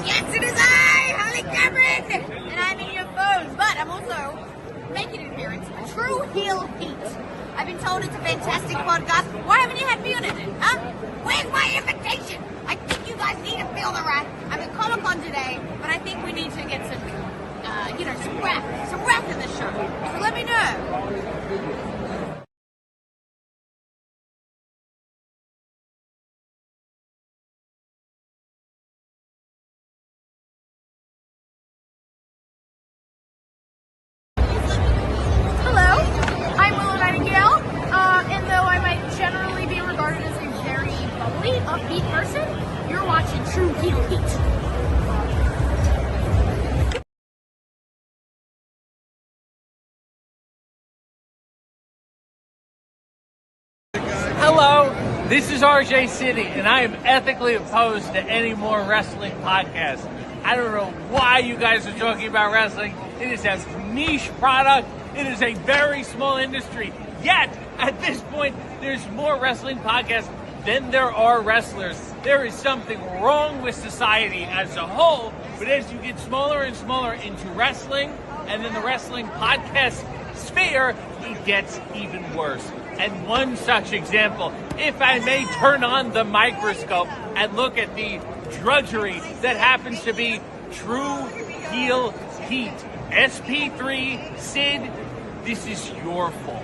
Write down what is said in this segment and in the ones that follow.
Yes, it is I, Holly Cameron, and I'm in your phones, but I'm also making an appearance on Tru Heel Heat. I've been told it's a fantastic podcast. Why haven't you had me on it, huh? Where's my invitation? I think you guys need to feel the right. I'm at Comic-Con today, but I think we need to get some, some rap in the show. So let me know. Upbeat person, you're watching Tru Heel Heat. Hello, this is RJ City, and I am ethically opposed to any more wrestling podcasts. I don't know why you guys are talking about wrestling. It is a niche product. It is a very small industry. Yet, at this point, there's more wrestling podcasts than there are wrestlers. There is something wrong with society as a whole, but as you get smaller and smaller into wrestling, and then the wrestling podcast sphere, it gets even worse. And one such example, if I may turn on the microscope and look at the drudgery that happens to be Tru Heel Heat. SP3, Sid, this is your fault.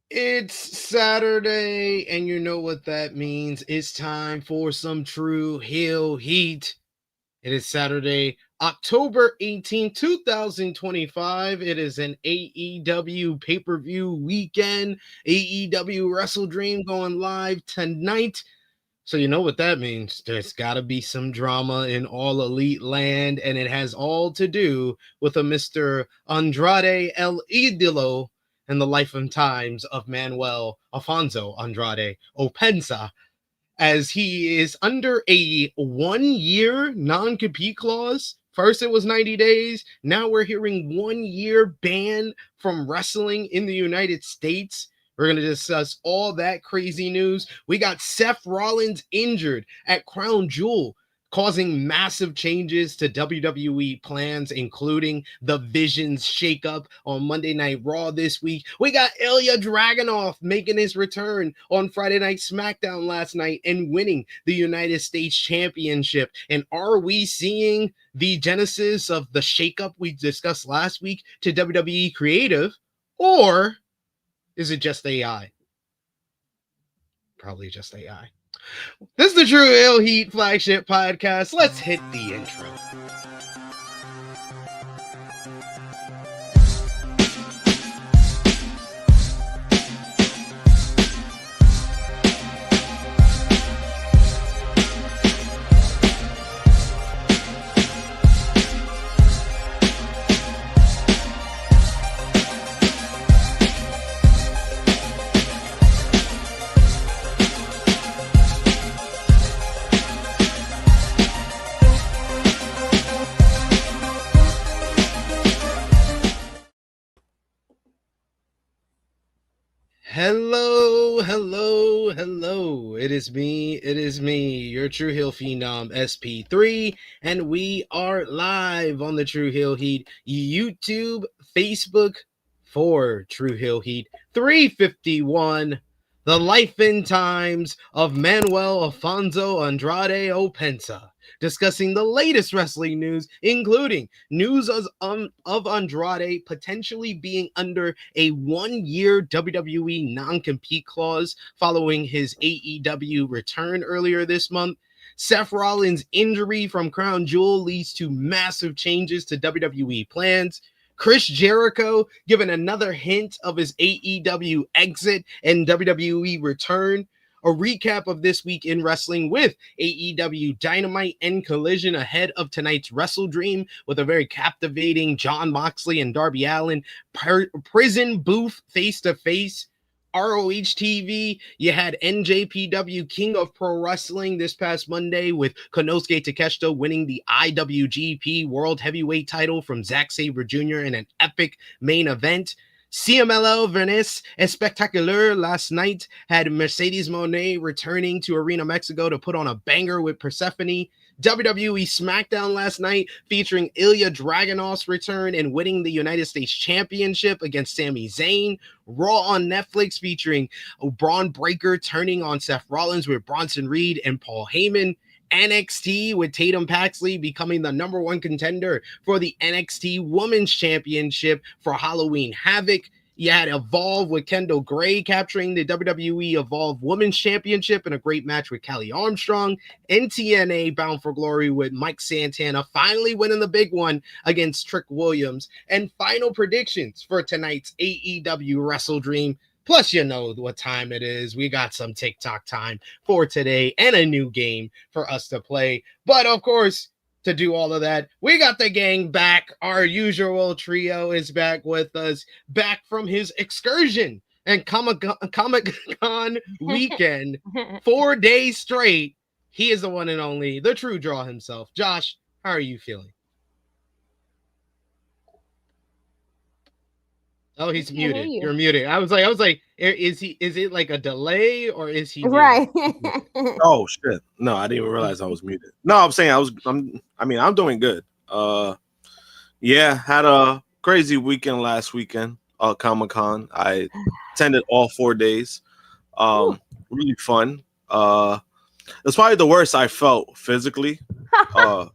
It's Saturday, and you know what that means. It's time for some Tru Heel Heat. It is Saturday, October 18, 2025. It is an AEW pay-per-view weekend. AEW WrestleDream going live tonight. So you know what that means. There's got to be some drama in All Elite land, and it has all to do with a Mr. Andrade El Idolo and the life and times of Manuel Alfonso Andrade Opensa, as he is under a 1-year non-compete clause. First it was 90 days. Now we're hearing 1-year ban from wrestling in the United States. We're going to discuss all that crazy news. We got Seth Rollins injured at Crown Jewel, causing massive changes to WWE plans, including the Visions shakeup on Monday Night Raw this week. We got Ilja Dragunov making his return on Friday Night SmackDown last night and winning the United States Championship. And are we seeing the genesis of the shakeup we discussed last week to WWE Creative, or is it just AI? Probably just AI. This is the Tru Heel Heat flagship podcast. Let's hit the intro. is me, your Tru Heel Phenom SP3, and we are live on the Tru Heel Heat YouTube, Facebook for Tru Heel Heat 351, the life and times of Manuel Alfonso Andrade Opensa, discussing the latest wrestling news, including news of Andrade potentially being under a 1-year WWE non-compete clause following his AEW return earlier this month. Seth Rollins' injury from Crown Jewel leads to massive changes to WWE plans. Chris Jericho given another hint of his AEW exit and WWE return. A recap of this week in wrestling with AEW Dynamite and Collision ahead of tonight's WrestleDream with a very captivating Jon Moxley and Darby Allin prison booth face-to-face. ROH TV, you had NJPW King of Pro Wrestling this past Monday with Konosuke Takeshita winning the IWGP World Heavyweight title from Zack Sabre Jr. in an epic main event. CMLL Viernes Espectacular last night had Mercedes Moné returning to Arena Mexico to put on a banger with Persephone. WWE SmackDown last night featuring Ilja Dragunov's return and winning the United States Championship against Sami Zayn. Raw on Netflix featuring Bron Breakker turning on Seth Rollins with Bronson Reed and Paul Heyman. NXT with Tatum Paxley becoming the #1 contender for the NXT Women's Championship for Halloween Havoc. You had Evolve with Kendall Gray capturing the WWE Evolve Women's Championship in a great match with Kelly Armstrong. And TNA Bound for Glory with Mike Santana finally winning the big one against Trick Williams. And final predictions for tonight's AEW WrestleDream. Plus, you know what time it is. We got some TikTok time for today and a new game for us to play. But, of course, to do all of that, we got the gang back. Our usual trio is back with us, back from his excursion and Comic-Con weekend, 4 days straight. He is the one and only, the True Draw himself. Josh, how are you feeling? Oh, he's muted. You're muted. I was like, is it like a delay or is he right? Oh shit. No, I didn't even realize I was muted. No, I'm saying I'm doing good. Yeah, had a crazy weekend last weekend, Comic-Con. I attended all 4 days. Really fun. It's probably the worst I felt physically.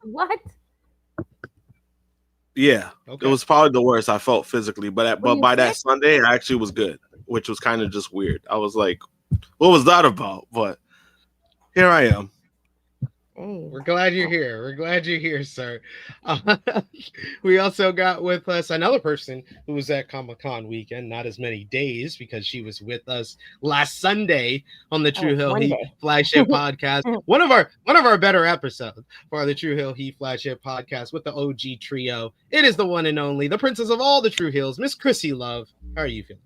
What? Yeah, okay. It was probably the worst I felt physically, but by that Sunday, I actually was good, which was kind of just weird. I was like, what was that about? But here I am. Hey. We're glad you're here. We're glad you're here, sir. We also got with us another person who was at Comic-Con weekend, not as many days because she was with us last Sunday on the Tru Heel Heat flagship podcast. One of our better episodes for the Tru Heel Heat flagship podcast with the OG trio. It is the one and only, the princess of all the Tru Heels, Miss Krssi Luv. How are you feeling?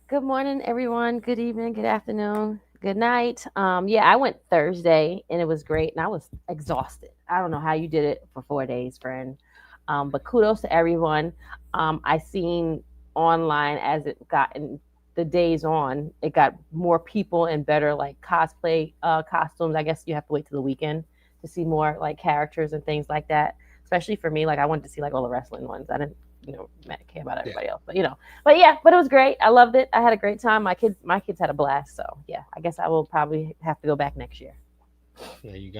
Good morning, everyone. Good evening. Good afternoon. Good night. Yeah, I went Thursday and it was great and I was exhausted. I don't know how you did it for 4 days, friend. But kudos to everyone. I seen online as it got in the days on, it got more people and better like cosplay costumes. I guess you have to wait till the weekend to see more like characters and things like that. Especially for me, like I wanted to see like all the wrestling ones. I didn't care about everybody else, but it was great. I loved it. I had a great time. My kids had a blast. So yeah, I guess I will probably have to go back next year. There you go.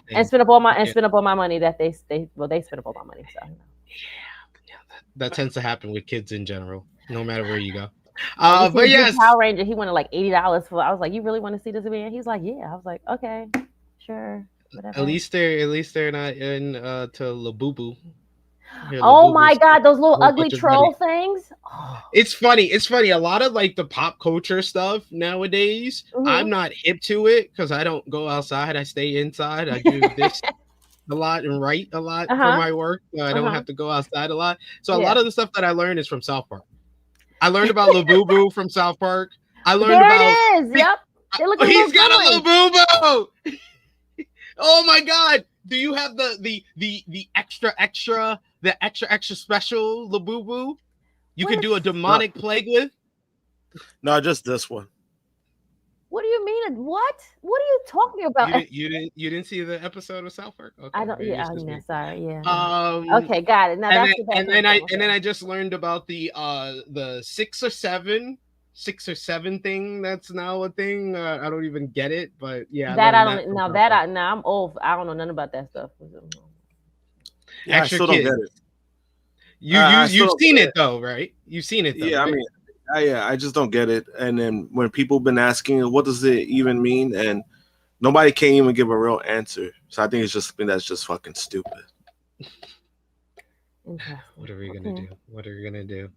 and spend up all my money that they spend up all my money. So yeah, that tends to happen with kids in general, no matter where you go. But yes, Power Ranger, he wanted like $80 for. I was like, you really want to see this again? He's like, yeah. I was like, okay, sure. Whatever. At least they're not in to Labubu. Oh my God, those little ugly troll things. It's funny. A lot of like the pop culture stuff nowadays, I'm not hip to it because I don't go outside. I stay inside. I do this a lot and write a lot for my work. So I don't have to go outside a lot. So a lot of the stuff that I learned is from South Park. I learned about Labubu from South Park. I learned it is. Yep. He's got a Labubu. Oh my God. Do you have the extra special Labubu you could do a demonic plague with? No, just this one. What do you mean? What? What are you talking about? You didn't see the episode of South Park? Okay, I don't. maybe Yeah, it's I just mean, me. sorry. Yeah. Um, Okay, got it. Now and that's then the and then I just learned about the 6 or 7 thing that's now a thing. I don't even get it, but yeah, I that I learned that don't. from Now South that Park. I'm old. I don't know nothing about that stuff. Yeah, I Extra still don't kids. get it. You've don't seen get it though, right? You've seen it though. Yeah, I right? mean, I just don't get it. And then when people been asking, what does it even mean? And nobody can even give a real answer. So I think it's just that's just fucking stupid. What are we gonna do? What are we gonna do?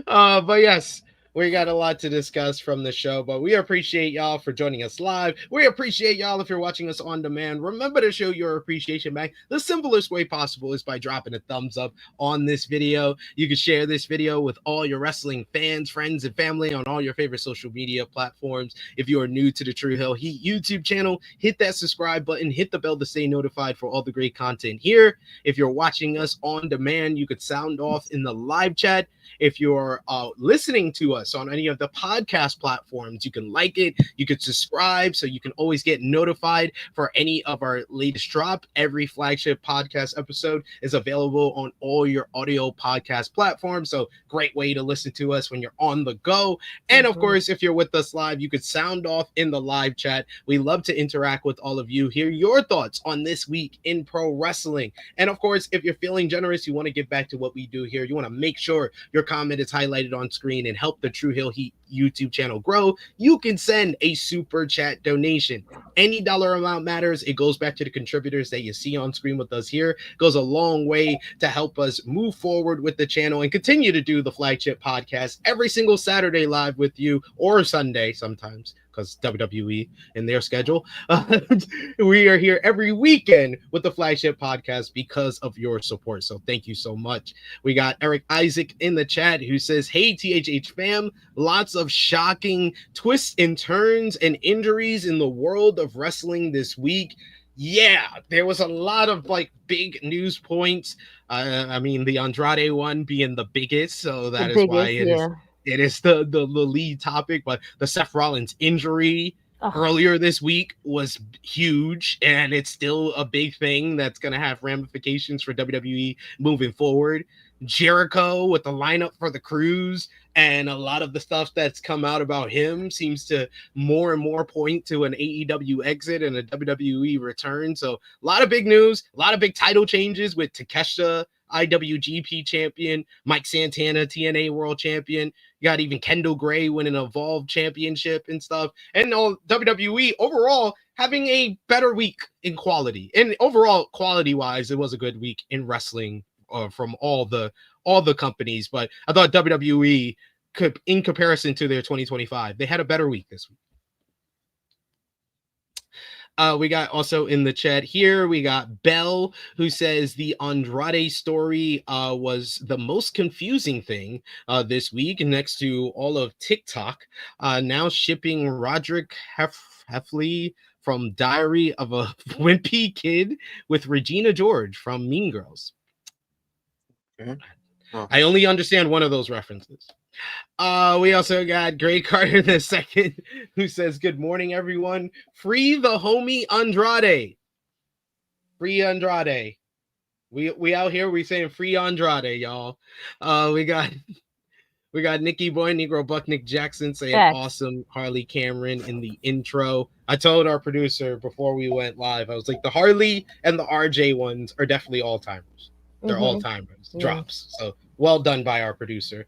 But yes, we got a lot to discuss from the show, but we appreciate y'all for joining us live. We appreciate y'all if you're watching us on demand. Remember to show your appreciation back. The simplest way possible is by dropping a thumbs up on this video. You can share this video with all your wrestling fans, friends, and family on all your favorite social media platforms. If you are new to the Tru Heel Heat YouTube channel, hit that subscribe button, hit the bell to stay notified for all the great content here. If you're watching us on demand, you could sound off in the live chat. If you're listening to us on any of the podcast platforms, you can like it, you can subscribe so you can always get notified for any of our latest drop. Every flagship podcast episode is available on all your audio podcast platforms. So great way to listen to us when you're on the go. And of course, if you're with us live, you could sound off in the live chat. We love to interact with all of you, hear your thoughts on this week in pro wrestling. And of course, if you're feeling generous, you want to give back to what we do here, you want to make sure your comment is highlighted on screen and help the Tru Heel Heat YouTube channel grow, you can send a super chat donation. Any dollar amount matters. It goes back to the contributors that you see on screen with us here. It goes a long way to help us move forward with the channel and continue to do the flagship podcast every single Saturday live with you, or Sunday sometimes, because WWE in their schedule. We are here every weekend with the flagship podcast because of your support. So thank you so much. We got Eric Isaac in the chat who says, hey, THH fam, lots of shocking twists and turns and injuries in the world of wrestling this week. Yeah, there was a lot of like big news points. I mean, the Andrade one being the biggest, so that is why it is the lead topic. But the Seth Rollins injury earlier this week was huge, and it's still a big thing that's going to have ramifications for WWE moving forward. Jericho with the lineup for the cruise, and a lot of the stuff that's come out about him seems to more and more point to an AEW exit and a WWE return. So a lot of big news, a lot of big title changes with Takeshita, IWGP champion, Mike Santana, TNA world champion. You got even Kendall Gray winning an Evolve championship and stuff. And WWE overall having a better week in quality. And overall, quality-wise, it was a good week in wrestling from all the companies. But I thought WWE could, in comparison to their 2025, they had a better week this week. We got also in the chat here, we got Bell, who says the Andrade story was the most confusing thing this week, next to all of TikTok. Now shipping Roderick Heffley from Diary of a Wimpy Kid with Regina George from Mean Girls. Okay. Oh. I only understand one of those references. We also got Greg Carter II, who says, good morning, everyone. Free the homie Andrade. Free Andrade. We out here, we saying free Andrade, y'all. We got Nikki Boy, Negro Buck Nick Jackson saying awesome Harley Cameron in the intro. I told our producer before we went live, I was like, the Harley and the RJ ones are definitely all-timers. They're all-timers, drops. So well done by our producer.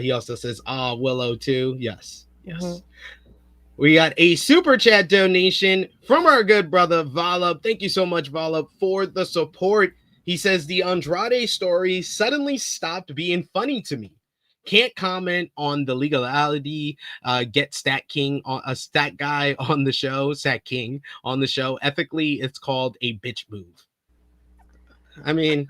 He also says, Willow too. Yes. We got a super chat donation from our good brother Vala. Thank you so much, Vala, for the support. He says the Andrade story suddenly stopped being funny to me. Can't comment on the legality. Get StatKing on a stat guy on the show, StatKing on the show. Ethically, it's called a bitch move. I mean,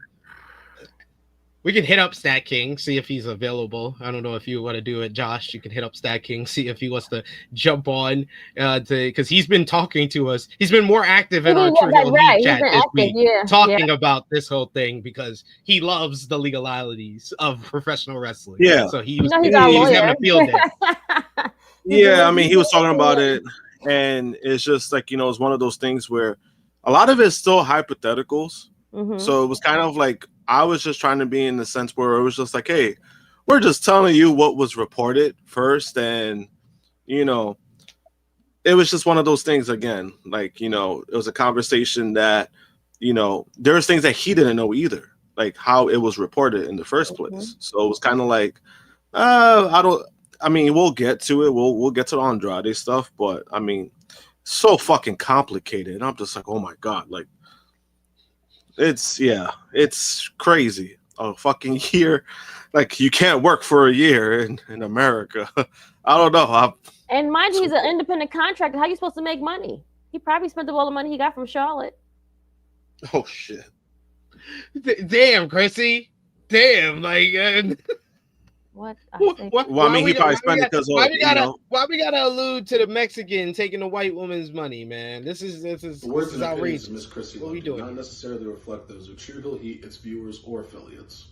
We can hit up StatKing, see if he's available. I don't know if you want to do it, Josh. You can hit up StatKing, see if he wants to jump on because he's been talking to us. He's been more active in our Tru Heel Heat chat this week, talking about this whole thing because he loves the legalities of professional wrestling. Yeah. So he's having a field day. Yeah, I mean, he was talking about it, and it's just like, it's one of those things where a lot of it's still hypotheticals. Mm-hmm. So it was kind of like I was just trying to be in the sense where it was just like, hey, we're just telling you what was reported first. And, it was just one of those things again. Like, it was a conversation that, there's things that he didn't know either, like how it was reported in the first place. So it was kind of like, we'll get to it. We'll get to the Andrade stuff. But, so fucking complicated. And I'm just like, oh, my God, like, it's crazy. A fucking year, like you can't work for a year in America. I don't know. And mind you, he's an independent contractor. How are you supposed to make money? He probably spent all the money he got from Charlotte. Oh shit! Damn, Krssi. Damn, like. What? Well, he probably spent it because why we gotta allude to the Mexican taking the white woman's money, man? This is outrageous. Miss Krssi what are we doing? Not necessarily reflect those of Tru Heel Heat, its viewers, or affiliates.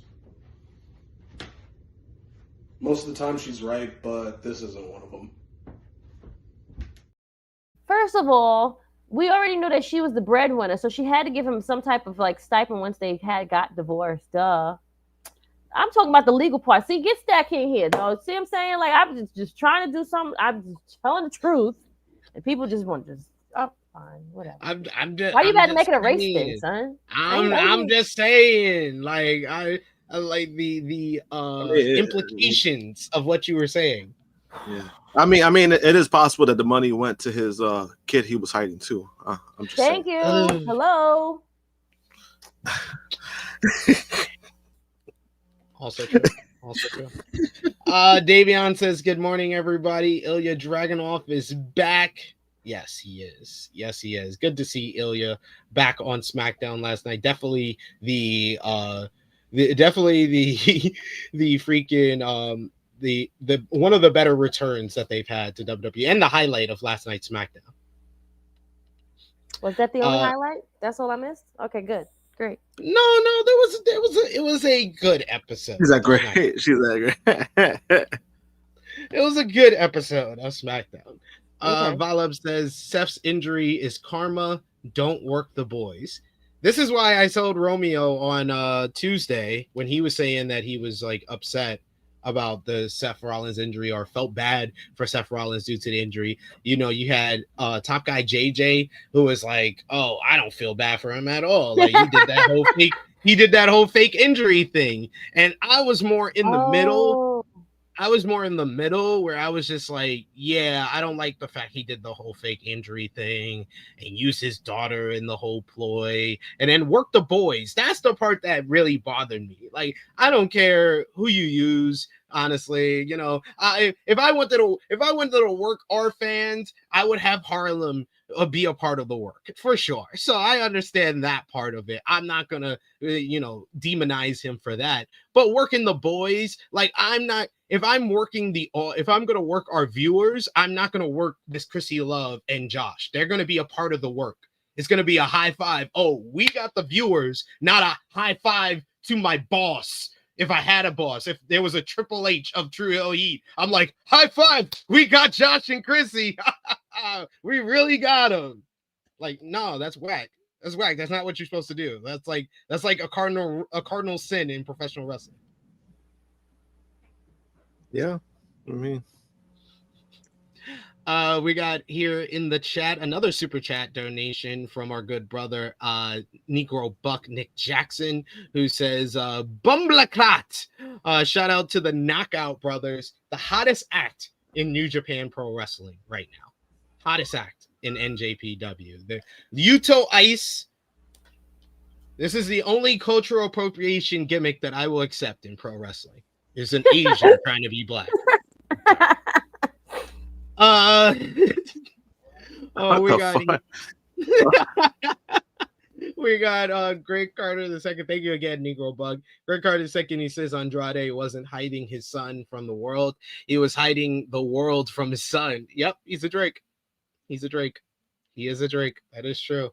Most of the time, she's right, but this isn't one of them. First of all, we already knew that she was the breadwinner, so she had to give him some type of like stipend once they got divorced. Duh. I'm talking about the legal part. See, get StatKing here, though. See what I'm saying? Like, I'm just trying to do something. I'm just telling the truth. And people just want to fine, whatever. Why you about to make it a race thing, son? I'm just saying, like, I like the implications of what you were saying. Yeah. I mean, it is possible that the money went to his kid he was hiding too. I'm just Thank you. Hello. Also true. Davion says, good morning, everybody. Ilja Dragunov is back. Yes, he is. Good to see Ilja back on SmackDown last night. Definitely the freaking the one of the better returns that they've had to WWE and the highlight of last night's SmackDown. Was that the only highlight? That's all I missed? Okay, good. Great. No, it was a good episode. She's that great. It was a good episode of SmackDown. Okay. Valeb says Seth's injury is karma. Don't work the boys. This is why I told Romeo on Tuesday when he was saying that he was like upset about the Seth Rollins injury or felt bad for Seth Rollins due to the injury. You had top guy JJ who was like, "Oh, I don't feel bad for him at all. Like he did that whole fake injury thing." And I was more in the middle. I was more in the middle where I was just like, yeah, I don't like the fact he did the whole fake injury thing and used his daughter in the whole ploy and then work the boys. That's the part that really bothered me. Like, I don't care who you use. Honestly, if I wanted to work our fans, I would have Harlem be a part of the work for sure. So I understand that part of it. I'm not gonna, demonize him for that. But working the boys, like if I'm gonna work our viewers, I'm not gonna work this Krssi Luv and Josh. They're gonna be a part of the work. It's gonna be a high five. Oh, we got the viewers, not a high five to my boss. If I had a boss, if there was a Triple H of Tru Heel Heat, I'm like, high five, we got Josh and Krssi. We really got him. Like, no, that's whack. That's whack. That's not what you're supposed to do. That's like a cardinal sin in professional wrestling. Yeah, I mean, we got here in the chat another super chat donation from our good brother Negro Buck Nick Jackson, who says Bumblaklat. Shout out to the Knockout Brothers, the hottest act in New Japan Pro Wrestling right now. Hottest act in NJPW. The Yuto Ice. This is the only cultural appropriation gimmick that I will accept in pro wrestling. Is an Asian trying to be black. We got We got Greg Carter the second. Thank you again, Negro Bug. Greg Carter the second. He says Andrade wasn't hiding his son from the world. He was hiding the world from his son. Yep, he's a Drake. He's a Drake. He is a Drake. That is true.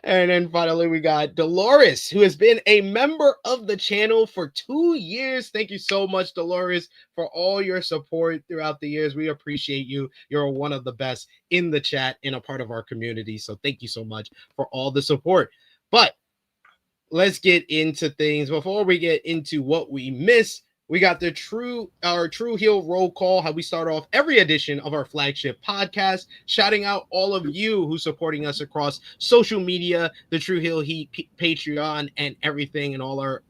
And then finally, we got Dolores, who has been a member of the channel for 2 years. Thank you so much, Dolores, for all your support throughout the years. We appreciate you. You're one of the best in the chat and a part of our community. So thank you so much for all the support. But let's get into things. Before we get into what we missed, we got the Tru Heel roll call, how we start off every edition of our flagship podcast, shouting out all of you who's supporting us across social media, the Tru Heel Heat Patreon, and everything, and all our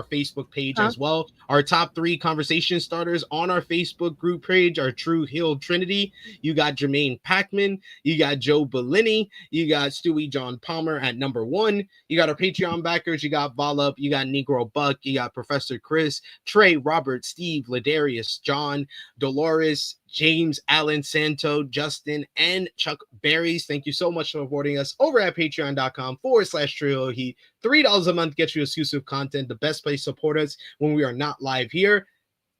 Facebook page as well. Our top 3 conversation starters on our Facebook group page are Tru Heel Trinity. You got Jermaine Packman, you got Joe Bellini, you got Stewie John Palmer at number 1. You got our Patreon backers, you got Volup, you got Negro Buck, you got Professor Chris, Trey, Robert, Steve, Ladarius, John, Dolores, James, Allen, Santo, Justin, and Chuck Berries. Thank you so much for supporting us over at patreon.com/Tru Heel Heat. $3 a month gets you exclusive content, the best place to support us when we are not live here.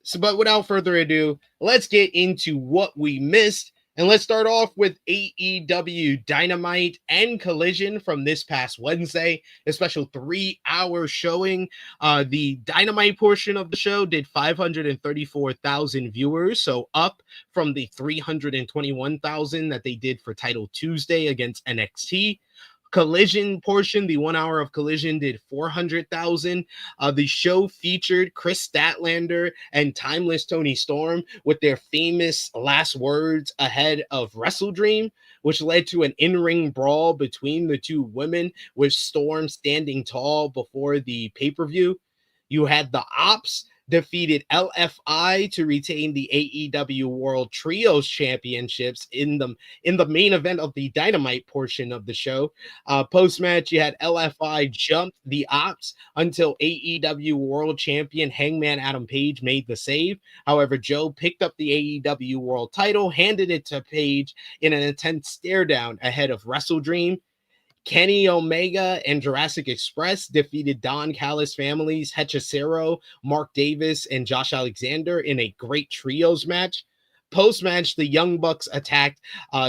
So, but without further ado, let's get into what we missed. And let's start off with AEW Dynamite and Collision from this past Wednesday, a special 3-hour showing. The Dynamite portion of the show did 534,000 viewers, so up from the 321,000 that they did for Title Tuesday against NXT. Collision portion, the 1 hour of Collision did 400,000. The show featured Chris Statlander and Timeless Tony Storm with their famous last words ahead of WrestleDream, which led to an in-ring brawl between the two women, with Storm standing tall before the pay-per-view. You had the Ops defeated LFI to retain the AEW World Trios Championships in the main event of the Dynamite portion of the show. Post-match, you had LFI jump the Ops until AEW World Champion Hangman Adam Page made the save. However, Joe picked up the AEW World title, handed it to Page in an intense stare down ahead of WrestleDream. Kenny Omega and Jurassic Express defeated Don Callis family's Hechicero, Mark Davis, and Josh Alexander in a great trios match. Post-match, the Young Bucks attacked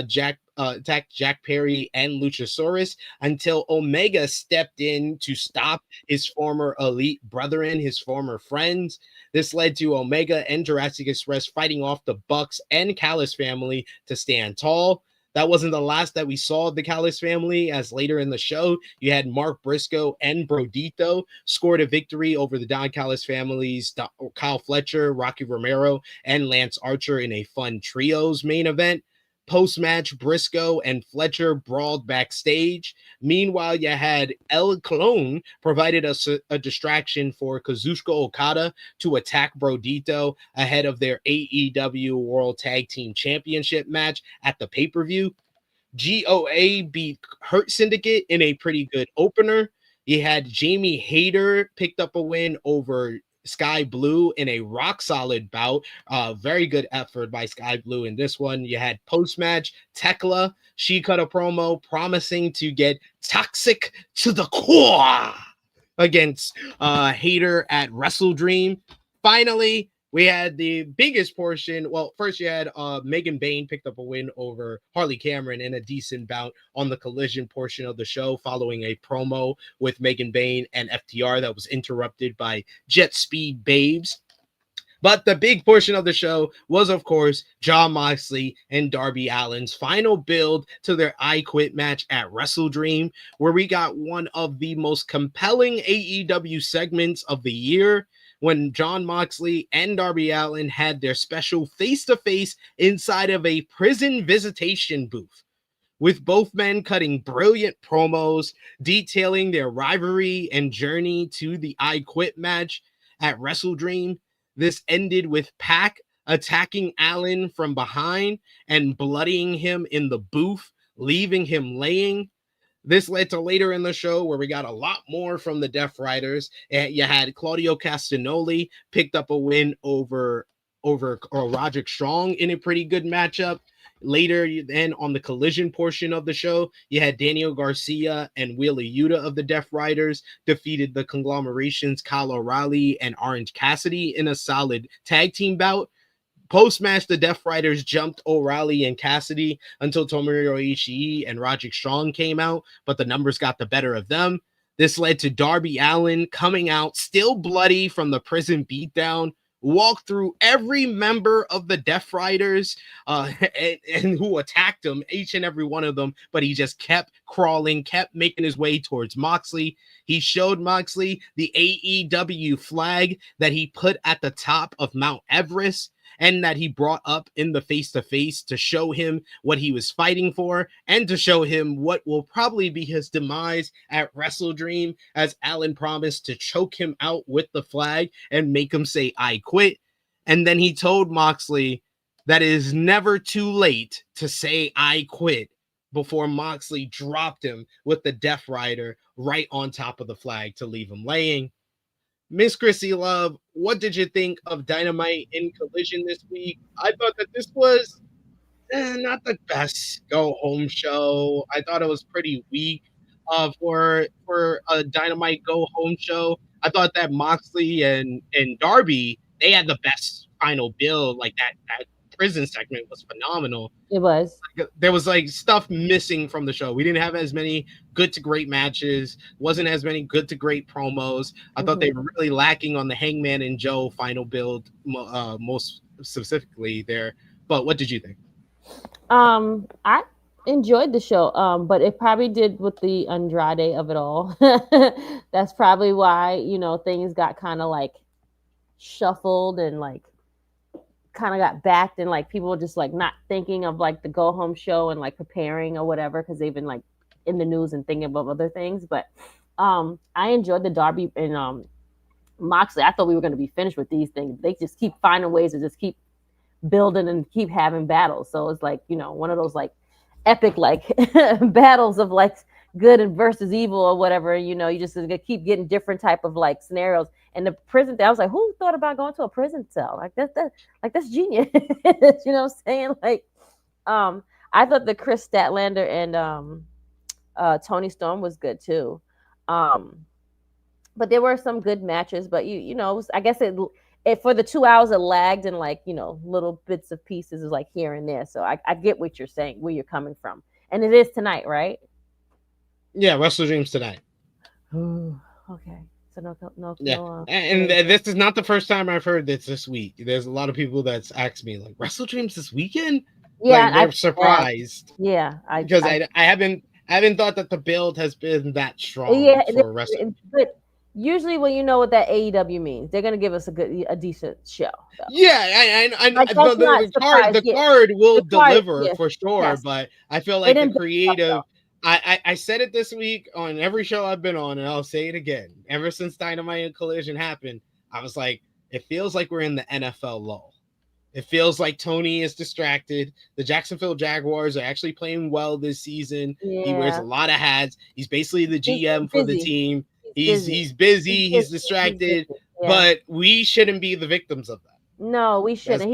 Jack Perry and Luchasaurus until Omega stepped in to stop his former elite brethren, his former friends. This led to Omega and Jurassic Express fighting off the Bucks and Callis family to stand tall. That wasn't the last that we saw of the Callis family, as later in the show, you had Mark Briscoe and Brodito scored a victory over the Don Callis families, Kyle Fletcher, Rocky Romero, and Lance Archer in a fun trios main event. Post-match, Briscoe and Fletcher brawled backstage. Meanwhile, you had El Clone provided us a distraction for Kazuchika Okada to attack Brodito ahead of their AEW World Tag Team Championship match at the pay-per-view. GOA beat Hurt Syndicate in a pretty good opener. You had Jamie Hayter picked up a win over Sky Blue in a rock solid bout. Very good effort by Sky Blue in this one. You had post-match Tekla. She cut a promo promising to get toxic to the core against Hater at WrestleDream. Finally, we had the biggest portion. Well, first you had Megan Bayne picked up a win over Harley Cameron in a decent bout on the Collision portion of the show, following a promo with Megan Bayne and FTR that was interrupted by Jet Speed Babes. But the big portion of the show was, of course, Jon Moxley and Darby Allin's final build to their I Quit match at WrestleDream, where we got one of the most compelling AEW segments of the year, when Jon Moxley and Darby Allin had their special face-to-face inside of a prison visitation booth, with both men cutting brilliant promos detailing their rivalry and journey to the I Quit match at WrestleDream. This ended with Pac attacking Allin from behind and bloodying him in the booth, leaving him laying. This led to later in the show where we got a lot more from the Death Riders. You had Claudio Castagnoli picked up a win over Roderick Strong in a pretty good matchup. Later, then on the Collision portion of the show, you had Daniel Garcia and Wheeler Yuta of the Death Riders defeated the conglomerations Kyle O'Reilly and Orange Cassidy in a solid tag team bout. Post-match, the Death Riders jumped O'Reilly and Cassidy until Tomohiro Ishii and Roderick Strong came out, but the numbers got the better of them. This led to Darby Allin coming out still bloody from the prison beatdown, walked through every member of the Death Riders and who attacked him, each and every one of them, but he just kept crawling, kept making his way towards Moxley. He showed Moxley the AEW flag that he put at the top of Mount Everest, and that he brought up in the face-to-face to show him what he was fighting for and to show him what will probably be his demise at WrestleDream, as Allen promised to choke him out with the flag and make him say, "I quit." And then he told Moxley that it is never too late to say, "I quit," before Moxley dropped him with the Death Rider right on top of the flag to leave him laying. Miss Krssi Luv, what did you think of Dynamite in Collision this week? I thought that this was not the best go-home show. I thought it was pretty weak for a Dynamite go-home show. I thought that Moxley and Darby, they had the best final build. Like that prison segment was phenomenal. It was. There was like stuff missing from the show. We didn't have as many good to great matches. Wasn't as many good to great promos. I thought they were really lacking on the Hangman and Joe final build, most specifically there. But what did you think? I enjoyed the show, but it probably did with the Andrade of it all. That's probably why, you know, things got kind of like shuffled and like kind of got backed, and like people were just like not thinking of like the go home show and like preparing or whatever, because they've been like in the news and thinking about other things. But I enjoyed the Darby and Moxley. I thought we were going to be finished with these things. They just keep finding ways to just keep building and keep having battles. So it's like, you know, one of those like epic like battles of like good and versus evil or whatever. You know, you just keep getting different type of like scenarios. And the prison, I was like, who thought about going to a prison cell? Like that's genius. You know what I'm saying? Like, I thought the Chris Statlander and Tony Storm was good too. But there were some good matches, but you know, I guess it for the 2 hours it lagged, and like, you know, little bits of pieces is like here and there. So I get what you're saying, where you're coming from. And it is tonight, right? Yeah, WrestleDream's tonight. Okay. So no. Yeah, and this is not the first time I've heard this week. There's a lot of people that's asked me like, WrestleDream's this weekend. Yeah, like, they're surprised. Yeah, because I haven't thought that the build has been that strong for wrestling. But usually, when you know what that AEW means, they're gonna give us a decent show. So. Yeah, Like, the card will deliver for sure. Yes. But I feel like the creative. I said it this week on every show I've been on, and I'll say it again. Ever since Dynamite and Collision happened, I was like, it feels like we're in the NFL lull. It feels like Tony is distracted. The Jacksonville Jaguars are actually playing well this season. Yeah. He wears a lot of hats. He's basically the GM for the team. He's busy. He's distracted. Yeah. But we shouldn't be the victims of that. No, we shouldn't.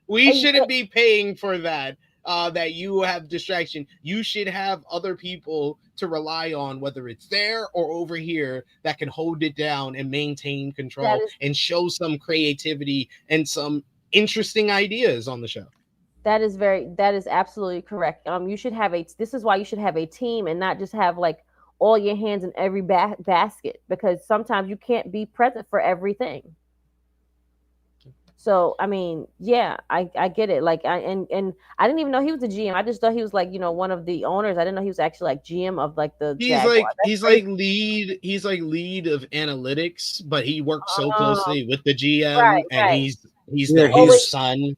We shouldn't be paying for that. That you have distraction. You should have other people to rely on, whether it's there or over here, that can hold it down and maintain control and show some creativity and some interesting ideas on the show. That is absolutely correct. You should have this is why you should have a team and not just have like all your hands in every basket, because sometimes you can't be present for everything. So, I mean, yeah, I get it. Like, and I didn't even know he was the GM. I just thought he was like, you know, one of the owners. I didn't know he was actually like GM of like the. He's like lead of analytics, but he works so closely with the GM, and he's his son.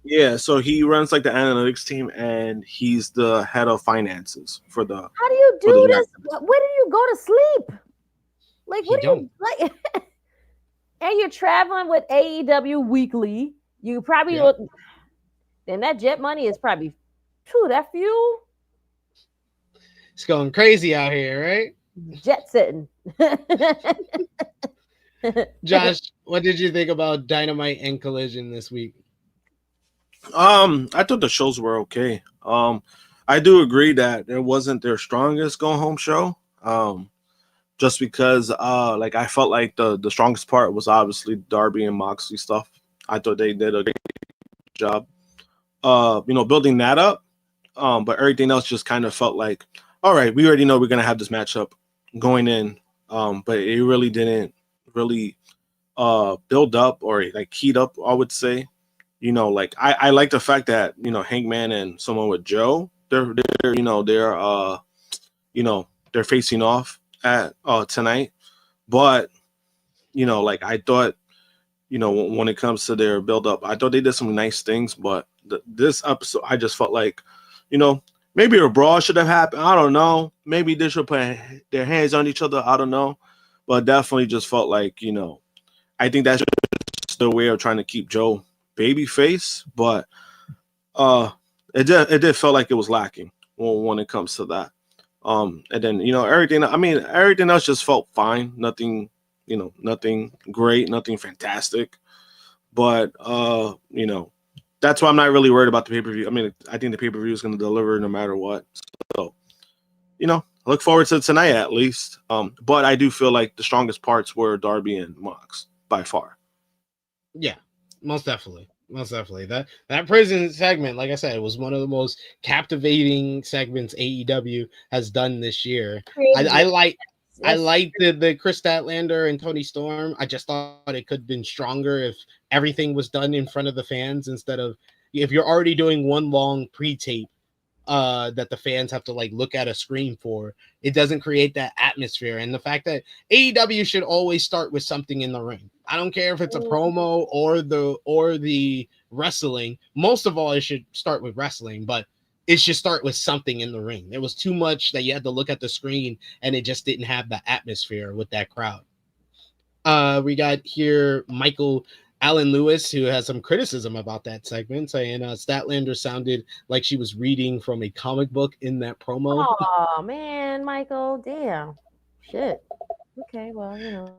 Yeah, so he runs like the analytics team, and he's the head of finances for the. How do you do this? Where do you go to sleep? Like, what do you like? And you're traveling with AEW weekly. You probably then that jet money is probably that fuel. It's going crazy out here, right? Jet setting. Josh, what did you think about Dynamite and Collision this week? I thought the shows were okay. I do agree that it wasn't their strongest go home show. Just because like I felt like the strongest part was obviously Darby and Moxley stuff. I thought they did a great job building that up. But everything else just kind of felt like, all right, we already know we're gonna have this matchup going in. But it really didn't really build up or like heat up, I would say. Like I like the fact that, Hangman and someone with Joe, they're they're facing off at tonight. But like I thought, when it comes to their build up, I thought they did some nice things, but this episode I just felt like, maybe a brawl should have happened. I don't know. Maybe they should put their hands on each other. I don't know. But definitely just felt like, I think that's just the way of trying to keep Joe babyface. But it did feel like it was lacking when it comes to that. And then, everything else just felt fine. Nothing, nothing great, nothing fantastic. But, that's why I'm not really worried about the pay-per-view. I mean, I think the pay-per-view is going to deliver no matter what. So, look forward to tonight at least. But I do feel like the strongest parts were Darby and Mox by far. Yeah, most definitely. Most definitely. That prison segment, like I said, was one of the most captivating segments AEW has done this year. I like the Chris Statlander and Tony Storm. I just thought it could have been stronger if everything was done in front of the fans instead of if you're already doing one long pre-tape that the fans have to like look at a screen for. It doesn't create that atmosphere. And the fact that AEW should always start with something in the ring. I don't care if it's a promo or the wrestling. Most of all, it should start with wrestling, but it should start with something in the ring. There was too much that you had to look at the screen, and it just didn't have the atmosphere with that crowd. We got here Michael Allen Lewis, who has some criticism about that segment, saying Statlander sounded like she was reading from a comic book in that promo. Oh man, Michael, damn, shit. Okay, well,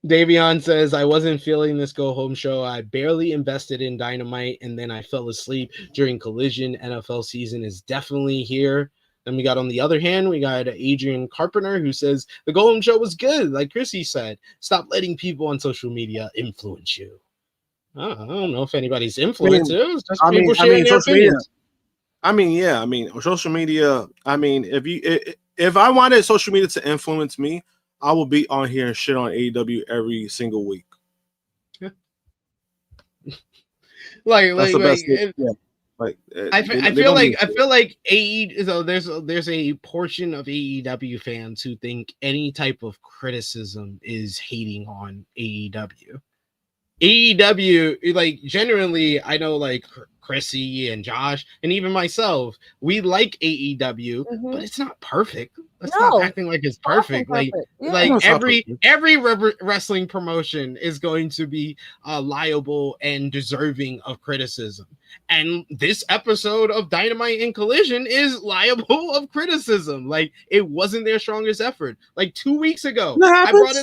Davion says, I wasn't feeling this go home show. I barely invested in Dynamite, and then I fell asleep during Collision. NFL season is definitely here. Then we got, on the other hand, we got Adrian Carpenter, who says the go home show was good. Like Krssi said, stop letting people on social media influence you. I don't know if anybody's influenced. It was just people sharing their opinions. Social media. If I wanted social media to influence me, I will be on here and shit on AEW every single week. Yeah. I feel like there's a portion of AEW fans who think any type of criticism is hating on AEW. AEW, like, generally, I know, like, Krssi and Josh and even myself, we like AEW, but it's not perfect. Let's not acting like it's perfect. Like every wrestling promotion is going to be liable and deserving of criticism. And this episode of Dynamite and Collision is liable of criticism. Like, it wasn't their strongest effort. Like 2 weeks ago, I brought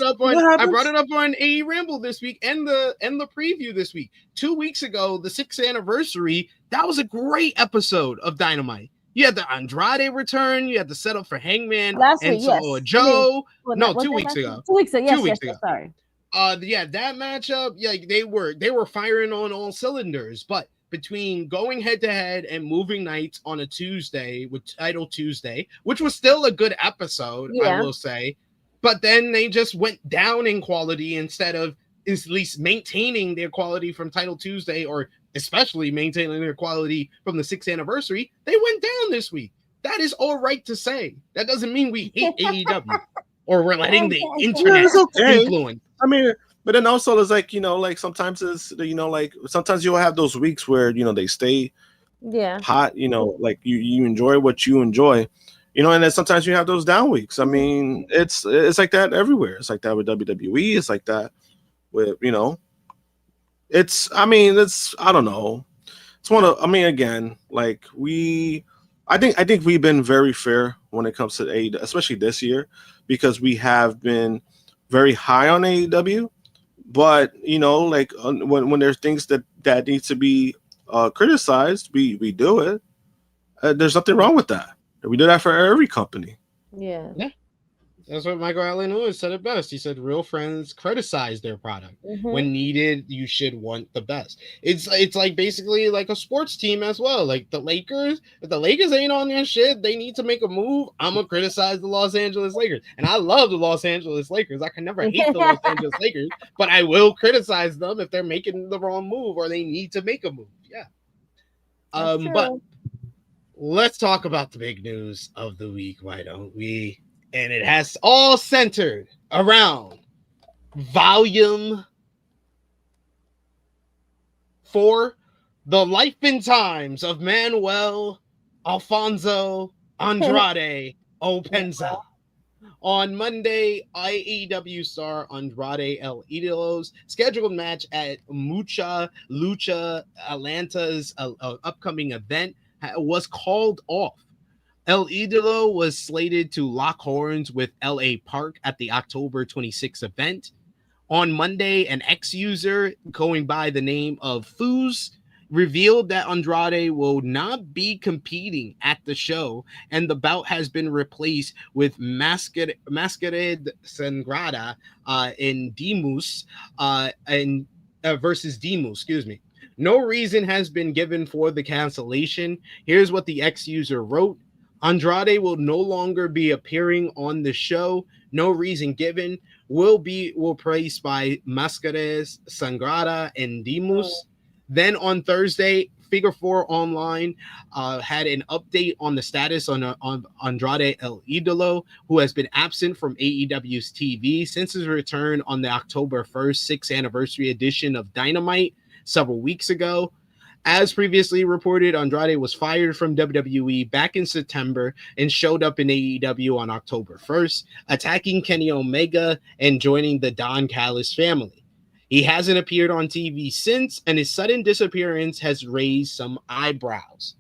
it up on AE Ramble this week and the preview this week. 2 weeks ago, the 6th anniversary, that was a great episode of Dynamite. You had the Andrade return. You had the setup for Hangman and Samoa Joe. 2 weeks ago. 2 weeks ago. Yes, sorry. That matchup, yeah, they were firing on all cylinders. But between going head to head and moving nights on a Tuesday with Title Tuesday, which was still a good episode, I will say, but then they just went down in quality instead of at least maintaining their quality from Title Tuesday, or especially maintaining their quality from the 6th anniversary. They went down this week. That is all right to say. That doesn't mean we hate AEW or we're letting the internet influence. But then also it's like, sometimes it's, sometimes you'll have those weeks where, they stay hot, like you enjoy what you enjoy, and then sometimes you have those down weeks. I mean, it's like that everywhere. It's like that with WWE. It's like that with, I don't know. It's again, like I think we've been very fair when it comes to AEW, especially this year, because we have been very high on AEW. But like when there's things that need to be criticized, we do it. There's nothing wrong with that. We do that for every company. Yeah. That's what Michael Allen Lewis said it best. He said, "Real friends criticize their product. When needed, you should want the best." It's like basically like a sports team as well. Like the Lakers, if the Lakers ain't on their shit, they need to make a move. I'm gonna criticize the Los Angeles Lakers, and I love the Los Angeles Lakers. I can never hate the Los Angeles Lakers, but I will criticize them if they're making the wrong move or they need to make a move. Yeah. But let's talk about the big news of the week. Why don't we? And it has all centered around Volume 4, The Life and Times of Manuel Alfonso Andrade Openza. On Monday, AEW star Andrade El Idolo's scheduled match at Mucha Lucha Atlanta's upcoming event was called off. El Idolo was slated to lock horns with L.A. Park at the October 26th event. On Monday, an ex-user going by the name of Foos revealed that Andrade will not be competing at the show, and the bout has been replaced with Masquerade Sangrada in Demus versus Demus, No reason has been given for the cancellation. Here's what the ex-user wrote. Andrade will no longer be appearing on the show. No reason given. Will placed by Masquerade Sangrada and Demus. Then on Thursday, Figure 4 Online had an update on the status on Andrade El Idolo, who has been absent from AEW's TV since his return on the October 1st 6th anniversary edition of Dynamite several weeks ago. As previously reported, Andrade was fired from WWE back in September and showed up in AEW on October 1st, attacking Kenny Omega and joining the Don Callis family. He hasn't appeared on TV since, and his sudden disappearance has raised some eyebrows.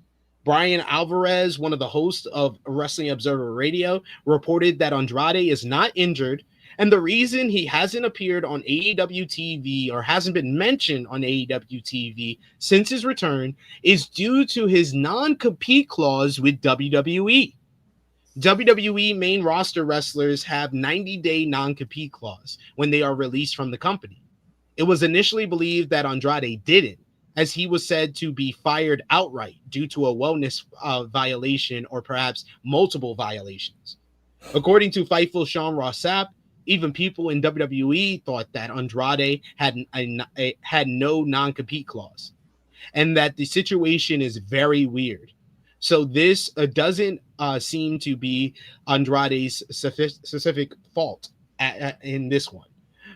Brian Alvarez, one of the hosts of Wrestling Observer Radio, reported that Andrade is not injured, and the reason he hasn't appeared on AEW TV or hasn't been mentioned on AEW TV since his return is due to his non-compete clause with WWE. WWE main roster wrestlers have 90-day non-compete clause when they are released from the company. It was initially believed that Andrade didn't, as he was said to be fired outright due to a wellness violation or perhaps multiple violations. According to Fightful Sean Ross Sapp, even people in WWE thought that Andrade had no non-compete clause, and that the situation is very weird. So this doesn't seem to be Andrade's specific fault in this one.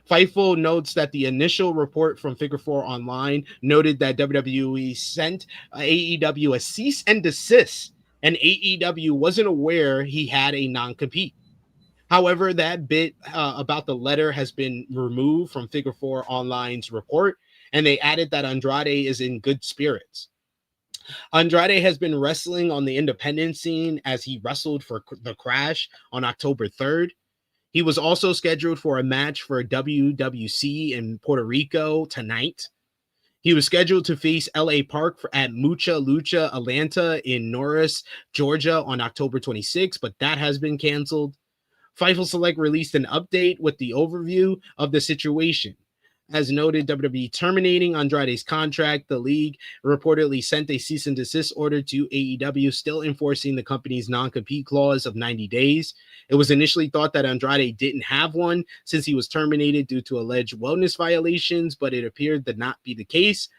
Fightful notes that the initial report from Figure 4 Online noted that WWE sent AEW a cease and desist, and AEW wasn't aware he had a non-compete. However, that bit about the letter has been removed from Figure 4 Online's report, and they added that Andrade is in good spirits. Andrade has been wrestling on the independent scene as he wrestled for The Crash on October 3rd. He was also scheduled for a match for WWC in Puerto Rico tonight. He was scheduled to face LA Park at Mucha Lucha Atlanta in Norris, Georgia on October 26th, but that has been canceled. Fightful Select released an update with the overview of the situation. As noted, WWE terminating Andrade's contract. The league reportedly sent a cease and desist order to AEW, still enforcing the company's non-compete clause of 90 days. It was initially thought that Andrade didn't have one since he was terminated due to alleged wellness violations, but it appeared to not be the case.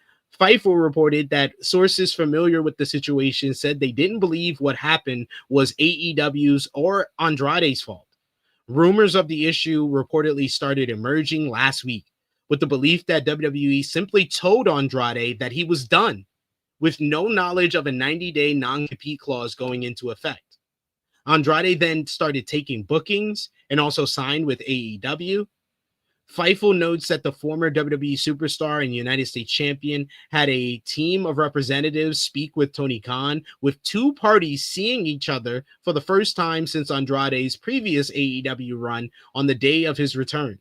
Fightful reported that sources familiar with the situation said they didn't believe what happened was AEW's or Andrade's fault. Rumors of the issue reportedly started emerging last week, with the belief that WWE simply told Andrade that he was done, with no knowledge of a 90-day non-compete clause going into effect. Andrade then started taking bookings and also signed with AEW. Fightful notes that the former WWE superstar and United States champion had a team of representatives speak with Tony Khan, with two parties seeing each other for the first time since Andrade's previous AEW run on the day of his return.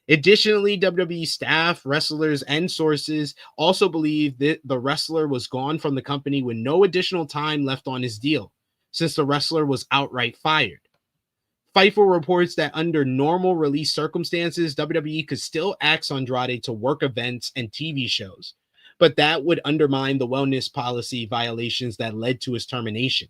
Additionally, WWE staff, wrestlers, and sources also believe that the wrestler was gone from the company with no additional time left on his deal, since the wrestler was outright fired. Fightful reports that under normal release circumstances, WWE could still ask Andrade to work events and TV shows, but that would undermine the wellness policy violations that led to his termination.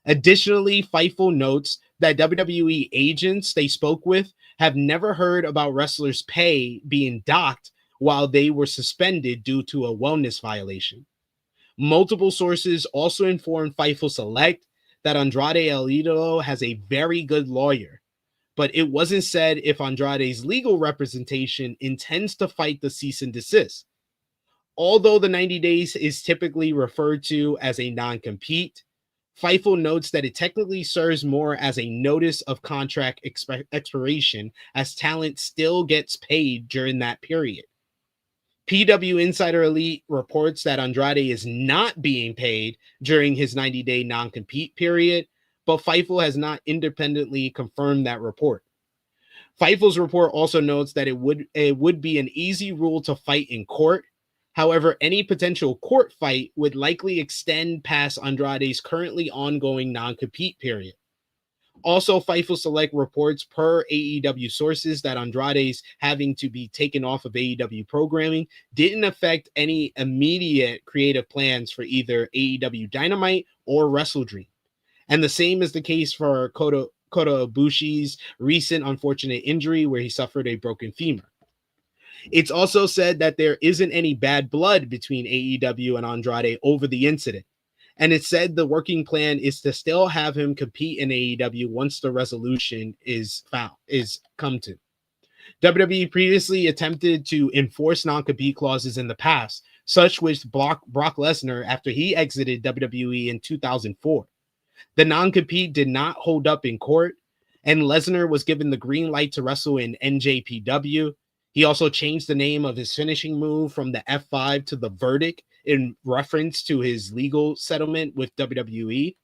Additionally, Fightful notes that WWE agents they spoke with have never heard about wrestlers' pay being docked while they were suspended due to a wellness violation. Multiple sources also informed Fightful Select that Andrade El Idolo has a very good lawyer, but it wasn't said if Andrade's legal representation intends to fight the cease and desist. Although the 90 days is typically referred to as a non-compete, Fightful notes that it technically serves more as a notice of contract expiration, as talent still gets paid during that period. PW Insider Elite reports that Andrade is not being paid during his 90-day non-compete period, but Fightful has not independently confirmed that report. Fightful's report also notes that it would be an easy rule to fight in court. However, any potential court fight would likely extend past Andrade's currently ongoing non-compete period. Also, Fightful Select reports per AEW sources that Andrade's having to be taken off of AEW programming didn't affect any immediate creative plans for either AEW Dynamite or WrestleDream. And the same is the case for Kota Ibushi's recent unfortunate injury where he suffered a broken femur. It's also said that there isn't any bad blood between AEW and Andrade over the incident. And it's said the working plan is to still have him compete in AEW once the resolution is come to. WWE previously attempted to enforce non-compete clauses in the past, such with Brock Lesnar after he exited WWE in 2004. The non-compete did not hold up in court, and Lesnar was given the green light to wrestle in NJPW. He also changed the name of his finishing move from the F5 to the Verdict in reference to his legal settlement with WWE.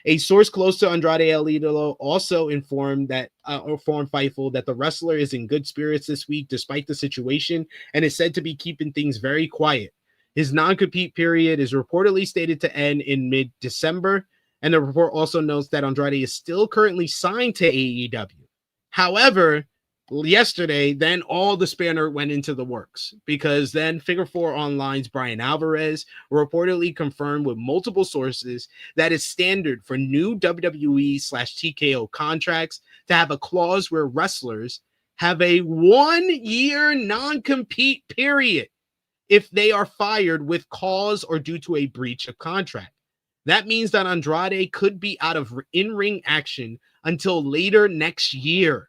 A source close to Andrade El Idolo also informed Fightful that the wrestler is in good spirits this week despite the situation and is said to be keeping things very quiet. His non-compete period is reportedly stated to end in mid-December, and the report also notes that Andrade is still currently signed to AEW. However, yesterday, then all the spanner went into the works because then Figure 4 Online's Brian Alvarez reportedly confirmed with multiple sources that it's standard for new WWE/TKO contracts to have a clause where wrestlers have a 1-year non-compete period if they are fired with cause or due to a breach of contract. That means that Andrade could be out of in-ring action until later next year.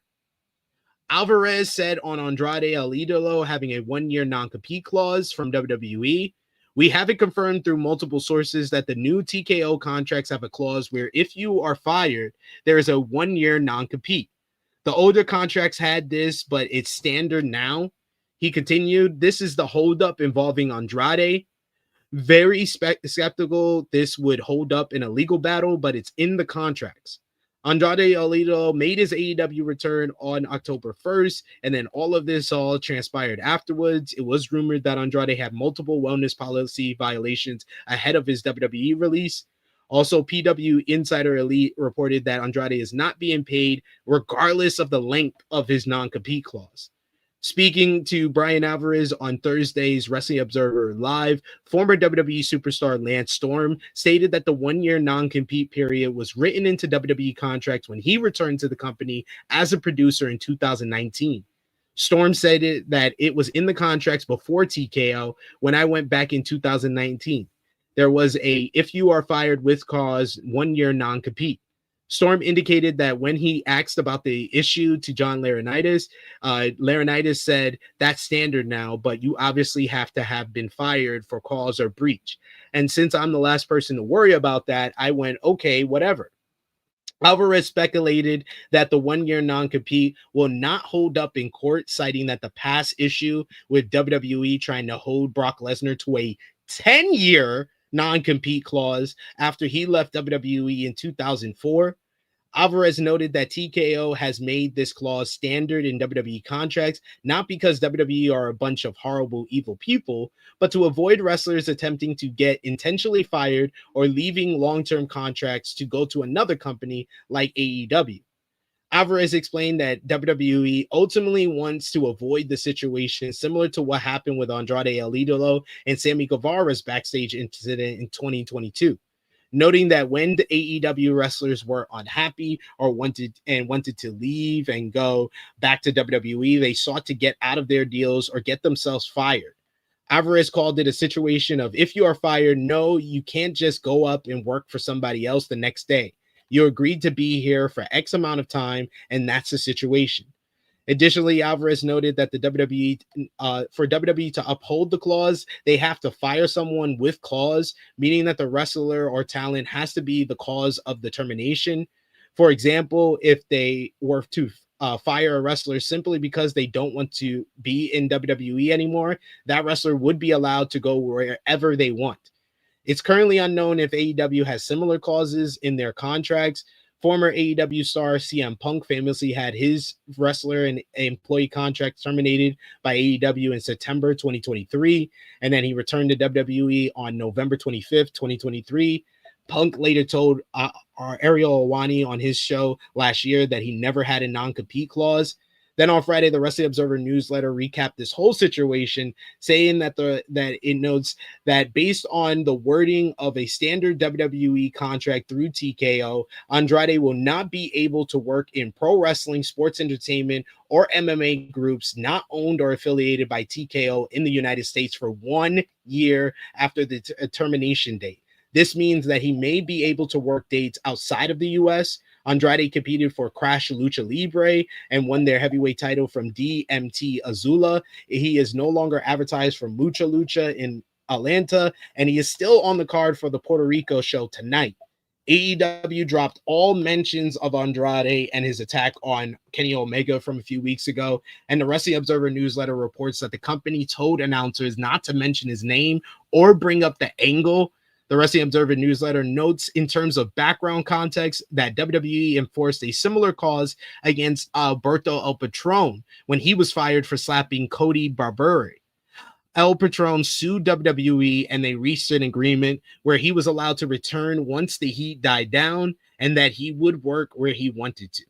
Alvarez said on Andrade El Idolo having a 1-year non-compete clause from WWE. We have it confirmed through multiple sources that the new TKO contracts have a clause where if you are fired, there is a 1-year non-compete. The older contracts had this, but it's standard now. He continued, this is the holdup involving Andrade. Very skeptical this would hold up in a legal battle, but it's in the contracts. Andrade El Idolo made his AEW return on October 1st, and then all of this all transpired afterwards. It was rumored that Andrade had multiple wellness policy violations ahead of his WWE release. Also, PW Insider Elite reported that Andrade is not being paid regardless of the length of his non-compete clause. Speaking to Brian Alvarez on Thursday's Wrestling Observer Live, former WWE superstar Lance Storm stated that the 1-year non-compete period was written into WWE contracts when he returned to the company as a producer in 2019. Storm said that it was in the contracts before TKO when I went back in 2019. There was a if you are fired with cause 1-year non-compete. Storm indicated that when he asked about the issue to John Laurinaitis, Laurinaitis said, that's standard now, but you obviously have to have been fired for cause or breach. And since I'm the last person to worry about that, I went, okay, whatever. Alvarez speculated that the 1-year non-compete will not hold up in court, citing that the past issue with WWE trying to hold Brock Lesnar to a 10-year non-compete clause after he left WWE in 2004. Alvarez noted that TKO has made this clause standard in WWE contracts, not because WWE are a bunch of horrible, evil people, but to avoid wrestlers attempting to get intentionally fired or leaving long-term contracts to go to another company like AEW. Alvarez explained that WWE ultimately wants to avoid the situation similar to what happened with Andrade El Idolo and Sammy Guevara's backstage incident in 2022. Noting that when the AEW wrestlers were unhappy or wanted to leave and go back to WWE, they sought to get out of their deals or get themselves fired. Alvarez called it a situation of, if you are fired, no, you can't just go up and work for somebody else the next day. You agreed to be here for X amount of time, and that's the situation. Additionally, Alvarez noted that the for WWE to uphold the clause, they have to fire someone with clause, meaning that the wrestler or talent has to be the cause of the termination. For example, if they were to fire a wrestler simply because they don't want to be in WWE anymore, that wrestler would be allowed to go wherever they want. It's currently unknown if AEW has similar clauses in their contracts. Former AEW star CM Punk famously had his wrestler and employee contract terminated by AEW in September 2023, and then he returned to WWE on November 25th, 2023. Punk later told Ariel Helwani on his show last year that he never had a non-compete clause. Then on Friday, the Wrestling Observer newsletter recapped this whole situation, saying that it notes that based on the wording of a standard WWE contract through TKO, Andrade will not be able to work in pro wrestling, sports entertainment, or MMA groups not owned or affiliated by TKO in the United States for 1 year after the termination date. This means that he may be able to work dates outside of the U.S. Andrade competed for Crash Lucha Libre and won their heavyweight title from DMT Azula. He is no longer advertised for Mucha Lucha in Atlanta, and he is still on the card for the Puerto Rico show tonight. AEW dropped all mentions of Andrade and his attack on Kenny Omega from a few weeks ago, and the Wrestling Observer newsletter reports that the company told announcers not to mention his name or bring up the angle. The Wrestling Observer newsletter notes in terms of background context that WWE enforced a similar clause against Alberto El Patron when he was fired for slapping Cody Barberi. El Patron sued WWE and they reached an agreement where he was allowed to return once the heat died down and that he would work where he wanted to.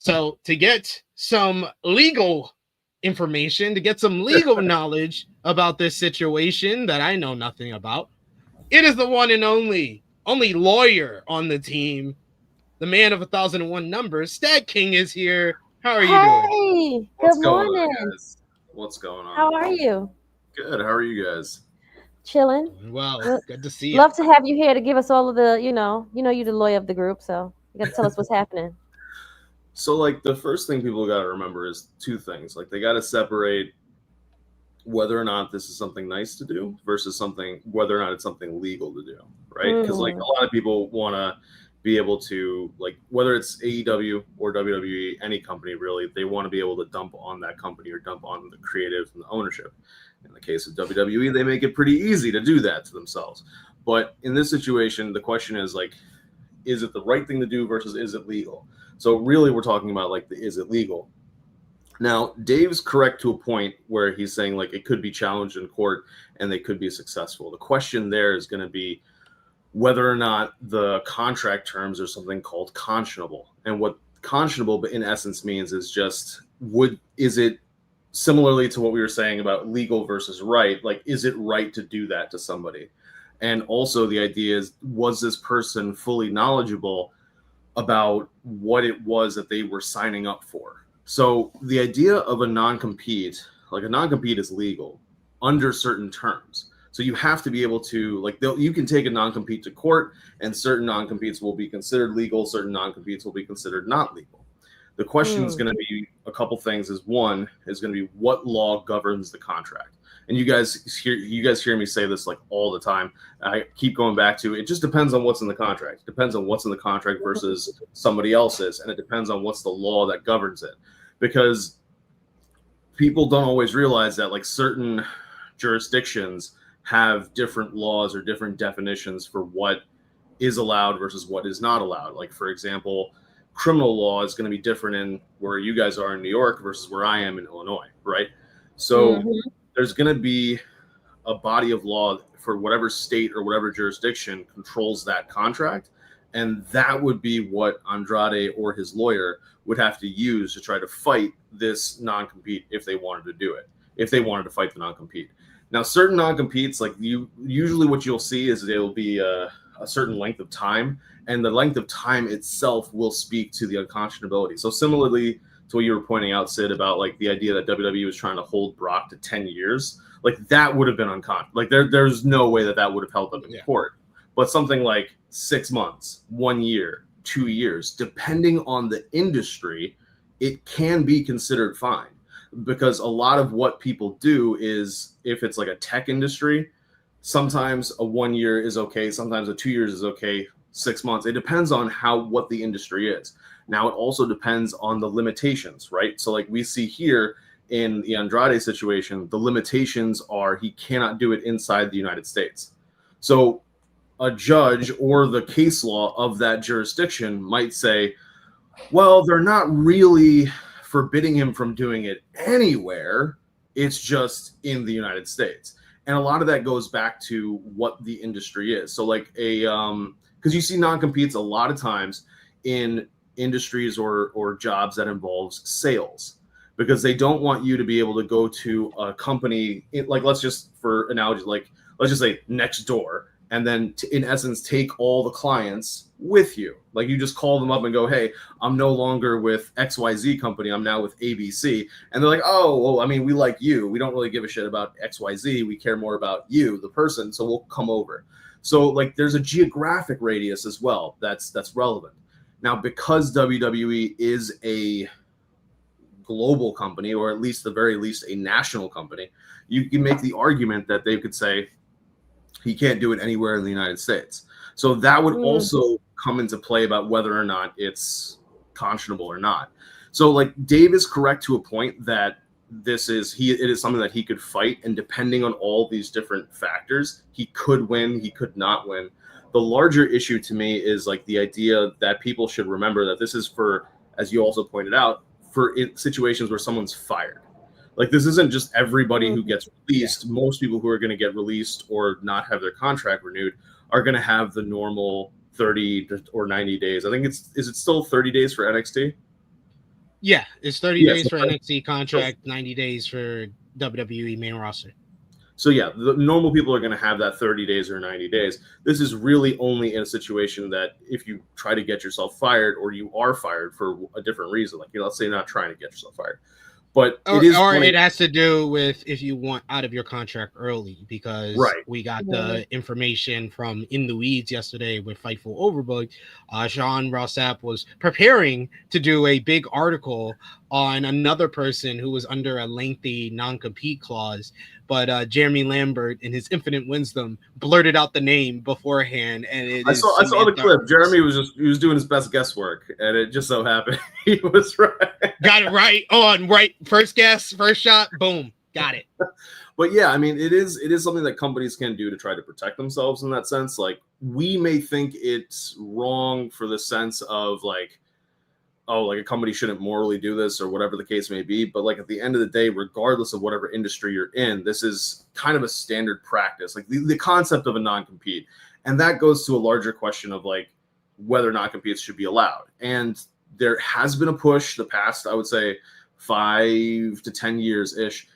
So to get some legal information, to get some legal knowledge about this situation that I know nothing about, it is the one and only lawyer on the team, the man of 1,001 numbers. StatKing is here. How are you doing? Hey, good morning. Guys? What's going on? How are you? Good. How are you guys? Chilling. Well, good to see you. Love to have you here to give us all of the, you're the lawyer of the group, so you got to tell us what's happening. So, like, the first thing people got to remember is two things. Like, they got to separate whether or not this is something nice to do versus whether or not it's something legal to do, right? Because like a lot of people want to be able to, like, whether it's AEW or WWE, any company really, they want to be able to dump on that company or dump on the creative and the ownership. In the case of WWE, they make it pretty easy to do that to themselves. But in this situation, the question is, like, is it the right thing to do versus is it legal? So really we're talking about, like, is it legal? Now, Dave's correct to a point where he's saying, like, it could be challenged in court and they could be successful. The question there is going to be whether or not the contract terms are something called conscionable. And what conscionable in essence means is just, is it similarly to what we were saying about legal versus right? Like, is it right to do that to somebody? And also the idea is, was this person fully knowledgeable about what it was that they were signing up for? So the idea of a non-compete, like a non-compete is legal under certain terms. So you have to be able to, like, you can take a non-compete to court and certain non-competes will be considered legal. Certain non-competes will be considered not legal. The question is going to be a couple things. One is going to be what law governs the contract. And you guys hear me say this like all the time. I keep going back to it. Just depends on what's in the contract. It depends on what's in the contract versus somebody else's, and it depends on what's the law that governs it. Because people don't always realize that, like, certain jurisdictions have different laws or different definitions for what is allowed versus what is not allowed. Like, for example, criminal law is going to be different in where you guys are in New York versus where I am in Illinois, right? So there's going to be a body of law for whatever state or whatever jurisdiction controls that contract. And that would be what Andrade or his lawyer would have to use to try to fight this non-compete if they wanted to do it, if they wanted to fight the non-compete. Now, certain non-competes, like usually what you'll see is there will be a certain length of time, and the length of time itself will speak to the unconscionability. So similarly to what you were pointing out, Sid, about like the idea that WWE was trying to hold Brock to 10 years, like that would have been unconscionable. Like there's no way that would have held up in court. But something like 6 months, 1 year, 2 years, depending on the industry, it can be considered fine. Because a lot of what people do is, if it's like a tech industry, sometimes a 1 year is okay, sometimes a 2 years is okay, 6 months. It depends on what the industry is. Now, it also depends on the limitations, right? So like we see here in the Andrade situation, the limitations are he cannot do it inside the United States. So a judge or the case law of that jurisdiction might say, well, they're not really forbidding him from doing it anywhere. It's just in the United States. And a lot of that goes back to what the industry is. So like because you see non-competes a lot of times in industries or jobs that involves sales, because they don't want you to be able to go to a company, like let's just, for analogy, like let's just say next door, and then in essence take all the clients with you. Like you just call them up and go, hey, I'm no longer with XYZ company, I'm now with ABC. And they're like, oh, well, I mean, we like you. We don't really give a shit about XYZ. We care more about you, the person. So we'll come over. So like there's a geographic radius as well that's relevant. Now, because WWE is a global company, or at least the very least a national company, you can make the argument that they could say he can't do it anywhere in the United States. So that would also come into play about whether or not it's conscionable or not. So like Dave is correct to a point that it is something that he could fight, and depending on all these different factors, he could win, he could not win. The larger issue to me is like the idea that people should remember that this is for, as you also pointed out, for situations where someone's fired. Like this isn't just everybody who gets released. Most people who are going to get released or not have their contract renewed are going to have the normal 30 or 90 days. I think is it still 30 days for NXT? Yeah, it's 30 days for NXT contract, 90 days for WWE main roster. So yeah, the normal people are going to have that 30 days or 90 days. This is really only in a situation that if you try to get yourself fired, or you are fired for a different reason, like let's say you're not trying to get yourself fired, but it has to do with if you want out of your contract early, because we got the information from In the Weeds yesterday with Fightful Overbook. Sean Ross Sapp was preparing to do a big article on another person who was under a lengthy non-compete clause, but Jeremy Lambert, in his infinite wisdom, blurted out the name beforehand, and I saw the clip. Jeremy was doing his best guesswork, and it just so happened he was right. Got it right on first guess, first shot, boom, got it. But yeah, I mean, it is something that companies can do to try to protect themselves in that sense. Like we may think it's wrong for the sense of like, oh, like a company shouldn't morally do this or whatever the case may be. But like at the end of the day, regardless of whatever industry you're in, this is kind of a standard practice, like the concept of a non-compete. And that goes to a larger question of like whether non-competes should be allowed. And there has been a push the past, I would say 5 to 10 years ish,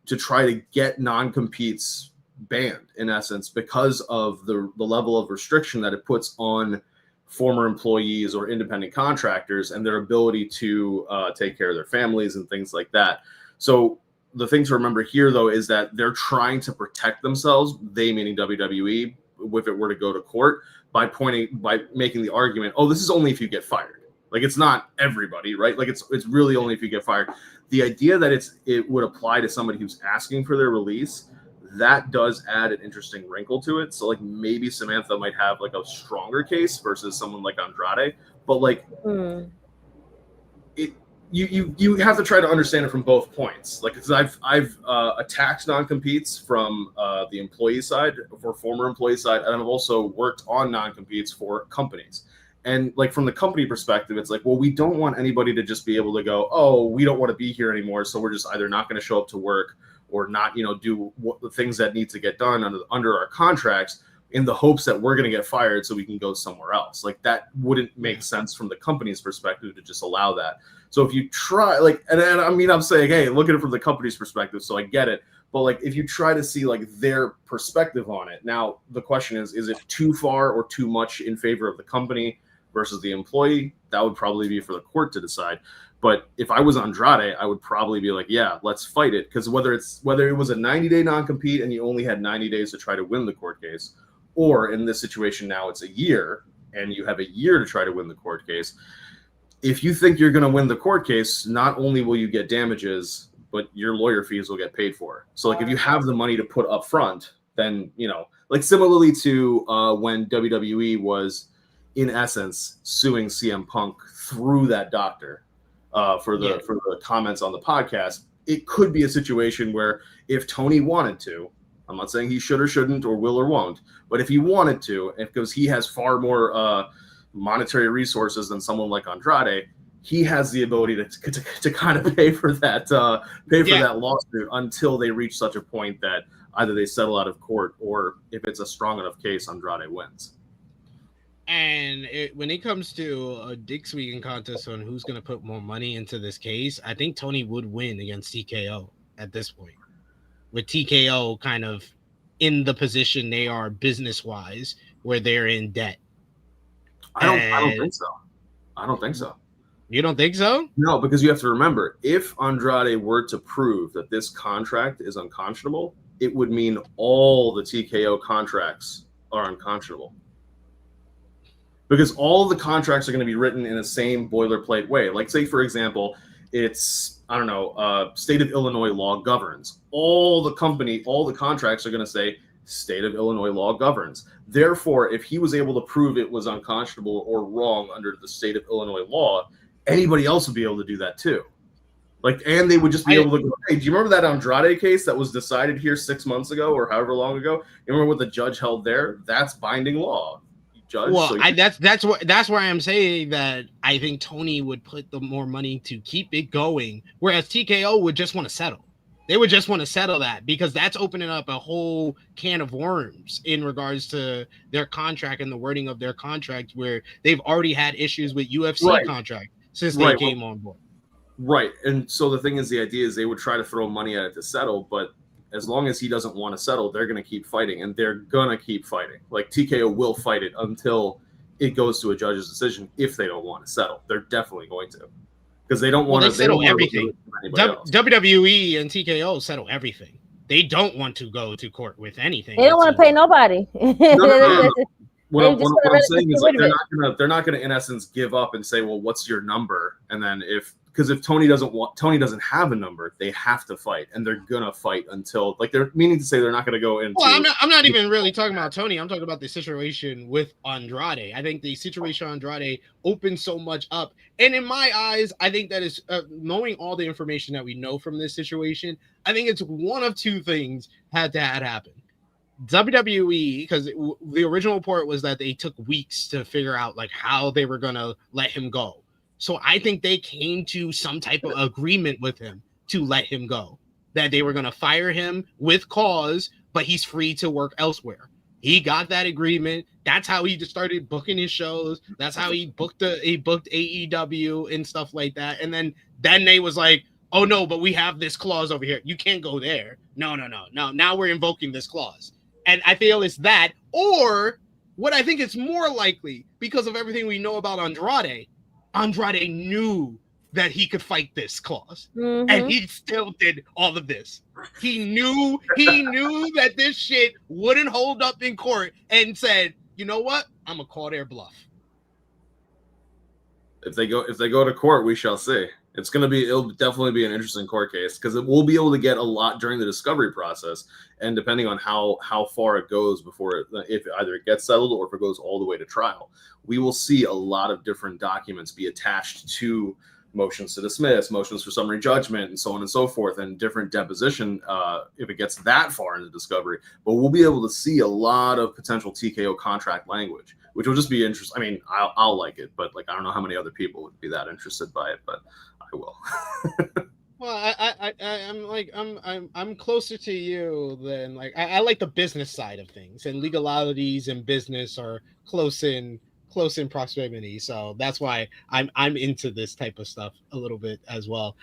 to try to get non-competes banned in essence, because of the level of restriction that it puts on former employees or independent contractors and their ability to take care of their families and things like that. So the thing to remember here, though, is that they're trying to protect themselves, they meaning WWE, if it were to go to court, by making the argument, oh, this is only if you get fired. Like it's not everybody, right? Like it's really only if you get fired. The idea that it would apply to somebody who's asking for their release, that does add an interesting wrinkle to it. So like maybe Samantha might have like a stronger case versus someone like Andrade, but like you have to try to understand it from both points. Like, because I've attacked non-competes from the employee side, for former employee side, and I've also worked on non-competes for companies. And like from the company perspective, it's like, well, we don't want anybody to just be able to go, oh, we don't want to be here anymore, so we're just either not going to show up to work or not, do the things that need to get done under our contracts, in the hopes that we're going to get fired so we can go somewhere else. Like, that wouldn't make sense from the company's perspective to just allow that. So if you try, like, and I mean, I'm saying, hey, look at it from the company's perspective, so I get it. But like, if you try to see like their perspective on it, now the question is it too far or too much in favor of the company versus the employee? That would probably be for the court to decide. But if I was Andrade, I would probably be like, yeah, let's fight it. Because whether it was a 90-day non-compete and you only had 90 days to try to win the court case, or in this situation now it's a year and you have a year to try to win the court case, if you think you're going to win the court case, not only will you get damages, but your lawyer fees will get paid for. So like, if you have the money to put up front, then, like similarly to when WWE was in essence suing CM Punk through that doctor for the comments on the podcast, it could be a situation where if Tony wanted to, I'm not saying he should or shouldn't or will or won't, but if he wanted to, because he has far more monetary resources than someone like Andrade, he has the ability to kind of pay for that that lawsuit until they reach such a point that either they settle out of court, or if it's a strong enough case, Andrade wins. And when it comes to a dick swinging contest on who's going to put more money into this case, I think Tony would win against TKO at this point, with TKO kind of in the position they are business-wise, where they're in debt. I don't think so. I don't think so. You don't think so? No, because you have to remember, if Andrade were to prove that this contract is unconscionable, it would mean all the TKO contracts are unconscionable. Because all the contracts are going to be written in the same boilerplate way. Like, say, for example, it's, state of Illinois law governs. All the contracts are going to say state of Illinois law governs. Therefore, if he was able to prove it was unconscionable or wrong under the state of Illinois law, anybody else would be able to do that too. Like, and they would just be able to go, hey, do you remember that Andrade case that was decided here 6 months ago or however long ago? You remember what the judge held there? That's binding law. Judge, well, so that's why I'm saying that I think Tony would put the more money to keep it going, whereas TKO would just want to settle. They would just want to settle that, because that's opening up a whole can of worms in regards to their contract and the wording of their contract, where they've already had issues with UFC contract since they came on board. Right. And so the thing is, the idea is they would try to throw money at it to settle, but as long as he doesn't want to settle, they're going to keep fighting, and they're going to keep fighting. Like, TKO will fight it until it goes to a judge's decision. If they don't want to settle, they're definitely going to, because they don't want to settle everything. WWE and TKO settle everything. They don't want to go to court with anything. They don't want to pay nobody. No. What I'm saying is, like, they're not going to in essence give up and say, well, what's your number? And then if Tony doesn't have a number, they have to fight, and they're gonna fight until, like, they're meaning to say they're not gonna go into. Well, I'm not even really talking about Tony. I'm talking about the situation with Andrade. I think the situation Andrade opened so much up, and in my eyes, I think that is knowing all the information that we know from this situation. I think it's one of two things had to happen. WWE, because the original report was that they took weeks to figure out like how they were gonna let him go. So I think they came to some type of agreement with him to let him go, that they were going to fire him with cause, but he's free to work elsewhere. He got that agreement. That's how he just started booking his shows. That's how he booked AEW and stuff like that. And then they was like, oh no, but we have this clause over here. You can't go there. No. Now we're invoking this clause. And I feel it's that, or what I think is more likely, because of everything we know about Andrade knew that he could fight this clause, and he still did all of this. He knew that this shit wouldn't hold up in court, and said, "You know what? I'm gonna call their bluff." If they go to court, we shall see. It'll definitely be an interesting court case, because we'll be able to get a lot during the discovery process, and depending on how far it goes before if either it gets settled or if it goes all the way to trial, we will see a lot of different documents be attached to motions to dismiss, motions for summary judgment, and so on and so forth, and different deposition if it gets that far into discovery. But we'll be able to see a lot of potential TKO contract language, which will just be interesting. I mean, I'll like it, but like I don't know how many other people would be that interested by it, but I will. Well, I'm closer to you than like I like the business side of things, and legalities and business are close in proximity. So that's why I'm into this type of stuff a little bit as well.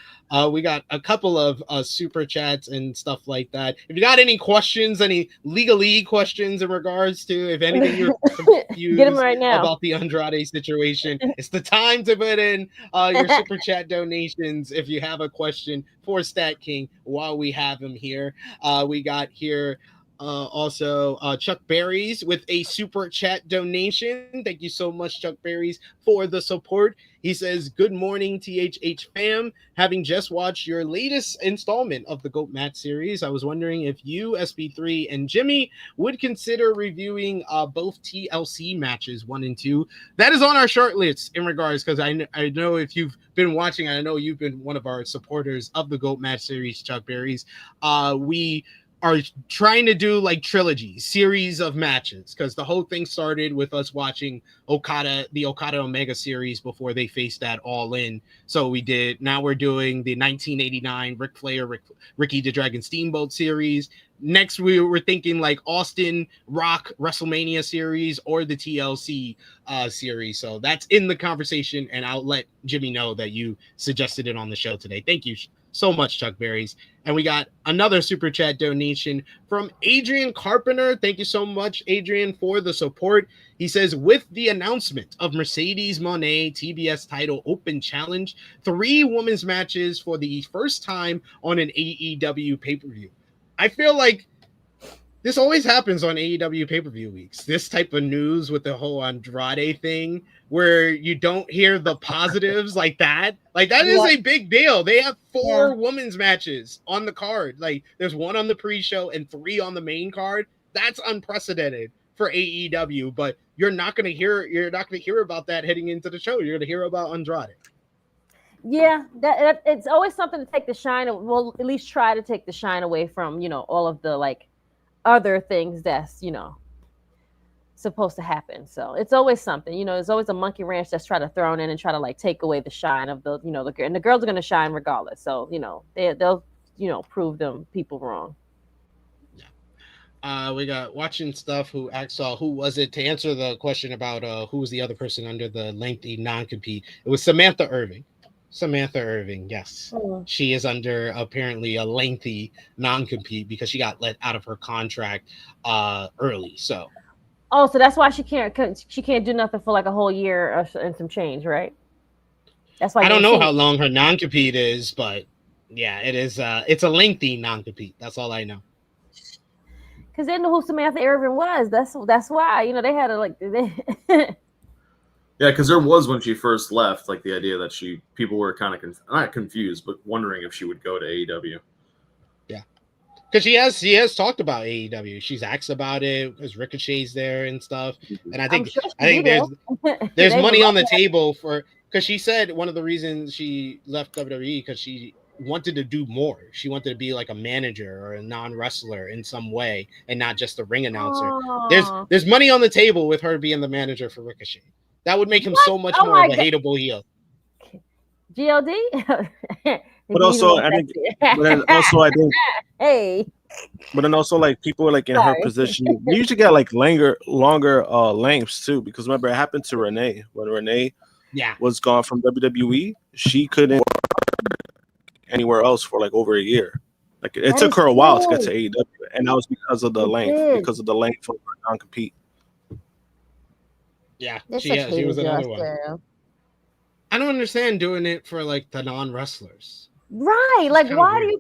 We got a couple of super chats and stuff like that. If you got any questions, any legally questions in regards to if anything you're confused Get them right now about the Andrade situation, it's the time to put in your super chat donations if you have a question for StatKing while we have him here. We got here also Chuck Berries with a super chat donation. Thank you so much, Chuck Berries, for the support. He says, good morning, THH fam. Having just watched your latest installment of the GOAT Match series, I was wondering if you, SB3, and Jimmy would consider reviewing both TLC matches 1 and 2. That is on our short list in regards, because I know if you've been watching, I know you've been one of our supporters of the GOAT Match series, Chuck Berries. We are trying to do like trilogy series of matches, because the whole thing started with us watching the Okada Omega series before they faced that All In. So now we're doing the 1989 Ric Flair, Ricky the Dragon Steamboat series. Next, we were thinking like Austin Rock WrestleMania series or the TLC series. So that's in the conversation, and I'll let Jimmy know that you suggested it on the show today. Thank you so much, Chuck Berries. And we got another super chat donation from Adrian Carpenter. Thank you so much, Adrian, for the support. He says, with the announcement of Mercedes Moné TBS title open challenge, 3 women's matches for the first time on an AEW pay-per-view. I feel like this always happens on AEW pay-per-view weeks. This type of news with the whole Andrade thing, where you don't hear the positives like that. Like, that is a big deal. They have 4 women's matches on the card. Like, there's 1 on the pre-show and 3 on the main card. That's unprecedented for AEW, but you're not going to hear about that heading into the show. You're going to hear about Andrade. Yeah, that it's always something to take the shine. Well, at least try to take the shine away from, all of the like other things that's, supposed to happen. So it's always something, there's always a monkey wrench that's trying to throw in and try to like take away the shine of the, and the girls are going to shine regardless. So, they'll prove them people wrong. Yeah. We got watching stuff who asked who was it, to answer the question about who was the other person under the lengthy non-compete. It was Samantha Irving, yes. She is under apparently a lengthy non-compete because she got let out of her contract early. So that's why she can't do nothing for like a whole year and some change, right? That's why I don't know how long her non-compete is, but yeah, it is it's a lengthy non-compete. That's all I know. Because they know who Samantha Irving was. That's why, they had to like Yeah, because there was, when she first left, like the idea that people were kind of not confused, but wondering if she would go to AEW. Yeah, because she has talked about AEW. She's asked about it because Ricochet's there and stuff. And I think there's money on the table because she said one of the reasons she left WWE because she wanted to do more. She wanted to be like a manager or a non-wrestler in some way and not just a ring announcer. There's money on the table with her being the manager for Ricochet. That would make him so much more of a hateable heel. GLD? But also, I think, hey. But then also, like, people are like in her position. You usually get like longer lengths too, because remember it happened to Renee when Renee was gone from WWE. She couldn't work anywhere else for like over a year. Like it took her a while to get to AEW, and that was because of the length of her non-compete. Yeah, she was another one. I don't understand doing it for like the non-wrestlers. Right. Like, why do you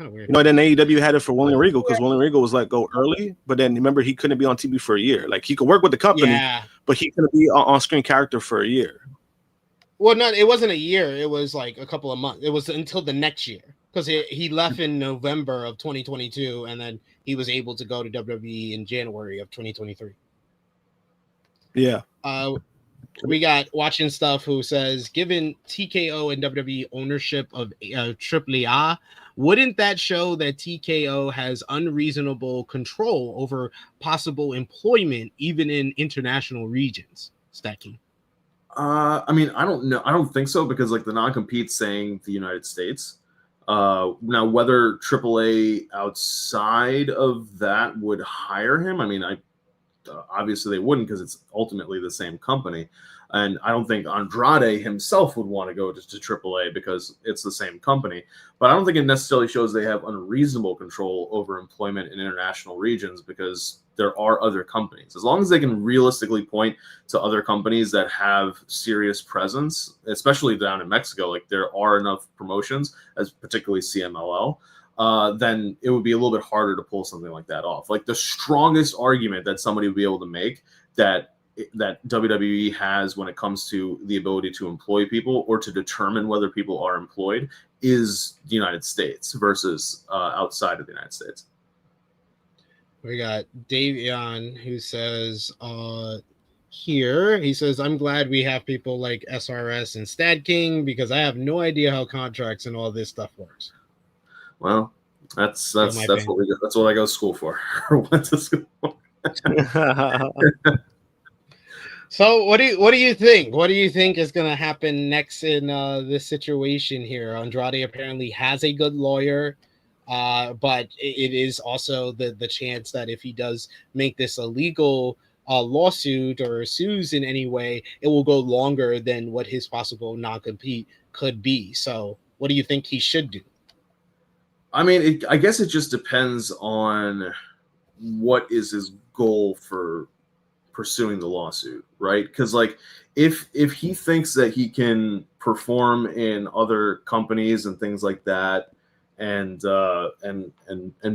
kind of weird. Then AEW had it for William Regal because William Regal was like go early, but then remember he couldn't be on TV for a year. Like he could work with the company, but he couldn't be on-screen character for a year. Well, it wasn't a year. It was like a couple of months. It was until the next year because he left in November of 2022, and then he was able to go to WWE in January of 2023. Yeah. We got Watching Stuff who says, given TKO and WWE ownership of AAA, wouldn't that show that TKO has unreasonable control over possible employment even in international regions? StatKing. I mean, I don't know. I don't think so because like the non-compete saying the United States. Now whether AAA outside of that would hire him, I mean, obviously they wouldn't because it's ultimately the same company. And I don't think Andrade himself would want to go to AAA because it's the same company. But I don't think it necessarily shows they have unreasonable control over employment in international regions because there are other companies. As long as they can realistically point to other companies that have serious presence, especially down in Mexico, like there are enough promotions, as particularly CMLL, then it would be a little bit harder to pull something like that off. Like the strongest argument that somebody would be able to make that WWE has when it comes to the ability to employ people or to determine whether people are employed is the United States versus outside of the United States. We got Davion who says here, he says, I'm glad we have people like SRS and StatKing because I have no idea how contracts and all this stuff works. Well, that's what I go to school for. Went to school for. So what do you think? What do you think is going to happen next in this situation here? Andrade apparently has a good lawyer, but it is also the chance that if he does make this a legal lawsuit or sues in any way, it will go longer than what his possible non-compete could be. So what do you think he should do? I mean, I guess it just depends on what is his goal for pursuing the lawsuit, right? Because like if he thinks that he can perform in other companies and things like that and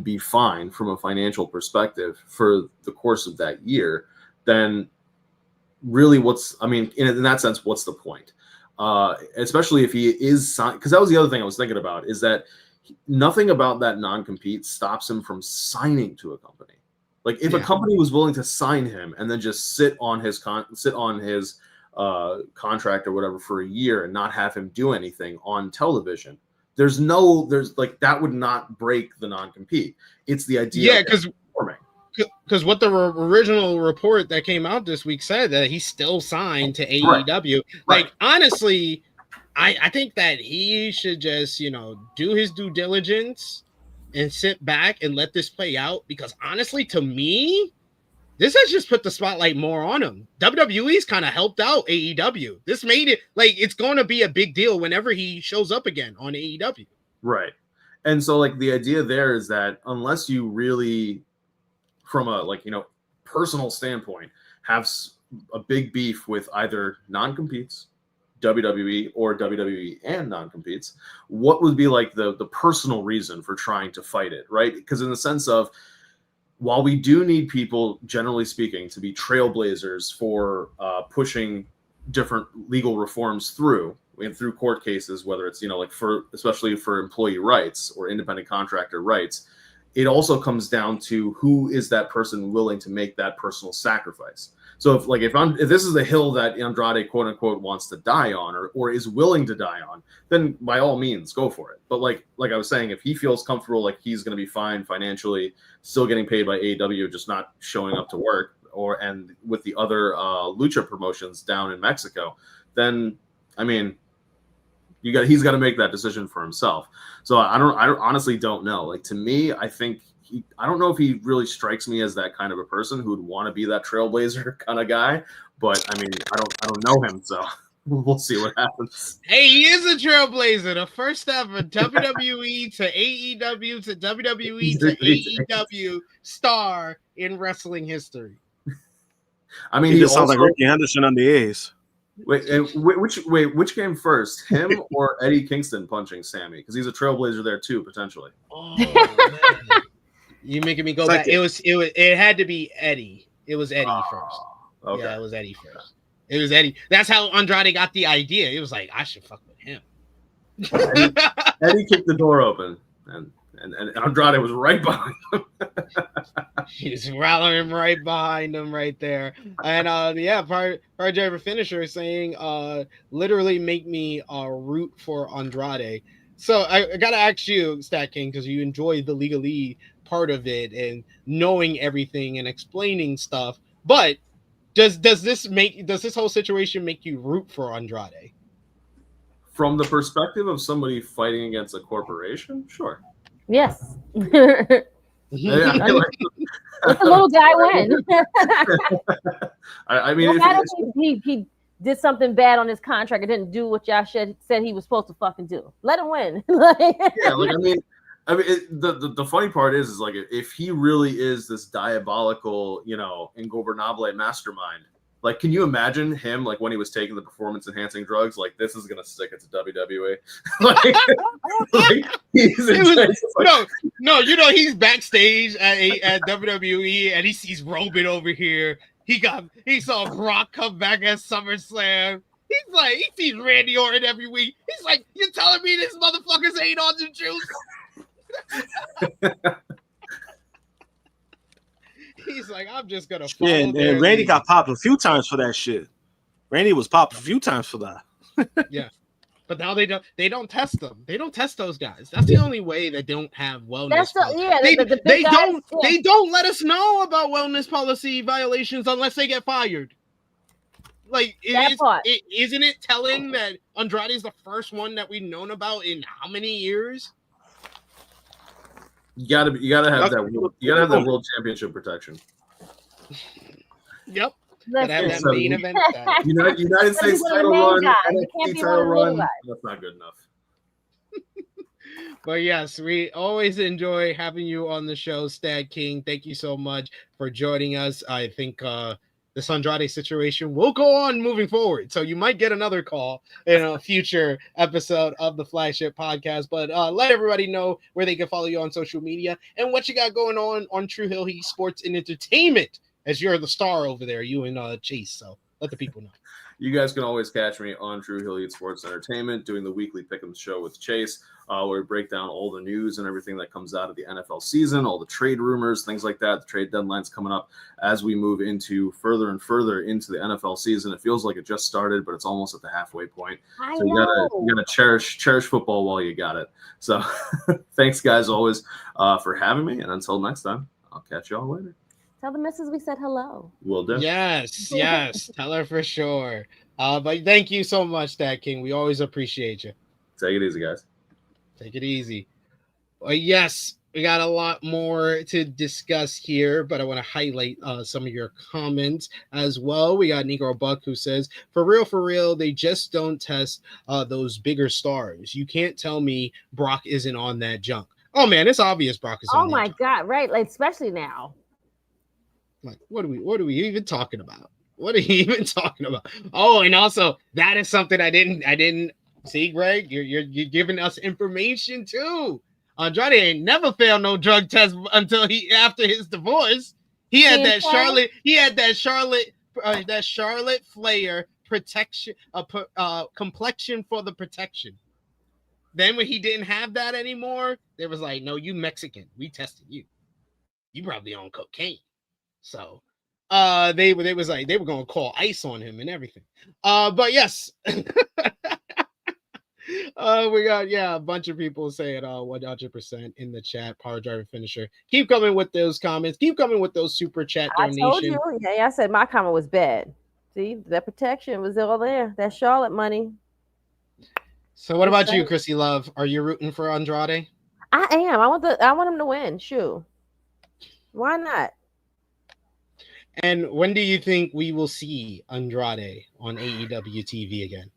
be fine from a financial perspective for the course of that year, then really in that sense, what's the point? Especially if he is signed, because that was the other thing I was thinking about, is that nothing about that non-compete stops him from signing to a company. Like if a company was willing to sign him and then just sit on his contract or whatever for a year and not have him do anything on television, there's like that would not break the non-compete. It's the idea. Yeah, because what the original report that came out this week said that he's still signed to AEW. Like honestly, I think that he should just do his due diligence and sit back and let this play out, because honestly, to me, this has just put the spotlight more on him. WWE's kind of helped out AEW. This made it like it's going to be a big deal whenever he shows up again on AEW. Right. And so like the idea there is that unless you really, from a personal standpoint, have a big beef with either non-competes, WWE or WWE and non-competes, what would be like the personal reason for trying to fight it, right? Because in the sense of, while we do need people, generally speaking, to be trailblazers for pushing different legal reforms through court cases, whether it's especially for employee rights or independent contractor rights, it also comes down to who is that person willing to make that personal sacrifice. So if this is the hill that Andrade quote unquote wants to die on or is willing to die on, then by all means go for it. But like I was saying, if he feels comfortable, like he's going to be fine financially, still getting paid by AEW, just not showing up to work, and with the other lucha promotions down in Mexico, then I mean, he's got to make that decision for himself. So I honestly don't know. Like to me, I think. I don't know if he really strikes me as that kind of a person who would want to be that trailblazer kind of guy, but I mean, I don't know him, so we'll see what happens. Hey, he is a trailblazer. The first ever WWE to AEW to WWE to AEW star in wrestling history. I mean, he just sounds like Ricky Henderson on the A's. Which came first, him or Eddie Kingston punching Sammy? Because he's a trailblazer there too, potentially. Oh, man. You making me go back. It had to be Eddie. It was Eddie first. Okay. Yeah, it was Eddie first. It was Eddie. That's how Andrade got the idea. It was like, I should fuck with him. Eddie kicked the door open, and And Andrade was right behind him. He's rallying right behind him right there. And Power Driver Finisher is saying literally make me root for Andrade. So I gotta ask you, StatKing, because you enjoy the legalese part of it and knowing everything and explaining stuff. But does this whole situation make you root for Andrade? From the perspective of somebody fighting against a corporation, sure. Yes. Yeah, Let the little guy win. I mean, no matter if he did something bad on his contract and didn't do what y'all said he was supposed to fucking do. Let him win. The funny part is like if he really is this diabolical, ingobernable mastermind. Like, can you imagine him like when he was taking the performance enhancing drugs? Like, this is gonna stick it to WWE. He's backstage at WWE and he's roaming over here. He saw Brock come back at SummerSlam. He's like, he sees Randy Orton every week. He's like, you're telling me this motherfuckers ain't on the juice? He's like, I'm just gonna follow. And Randy got popped a few times for that shit. Randy was popped a few times for that. Yeah, but now they don't test them. They don't test those guys. That's the only way they don't have wellness. They don't let us know about wellness policy violations unless they get fired. Like, isn't it telling that Andrade is the first one that we've known about in how many years? You gotta have that world championship protection. Yep. Gotta have that main event. United States title run, NXT title run. That's not good enough. But yes, we always enjoy having you on the show, StatKing. Thank you so much for joining us. I think this Andrade situation will go on moving forward. So you might get another call in a future episode of the Flagship podcast. But let everybody know where they can follow you on social media and what you got going on Tru Heel Heat Sports and Entertainment, as you're the star over there, you and Chase. So let the people know. You guys can always catch me on Tru Heel Heat Sports Entertainment doing the weekly Pick'em show with Chase, where we break down all the news and everything that comes out of the NFL season, all the trade rumors, things like that. The trade deadline's coming up as we move into further and further into the NFL season. It feels like it just started, but it's almost at the halfway point. So you gotta cherish football while you got it. So thanks, guys, always for having me. And until next time, I'll catch y'all later. Tell the missus we said hello. Will do. Yes. Tell her for sure. But thank you so much, StatKing. We always appreciate you. Take it easy, guys. Take it easy. Yes, we got a lot more to discuss here, but I want to highlight some of your comments as well. We got Negro Buck who says, for real, they just don't test those bigger stars. You can't tell me Brock isn't on that junk. Oh, man, it's obvious Brock is on that junk. God, right? Like, especially now. Like, what are we even talking about? What are you even talking about? Oh, and also that is something I didn't see, Greg. You're giving us information too. Andrade ain't never failed no drug test until after his divorce. He had that Charlotte Flair protection, complexion for the protection. Then when he didn't have that anymore, they was like, no, you Mexican. We tested you. You probably on cocaine. So they were going to call ICE on him and everything. But yes. We got a bunch of people saying 100% in the chat. Power Driver Finisher. Keep coming with those comments. Keep coming with those super chat donations. I told you. Yeah, I said my comment was bad. See, that protection was all there. That Charlotte money. So what about you, Krssi Luv? Are you rooting for Andrade? I am. I want him to win. Shoot. Why not? And when do you think we will see Andrade on AEW TV again?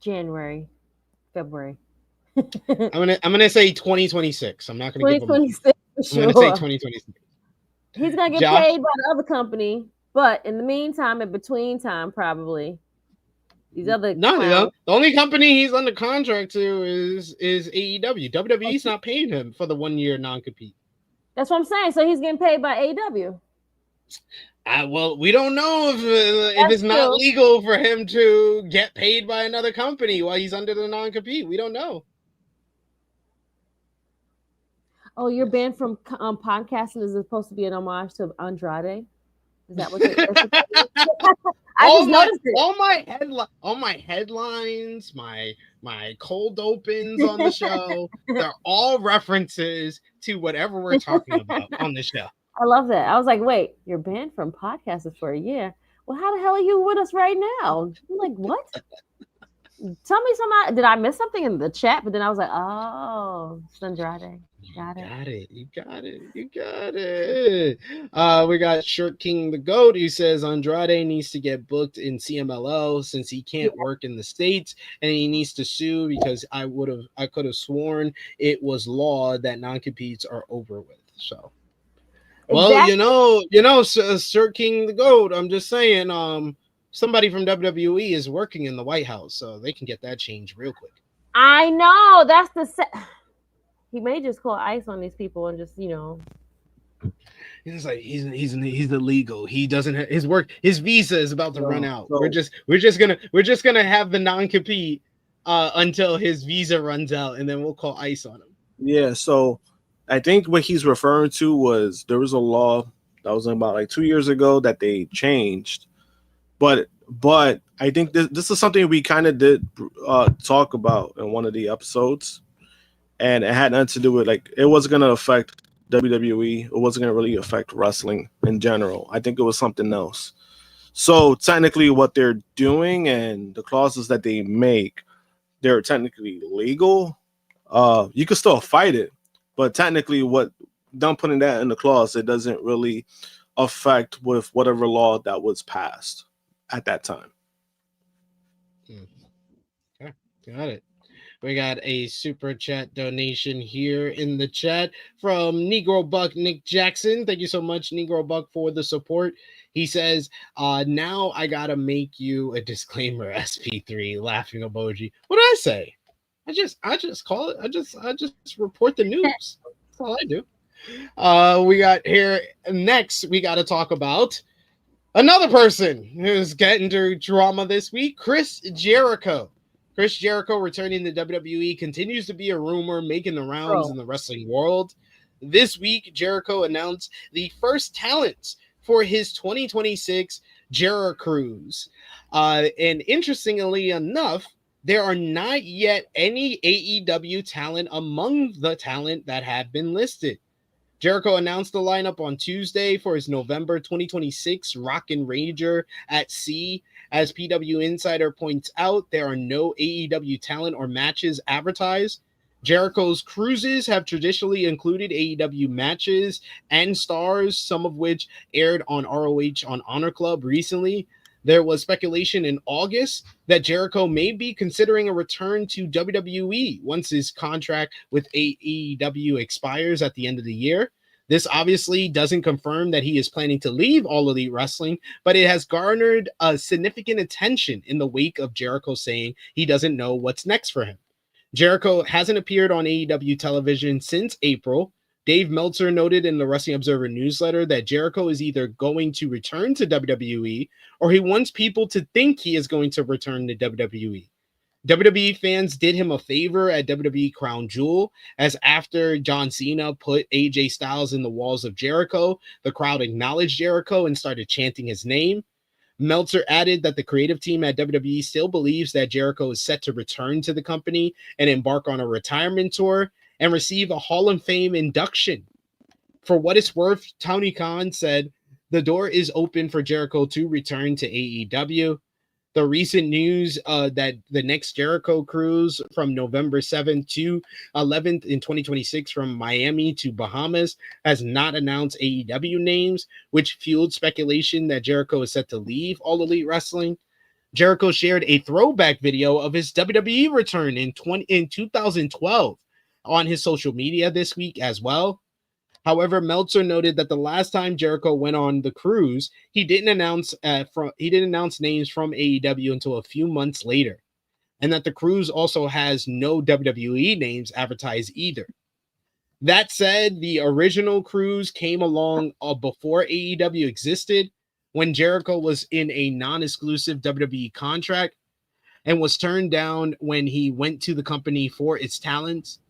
January, February. I'm gonna say 2026. I'm not gonna give him. 2026. I'm gonna say 2026. He's gonna get paid by the other company, but in the meantime, in between time, probably these other. The only company he's under contract to is AEW. WWE's not paying him for the 1 year non-compete. That's what I'm saying. So he's getting paid by AEW. Well, we don't know if it's not legal for him to get paid by another company while he's under the non-compete. We don't know. Oh, you're banned from podcasting is supposed to be an homage to Andrade. Is that what you're I just noticed it. All my headlines, my cold opens on the show, they're all references to whatever we're talking about on the show. I love that. I was like, wait, you're banned from podcasting for a year. Well, how the hell are you with us right now? I'm like, what? Tell me something. Did I miss something in the chat? But then I was like, oh, it's Andrade. Got it. You got it. We got Shirt King the Goat who says Andrade needs to get booked in CMLL since he can't work in the States, and he needs to sue because I could have sworn it was law that non-competes are over with. So, well, exactly. Shirt King the Goat, I'm just saying, somebody from WWE is working in the White House, so they can get that changed real quick. I know. That's he may just call ICE on these people and just, He's like he's illegal. He doesn't have his visa is about to run out. So, we're just gonna have the non-compete until his visa runs out, and then we'll call ICE on him. Yeah, so I think what he's referring to was there was a law that was about like 2 years ago that they changed. But I think this is something we kind of did talk about in one of the episodes. And it had nothing to do with, like, it wasn't going to affect WWE. It wasn't going to really affect wrestling in general. I think it was something else. So technically what they're doing and the clauses that they make, they're technically legal. You can still fight it. But technically what them putting that in the clause, it doesn't really affect with whatever law that was passed at that time. Okay, got it. We got a super chat donation here in the chat from Negro Buck Nick Jackson. Thank you so much, Negro Buck, for the support. He says, now I gotta make you a disclaimer, SP3, laughing emoji. What did I say? I just call it. I just report the news. That's all I do. We got here next. We got to talk about another person who's getting into drama this week, Chris Jericho. Chris Jericho returning to WWE continues to be a rumor making the rounds in the wrestling world. This week, Jericho announced the first talents for his 2026 Jericho Cruise. And interestingly enough, there are not yet any AEW talent among the talent that have been listed. Jericho announced the lineup on Tuesday for his November 2026 Rockin' Rager at Sea. As PW Insider points out, there are no AEW talent or matches advertised. Jericho's cruises have traditionally included AEW matches and stars, some of which aired on ROH on Honor Club recently. There was speculation in August that Jericho may be considering a return to WWE once his contract with AEW expires at the end of the year. This obviously doesn't confirm that he is planning to leave All Elite Wrestling, but it has garnered a significant attention in the wake of Jericho saying he doesn't know what's next for him. Jericho hasn't appeared on AEW television since April. Dave Meltzer noted in the Wrestling Observer newsletter that Jericho is either going to return to WWE or he wants people to think he is going to return to WWE. WWE fans did him a favor at WWE Crown Jewel, as after John Cena put AJ Styles in the walls of Jericho, the crowd acknowledged Jericho and started chanting his name. Meltzer added that the creative team at WWE still believes that Jericho is set to return to the company and embark on a retirement tour and receive a Hall of Fame induction. For what it's worth, Tony Khan said the door is open for Jericho to return to AEW. The recent news that the next Jericho cruise from November 7th to 11th in 2026 from Miami to Bahamas has not announced AEW names, which fueled speculation that Jericho is set to leave All Elite Wrestling. Jericho shared a throwback video of his WWE return in 2012 on his social media this week as well. However, Meltzer noted that the last time Jericho went on the cruise, he didn't announce names from AEW until a few months later, and that the cruise also has no WWE names advertised either. That said, the original cruise came along before AEW existed, when Jericho was in a non-exclusive WWE contract and was turned down when he went to the company for its talents.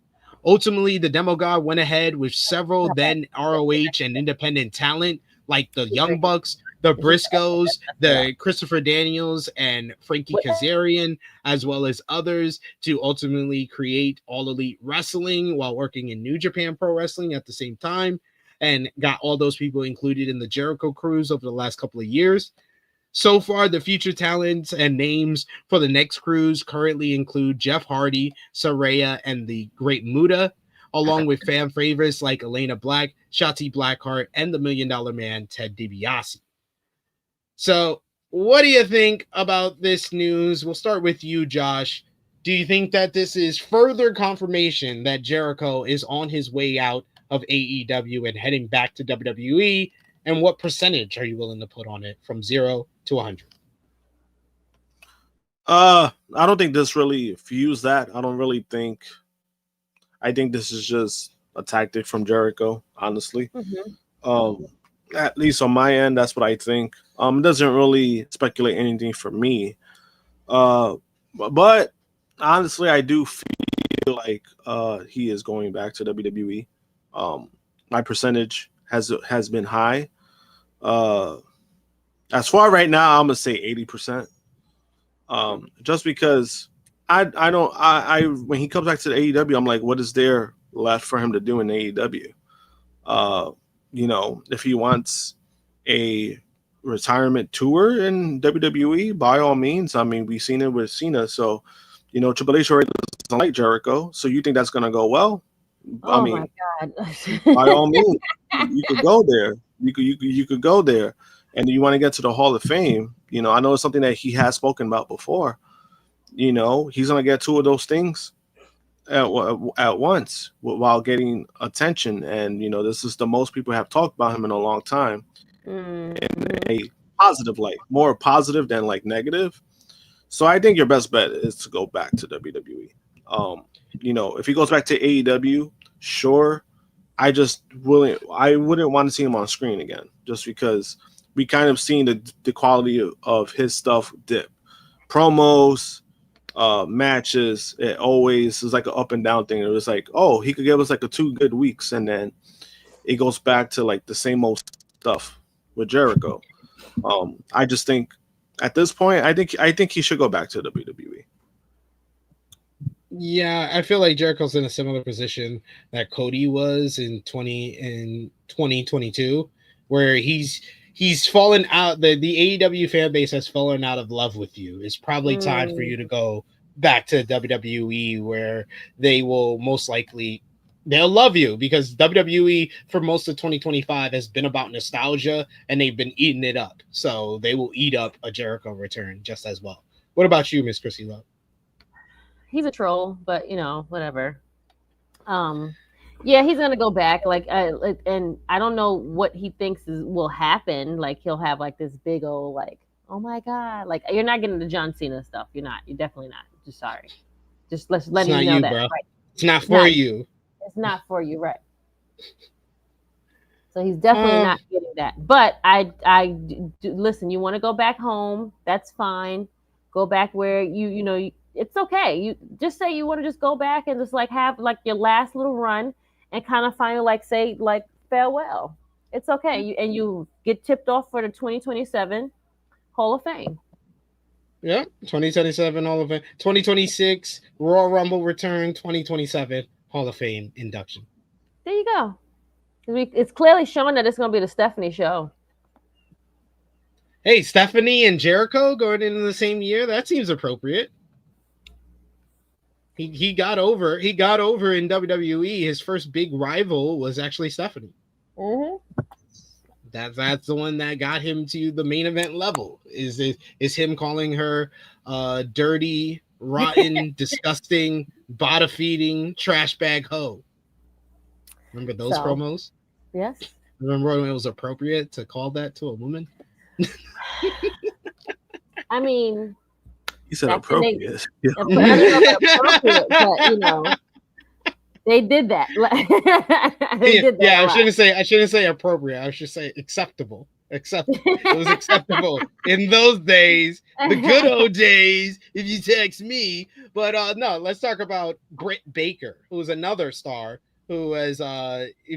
Ultimately, the Demo God went ahead with several then ROH and independent talent like the Young Bucks, the Briscoes, the Christopher Daniels, and Frankie Kazarian, as well as others, to ultimately create All Elite Wrestling while working in New Japan Pro Wrestling at the same time, and got all those people included in the Jericho cruise over the last couple of years. So far, the future talents and names for the next cruise currently include Jeff Hardy, Saraya, and the Great Muta, along with fan favorites like Elena Black, Shotzi Blackheart, and the $1 Million Man, Ted DiBiase. So, what do you think about this news? We'll start with you, Josh. Do you think that this is further confirmation that Jericho is on his way out of AEW and heading back to WWE? And what percentage are you willing to put on it from 0 to 100? I don't think this really fuels that. I think this is just a tactic from Jericho, honestly. At least on my end, that's what I think. It doesn't really speculate anything for me. But honestly, I do feel like he is going back to WWE. My percentage has been high. As far right now, I'm gonna say 80%. Just because I when he comes back to the AEW, I'm like, what is there left for him to do in AEW? If he wants a retirement tour in WWE, by all means. I mean, we've seen it with Cena. So, Triple H already doesn't like Jericho. So you think that's gonna go well? Oh my God. By all means, you could go there. You could go there, and you want to get to the Hall of Fame. I know it's something that he has spoken about before. He's gonna get two of those things at once while getting attention, and this is the most people have talked about him in a long time, in a positive light, more positive than like negative. So I think your best bet is to go back to WWE. If he goes back to AEW, sure. I wouldn't want to see him on screen again, just because we kind of seen the quality of his stuff dip. Promos, matches, it always is like an up and down thing. It was like, oh, he could give us like 2 good weeks, and then it goes back to like the same old stuff with Jericho. I just think at this point, I think he should go back to WWE. Yeah, I feel like Jericho's in a similar position that Cody was in 2022, where he's fallen out. The AEW fan base has fallen out of love with you. It's probably time for you to go back to WWE, where they will most likely they'll love you, because WWE for most of 2025 has been about nostalgia, and they've been eating it up. So they will eat up a Jericho return just as well. What about you, Miss Krssi Luv? He's a troll, but whatever. Yeah, he's gonna go back. And I don't know what he thinks will happen. Like, he'll have like this big old oh my God, you're not getting the John Cena stuff. You're not. You're definitely not. Just sorry. Just letting you know that. Bro. Right. It's not for you. It's not for you, right? So he's definitely not getting that. But I listen. You want to go back home? That's fine. Go back where you it's okay. You just say you want to just go back and just have your last little run and kind of finally say farewell. It's okay. You get tipped off for the 2027 Hall of Fame. Yeah, 2027 Hall of Fame, 2026 Royal Rumble return, 2027 Hall of Fame induction. There you go. It's clearly showing that it's going to be the Stephanie show. Hey, Stephanie and Jericho going into the same year. That seems appropriate. He got over in WWE. His first big rival was actually Stephanie. Mm-hmm. That's the one that got him to the main event level. Is him calling her dirty, rotten, disgusting, bottom feeding, trash bag hoe. Remember those promos? Yes. Remember when it was appropriate to call that to a woman? I mean, you said appropriate. I don't know appropriate, but they did that. They did that. Yeah, I shouldn't say appropriate. I should say acceptable. It was acceptable in those days, the good old days, if you text me. But no, let's talk about Britt Baker, who is another star who has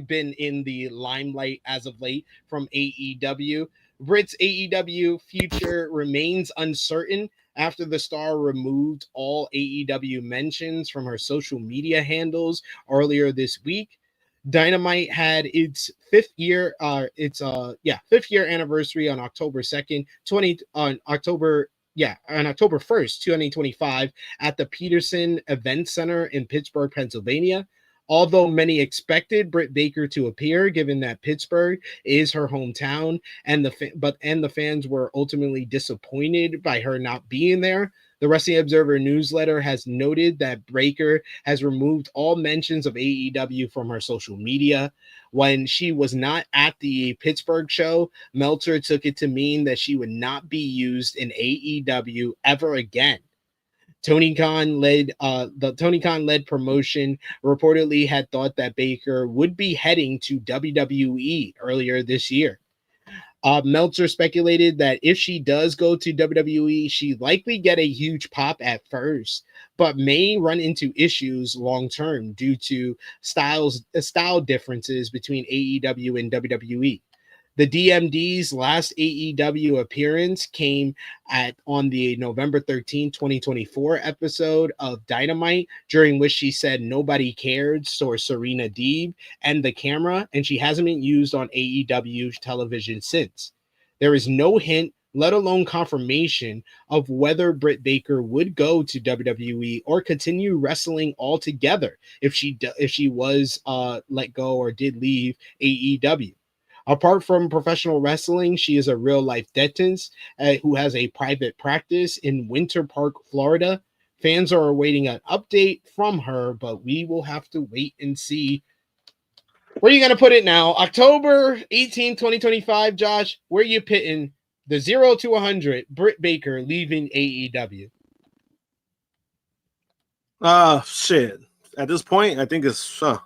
been in the limelight as of late from AEW. Britt's AEW future remains uncertain after the star removed all AEW mentions from her social media handles earlier this week. Dynamite had its fifth year anniversary on October 2nd, on October 1st, 2025 at the Peterson Event Center in Pittsburgh, Pennsylvania. Although many expected Britt Baker to appear, given that Pittsburgh is her hometown, and the fans were ultimately disappointed by her not being there. The Wrestling Observer newsletter has noted that Baker has removed all mentions of AEW from her social media. When she was not at the Pittsburgh show, Meltzer took it to mean that she would not be used in AEW ever again. Tony Khan led promotion reportedly had thought that Baker would be heading to WWE earlier this year. Meltzer speculated that if she does go to WWE, she'd likely get a huge pop at first, but may run into issues long term due to style differences between AEW and WWE. The DMD's last AEW appearance came on the November 13, 2024 episode of Dynamite, during which she said nobody cared, so Serena Deeb and the camera, and she hasn't been used on AEW television since. There is no hint, let alone confirmation, of whether Britt Baker would go to WWE or continue wrestling altogether if she was let go or did leave AEW. Apart from professional wrestling, she is a real-life dentist who has a private practice in Winter Park, Florida. Fans are awaiting an update from her, but we will have to wait and see. Where are you going to put it now? October 18, 2025, Josh, where are you pitting the 0 to 100, Britt Baker leaving AEW? Shit. At this point, I think it's, I'm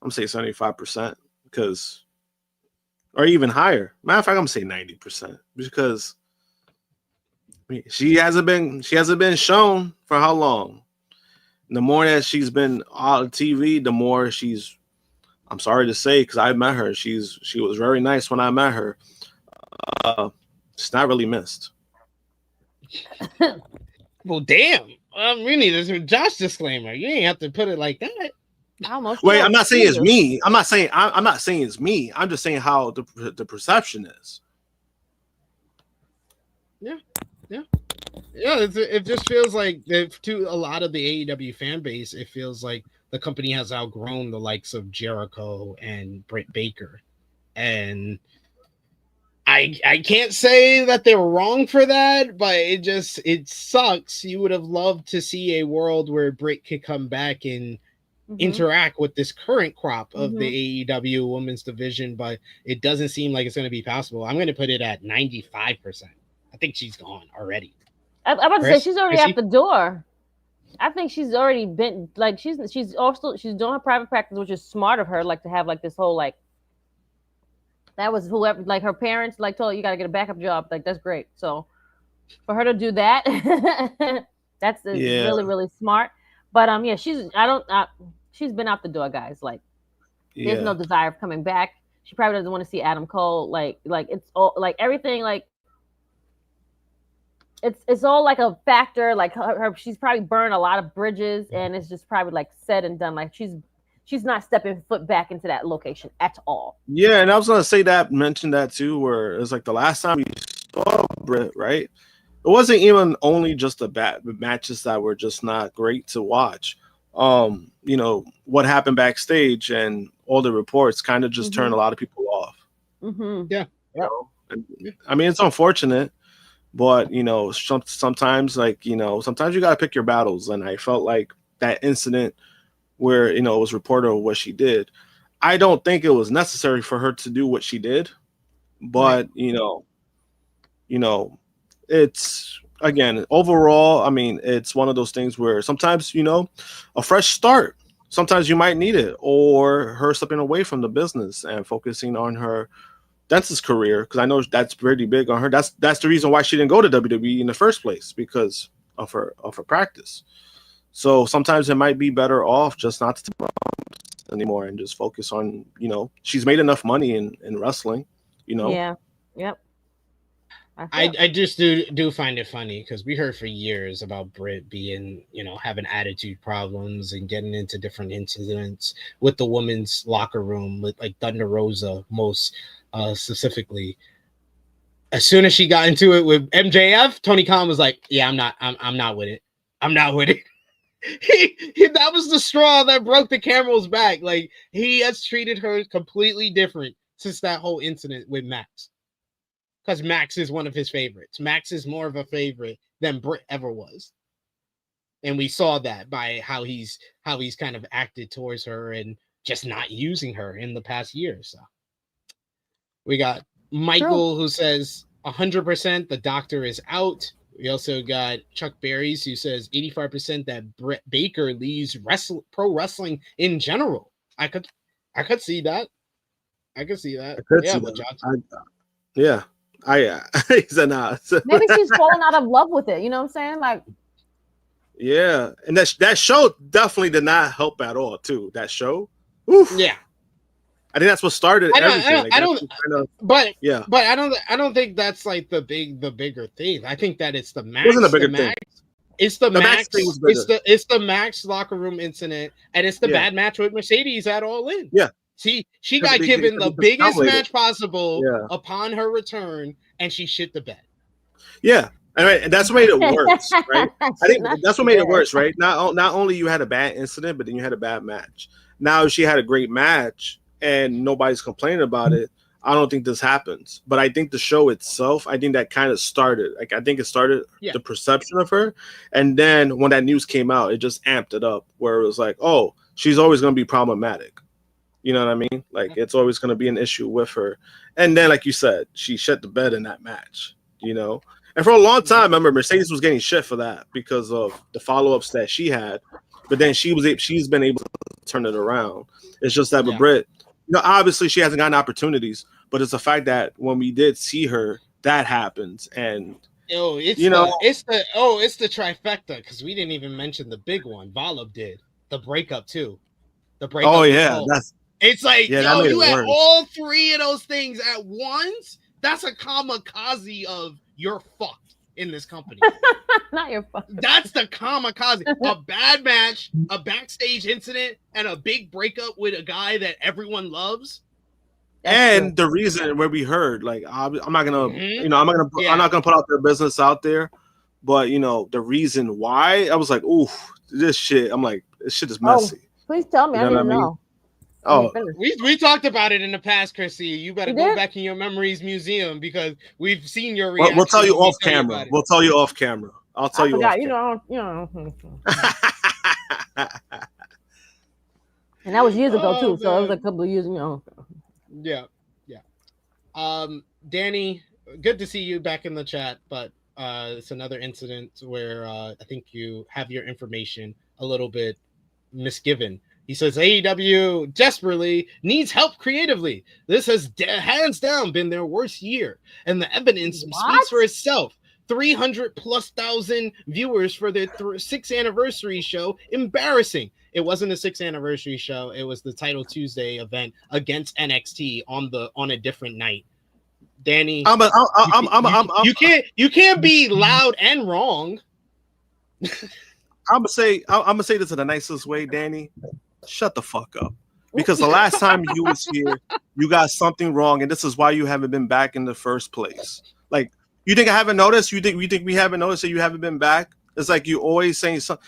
going to say 75% because... or even higher. Matter of fact, I'm gonna say 90% because she hasn't been shown for how long. And the more that she's been on TV, the more she's. I'm sorry to say, because I met her. She was very nice when I met her. It's not really missed. Well, damn. We need a Josh disclaimer. You ain't have to put it like that. Wait, I'm not saying it's me. I'm not saying it's me. I'm just saying how the perception is. Yeah. It just feels like to a lot of the AEW fan base, it feels like the company has outgrown the likes of Jericho and Britt Baker, and I can't say that they were wrong for that, but it sucks. You would have loved to see a world where Britt could come back and interact with this current crop of the AEW women's division, but it doesn't seem like it's going to be possible. I'm going to put it at 95%. I think she's gone already. I'm about to say she's already out the door. I think she's already been like she's doing her private practice, which is smart of her, like to have like this whole like that was whoever like her parents like told her you got to get a backup job. Like that's great. So for her to do that, that's really really smart. But she's been out the door, guys. Like, there's no desire of coming back. She probably doesn't want to see Adam Cole. Like it's all like everything. Like, it's all like a factor. Like she's probably burned a lot of bridges, and it's just probably like said and done. Like she's not stepping foot back into that location at all. Yeah, and I was gonna mention that too, where it's like the last time we saw Britt, right? It wasn't even only just the matches that were just not great to watch. What happened backstage and all the reports kind of just turned a lot of people off. Yeah. I mean, it's unfortunate, but sometimes sometimes you got to pick your battles. And I felt like that incident where, it was reported of what she did. I don't think it was necessary for her to do what she did, but it's, again, overall, I mean, it's one of those things where sometimes, a fresh start, sometimes you might need it, or her stepping away from the business and focusing on her extensive career, because I know that's pretty big on her. That's the reason why she didn't go to WWE in the first place, because of her practice. So sometimes it might be better off just not to anymore and just focus on, she's made enough money in wrestling, Yeah. Yep. I just do find it funny because we heard for years about Britt being, having attitude problems and getting into different incidents with the women's locker room, with like Thunder Rosa most specifically. As soon as she got into it with MJF, Tony Khan was like, "Yeah, I'm not with it. I'm not with it." That was the straw that broke the camel's back. Like, he has treated her completely different since that whole incident with Max. Because Max is one of his favorites. Max is more of a favorite than Britt ever was. And we saw that by how he's kind of acted towards her and just not using her in the past year. So we got Michael who says 100% the doctor is out. We also got Chuck Berries who says 85% that Britt Baker leaves pro wrestling in general. I could see that. Yeah. He said, nah. Maybe she's falling out of love with it. You know what I'm saying? Like, yeah, and that show definitely did not help at all. Too, that show. Oof. Yeah, I think that's what started everything. But I don't think that's like the bigger thing. I think that it's the Max. It wasn't a bigger thing. It's the Max. Thing was bigger. It's the Max locker room incident, and it's the bad match with Mercedes at All In. Yeah. She got given the biggest match possible upon her return, and she shit the bed. Yeah, and that's what made it worse, right? I think that's what made it worse, right? Not only you had a bad incident, but then you had a bad match. Now she had a great match, and nobody's complaining about it. I don't think this happens, but I think the show itself, I think that kind of started. Like, I think it started the perception of her, and then when that news came out, it just amped it up. Where it was like, oh, she's always going to be problematic. You know what I mean? Like, it's always going to be an issue with her. And then, like you said, she shit the bed in that match, And for a long time, remember, Mercedes was getting shit for that because of the follow-ups that she had. But then she's been able to turn it around. It's just that with Britt, obviously she hasn't gotten opportunities, but it's the fact that when we did see her, that happens. And it's the trifecta, because we didn't even mention the big one. Volub did the breakup too. The breakup. Oh yeah, it's like, you had all three of those things at once. That's a kamikaze of you're fucked in this company. Not your fucked. That's the kamikaze. A bad match, a backstage incident, and a big breakup with a guy that everyone loves. And the reason where we heard, like, I'm not gonna, I'm not gonna put out their business out there, but the reason why, I was like, ooh, this shit. I'm like, this shit is messy. Please tell me. I didn't know. Oh, we talked about it in the past, Krssi. You better go back in your memories museum because we've seen your reaction. We'll tell you off camera. We'll tell you off camera. I'll tell you off camera. And that was years ago too. So it was a couple of years ago. Yeah. Danny, good to see you back in the chat, but it's another incident where I think you have your information a little bit misgiven. He says AEW desperately needs help creatively. This has hands down been their worst year, and the evidence speaks for itself. 300,000+ viewers for their 6th anniversary show. Embarrassing. It wasn't a 6th anniversary show. It was the Title Tuesday event against NXT on a different night. Danny, you can't be loud and wrong. I'm gonna say this in the nicest way, Danny. Shut the fuck up. Because the last time you was here, you got something wrong, and this is why you haven't been back in the first place. Like, you think I haven't noticed? You think we haven't noticed that you haven't been back? It's like you always saying something.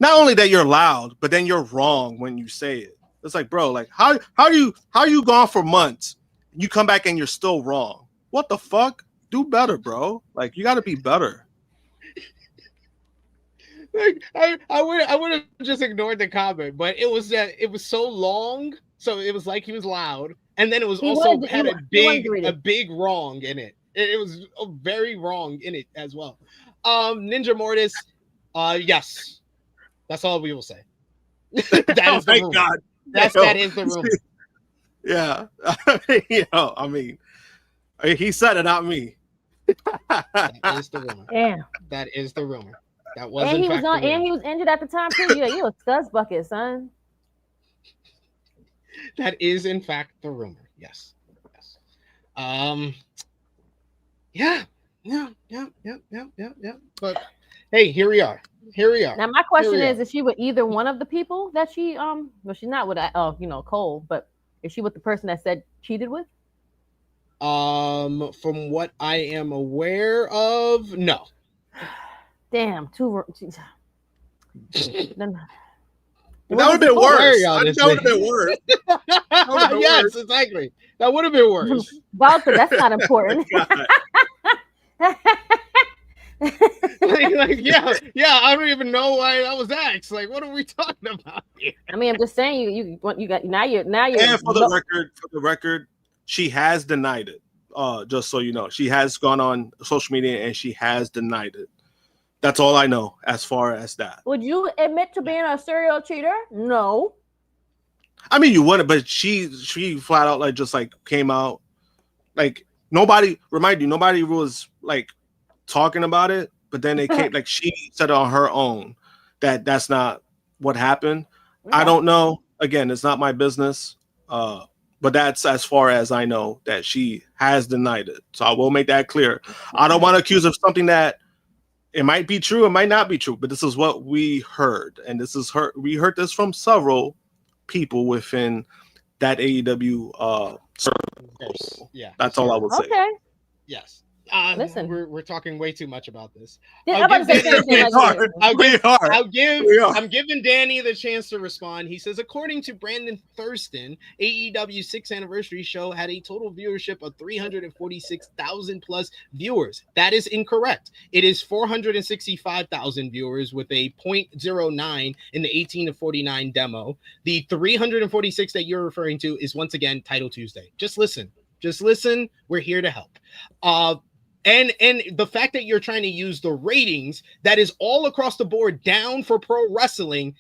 Not only that you're loud, but then you're wrong when you say it. It's like, bro, like how you gone for months? You come back and you're still wrong. What the fuck? Do better, bro. Like, you got to be better. Like, I would have just ignored the comment, but it was so long, so it was like he was loud, and then it was had a big wrong in it. It was very wrong in it as well. Ninja Mortis, yes, that's all we will say. That is the room. God. That is the room. Yeah, I mean, He said it, not me. That is the rumor. Damn. That is the rumor. That was And in he was fact on, the rumor. and he was injured at the time too. Yeah, you a studs bucket, son. That is in fact the rumor. Yes. Yes. Yeah. But hey, here we are. Now my question is she with either one of the people that she well, she's not with Cole, but is she with the person that said cheated with? From what I am aware of, no. Damn, That would have been worse. That would have been worse. Yes, exactly. That would have been worse. Well, but that's not important. yeah. I don't even know why that was asked. Like, what are we talking about here? I mean, I'm just saying you got now you're. And for the record, she has denied it. Just so you know, she has gone on social media and she has denied it. That's all I know as far as that. Would you admit to being a serial cheater? No. I mean, you wouldn't, but she flat out just came out nobody was talking about it, but then they came she said on her own that that's not what happened. I don't know. Again, it's not my business. But that's as far as I know that she has denied it. So I will make that clear. I don't want to accuse of something that it might be true, it might not be true, but this is what we heard. And we heard this from several people within that AEW circle. Yeah. That's all I would say. Okay. Yes. Listen, we're talking way too much about this. I'm giving Danny the chance to respond. He says, according to Brandon Thurston, AEW's 6th anniversary show had a total viewership of 346,000 plus viewers. That is incorrect. It is 465,000 viewers with a 0.09 in the 18 to 49 demo. The 346 that you're referring to is once again Title Tuesday. Just listen. We're here to help. And the fact that you're trying to use the ratings that is all across the board down for pro wrestling,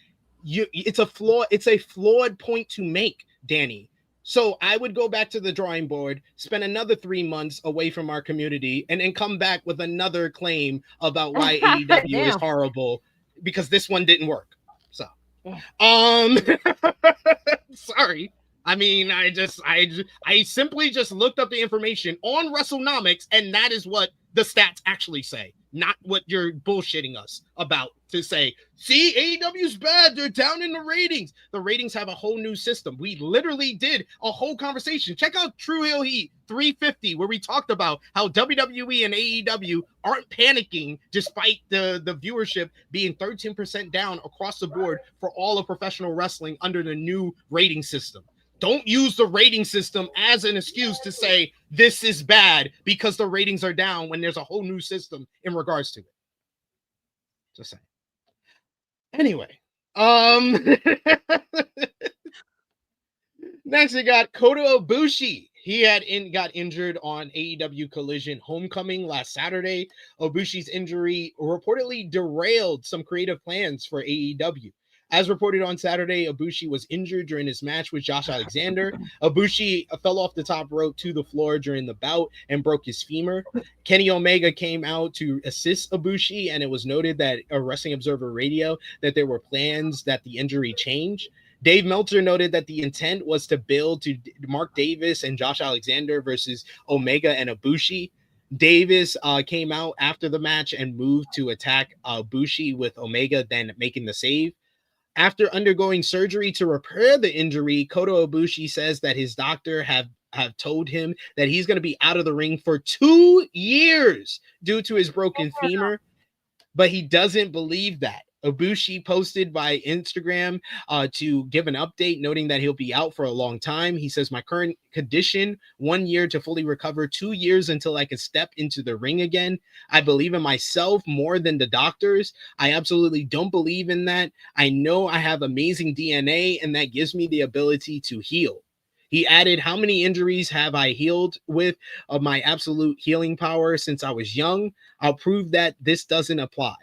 it's a flawed point to make, Danny. So I would go back to the drawing board, spend another 3 months away from our community, and then come back with another claim about why AEW is horrible, because this one didn't work. So, sorry. I mean, I simply just looked up the information on WrestleNomics, and that is what the stats actually say, not what you're bullshitting us about to say, see, AEW's bad, they're down in the ratings. The ratings have a whole new system. We literally did a whole conversation. Check out Tru Heel Heat 350, where we talked about how WWE and AEW aren't panicking despite the viewership being 13% down across the board for all of professional wrestling under the new rating system. Don't use the rating system as an excuse to say this is bad because the ratings are down when there's a whole new system in regards to it. Just saying. Anyway, next we got Kota Ibushi. He got injured on AEW Collision Homecoming last Saturday. Ibushi's injury reportedly derailed some creative plans for AEW. As reported on Saturday, Ibushi was injured during his match with Josh Alexander. Ibushi fell off the top rope to the floor during the bout and broke his femur. Kenny Omega came out to assist Ibushi, and it was noted that a Wrestling Observer Radio that there were plans that the injury change. Dave Meltzer noted that the intent was to build to Mark Davis and Josh Alexander versus Omega and Ibushi. Davis came out after the match and moved to attack Ibushi with Omega, then making the save. After undergoing surgery to repair the injury, Kota Ibushi says that his doctor have told him that he's going to be out of the ring for 2 years due to his broken femur, but he doesn't believe that. Ibushi posted by Instagram to give an update, noting that he'll be out for a long time. He says, my current condition, 1 year to fully recover, 2 years until I can step into the ring again. I believe in myself more than the doctors. I absolutely don't believe in that. I know I have amazing DNA, and that gives me the ability to heal. He added, how many injuries have I healed with of my absolute healing power since I was young? I'll prove that this doesn't apply.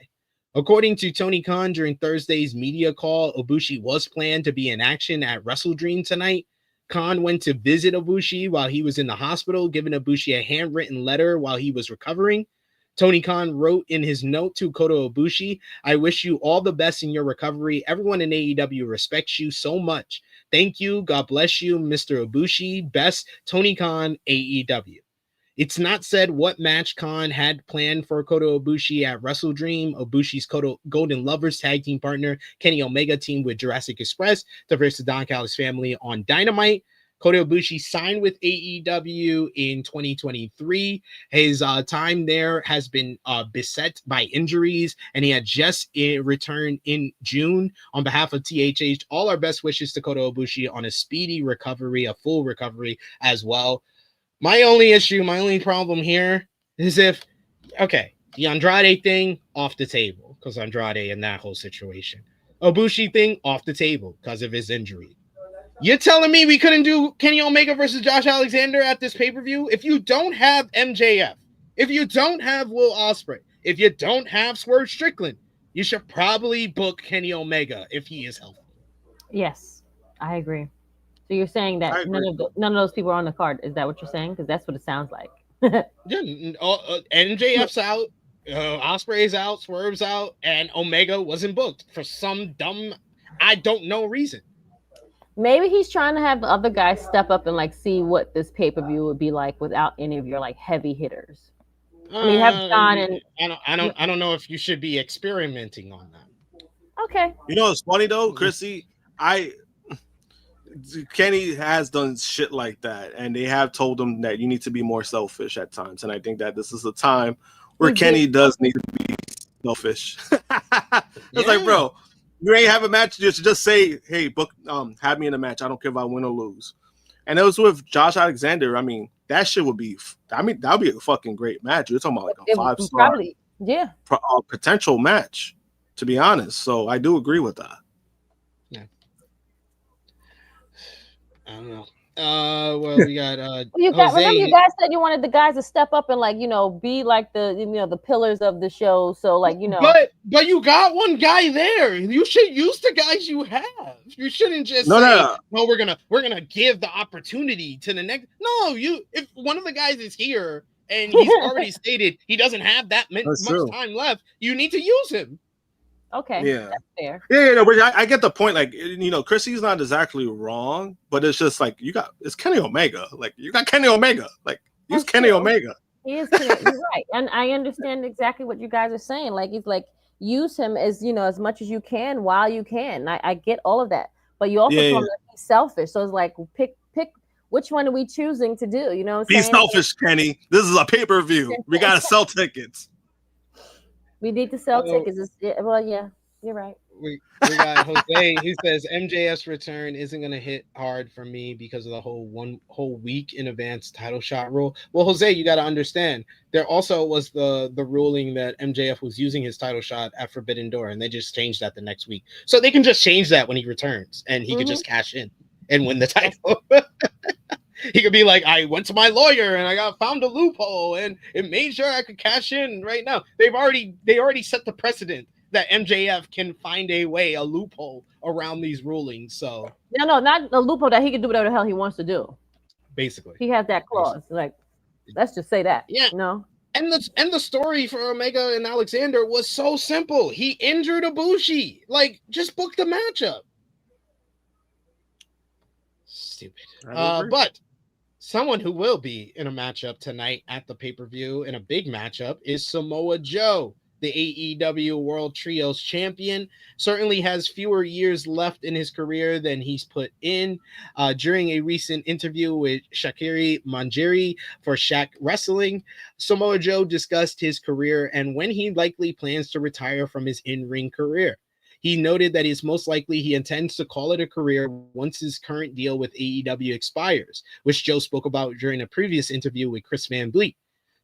According to Tony Khan during Thursday's media call, Ibushi was planned to be in action at WrestleDream tonight. Khan went to visit Ibushi while he was in the hospital, giving Ibushi a handwritten letter while he was recovering. Tony Khan wrote in his note to Kota Ibushi, "I wish you all the best in your recovery. Everyone in AEW respects you so much. Thank you. God bless you, Mr. Ibushi. Best, Tony Khan, AEW." It's not said what match Khan had planned for Kota Ibushi at WrestleDream. Ibushi's Golden Lovers tag team partner, Kenny Omega, teamed with Jurassic Express to face the Don Callis family on Dynamite. Kota Ibushi signed with AEW in 2023. His time there has been beset by injuries, and he had just returned in June. On behalf of THH, all our best wishes to Kota Ibushi on a speedy recovery, a full recovery as well. My only problem here is the Andrade thing off the table because Andrade in that whole situation. Ibushi thing off the table because of his injury. You're telling me we couldn't do Kenny Omega versus Josh Alexander at this pay-per-view? If you don't have MJF, if you don't have Will Ospreay, if you don't have Swerve Strickland, you should probably book Kenny Omega if he is healthy. Yes, I agree. So you're saying that none of those people are on the card. Is that what you're saying? Because that's what it sounds like. MJF's out, Ospreay's out, Swerve's out, and Omega wasn't booked for some dumb, I don't know reason. Maybe he's trying to have the other guys step up and like see what this pay-per-view would be like without any of your like heavy hitters. I mean, have John and I don't know if you should be experimenting on that. Okay. You know, it's funny though, Krssi. Kenny has done shit like that, and they have told him that you need to be more selfish at times. And I think that this is a time where Kenny does need to be selfish. It's like, bro, you ain't have a match. Just say, hey, book, have me in a match. I don't care if I win or lose. And it was with Josh Alexander. I mean, that shit would be. I mean, that would be a fucking great match. You're talking about like a 5-star, potential match. To be honest, so I do agree with that. Yeah. I don't know. Well, we got Jose. Remember you guys said you wanted the guys to step up and like, you know, be like the, you know, the pillars of the show. So like, you know, but you got one guy there. You should use the guys you have. You shouldn't just no, we're gonna give the opportunity to the next. No, if one of the guys is here and he's already stated he doesn't have that much time left, you need to use him. Okay. Yeah. That's fair. Yeah, no, but I get the point. Like, you know, Krissi's not exactly wrong, but it's just like it's Kenny Omega. Like, you got Kenny Omega. Like, use Kenny Omega. He is Kenny. You're right. And I understand exactly what you guys are saying. Like, he's like, use him as, you know, as much as you can while you can. I get all of that. But you also told me that he's selfish. So it's like, pick which one are we choosing to do? You know what I'm saying? Be selfish, like, Kenny. This is a pay-per-view. We gotta sell tickets. We need to sell tickets. Well, yeah, you're right. We got Jose who says MJF's return isn't going to hit hard for me because of the whole week in advance title shot rule. Well, Jose, you got to understand there also was the ruling that MJF was using his title shot at Forbidden Door, and they just changed that the next week. So they can just change that when he returns, and he could just cash in and win the title. He could be like, I went to my lawyer and I found a loophole and it made sure I could cash in right now. They already set the precedent that MJF can find a loophole around these rulings. So no, not a loophole that he can do whatever the hell he wants to do. Basically, he has that clause. Like, let's just say that. Yeah. No. And the story for Omega and Alexander was so simple. He injured Ibushi. Like, just book the matchup. Stupid. But someone who will be in a matchup tonight at the pay-per-view in a big matchup is Samoa Joe, the AEW World Trios champion. Certainly has fewer years left in his career than he's put in. During a recent interview with Shakiri Manjiri for Shaq Wrestling, Samoa Joe discussed his career and when he likely plans to retire from his in-ring career. He noted that it's most likely he intends to call it a career once his current deal with AEW expires, which Joe spoke about during a previous interview with Chris Van Vliet.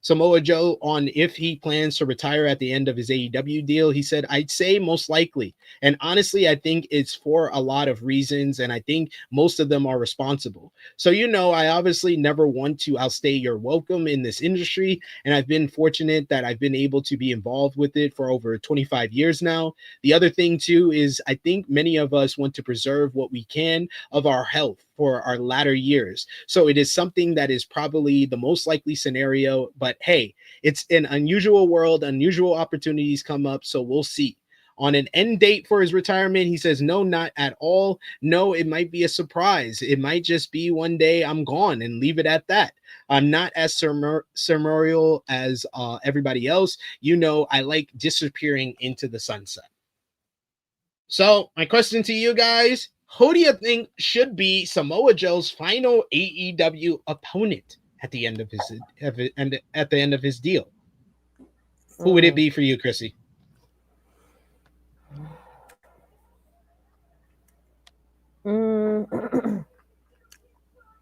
Samoa Joe on if he plans to retire at the end of his AEW deal, he said, I'd say most likely. And honestly, I think it's for a lot of reasons, and I think most of them are responsible. So, you know, I obviously never want to outstay your welcome in this industry, and I've been fortunate that I've been able to be involved with it for over 25 years now. The other thing, too, is I think many of us want to preserve what we can of our health for our latter years. So it is something that is probably the most likely scenario. But hey, it's an unusual world. Unusual opportunities come up. So we'll see. On an end date for his retirement, he says, no, not at all. No, it might be a surprise. It might just be one day I'm gone and leave it at that. I'm not as ceremonial as everybody else. You know, I like disappearing into the sunset. So my question to you guys, who do you think should be Samoa Joe's final AEW opponent at the end of his deal? Who would it be for you, Krssi?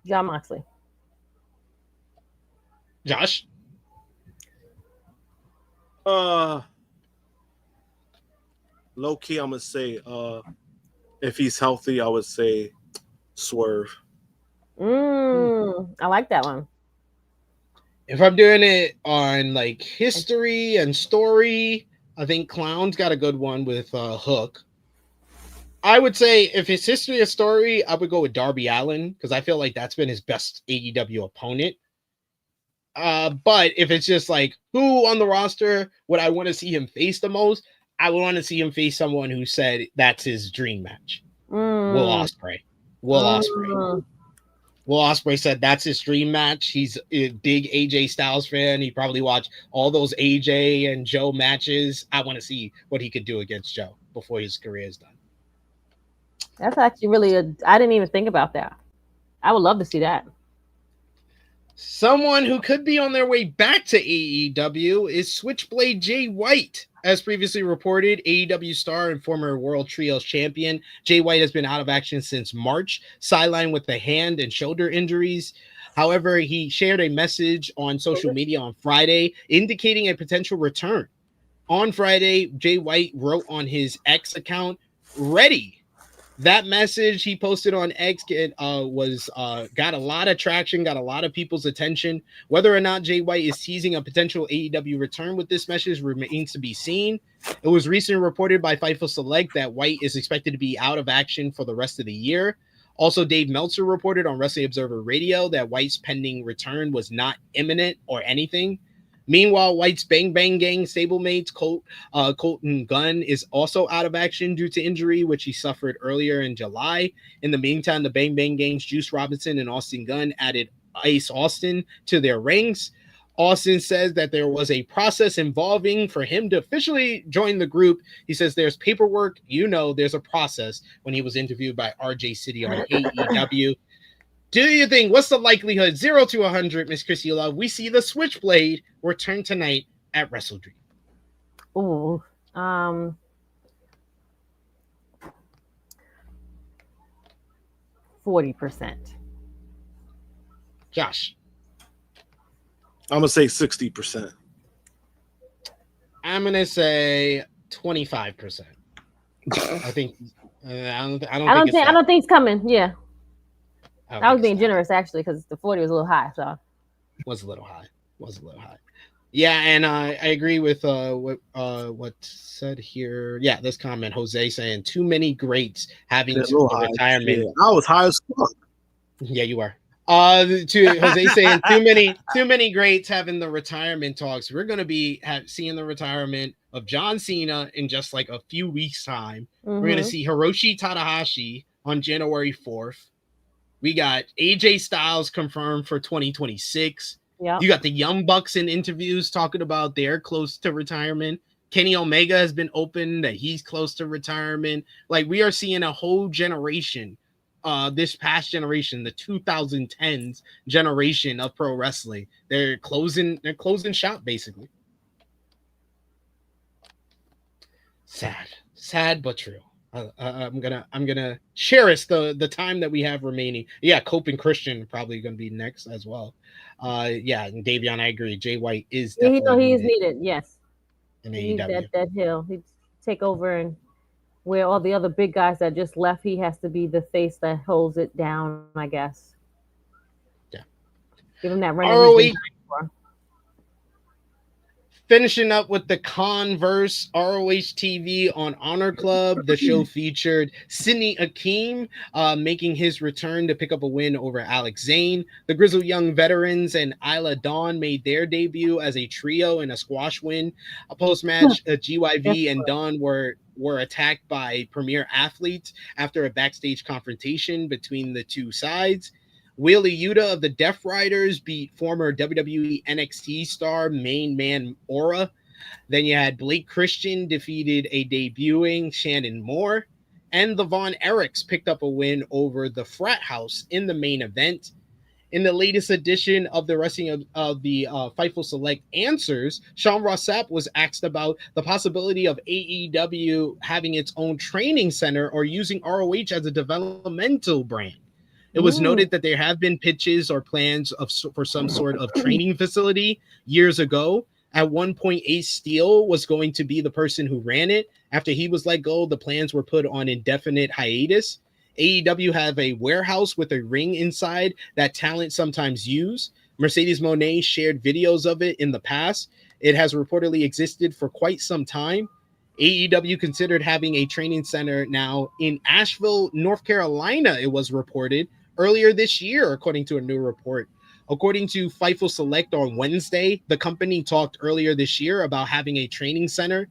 Jon Moxley. Josh? Low key, I'm gonna say, if he's healthy, I would say Swerve. I like that one. If I'm doing it on like history and story, I think Clown's got a good one with Hook. I would say if his history and story, I would go with Darby Allin because I feel like that's been his best AEW opponent. But if it's just like who on the roster would I want to see him face the most, I would want to see him face someone who said that's his dream match. Will Ospreay. Will Ospreay said that's his dream match. He's a big AJ Styles fan. He probably watched all those AJ and Joe matches. I want to see what he could do against Joe before his career is done. That's actually really I didn't even think about that. I would love to see that. Someone who could be on their way back to AEW is Switchblade Jay White. As previously reported, AEW star and former World Trios champion Jay White has been out of action since March, sidelined with the hand and shoulder injuries. However, he shared a message on social media on Friday indicating a potential return. On Friday, Jay White wrote on his X account, "Ready." That message he posted on X got a lot of traction, got a lot of people's attention. Whether or not Jay White is teasing a potential AEW return with this message remains to be seen. It was recently reported by Fightful Select that White is expected to be out of action for the rest of the year. Also, Dave Meltzer reported on Wrestling Observer Radio that White's pending return was not imminent or anything. Meanwhile, White's Bang Bang Gang stablemates Colton Gunn is also out of action due to injury, which he suffered earlier in July. In the meantime, the Bang Bang Gang's Juice Robinson and Austin Gunn added Ace Austin to their ranks. Austin says that there was a process involving for him to officially join the group. He says there's paperwork, there's a process when he was interviewed by RJ City on AEW. Do you think, what's the likelihood, 0 to 100, Miss Krssi Luv, we see the Switchblade return tonight at WrestleDream? Ooh, 40%. Josh? I'm going to say 60%. I'm going to say 25%. I think, I don't think it's coming, yeah. I was being so. generous, actually, because the 40 was a little high. So Was a little high. Yeah, and I agree with what said here. Yeah, this comment, Jose saying too many greats having to retirement. Yeah. I was high as fuck. Yeah, you are. To Jose saying too many greats having the retirement talks. We're gonna be seeing the retirement of John Cena in just like a few weeks' time. We're gonna see Hiroshi Tanahashi on January 4th. We got AJ Styles confirmed for 2026. Yeah. You got the Young Bucks in interviews talking about they're close to retirement. Kenny Omega has been open that he's close to retirement. Like, we are seeing a whole generation, this past generation, the 2010s generation of pro wrestling. They're closing shop, basically. Sad but true. I'm gonna cherish the time that we have remaining. Yeah, Cope and Christian probably gonna be next as well. Yeah, and Davion, I agree. Jay White is definitely he is needed. Yes, in he needs AEW. that hill. He'd take over, and where all the other big guys that just left, he has to be the face that holds it down, I guess. Yeah, give him that run. Finishing up with the Converse ROH TV on Honor Club. The show featured Sidney Akeem making his return to pick up a win over Alex Zane. The Grizzled Young Veterans and Isla Dawn made their debut as a trio in a squash win. A post-match, GYV and Dawn were attacked by Premier Athletes after a backstage confrontation between the two sides. Wheeler Yuta of the Death Riders beat former WWE NXT star main man Aura. Then you had Blake Christian defeated a debuting Shannon Moore. And the Von Erichs picked up a win over the Frat House in the main event. In the latest edition of the Wrestling of the Fightful Select Answers, Sean Ross Sapp was asked about the possibility of AEW having its own training center or using ROH as a developmental brand. It was noted that there have been pitches or plans for some sort of training facility years ago. At one point, Ace Steel was going to be the person who ran it. After he was let go, the plans were put on indefinite hiatus. AEW have a warehouse with a ring inside that talent sometimes use. Mercedes Moné shared videos of it in the past. It has reportedly existed for quite some time. AEW considered having a training center now in Asheville, North Carolina, it was reported earlier this year, according to a new report. According to Fightful Select on Wednesday, the company talked earlier this year about having a training center.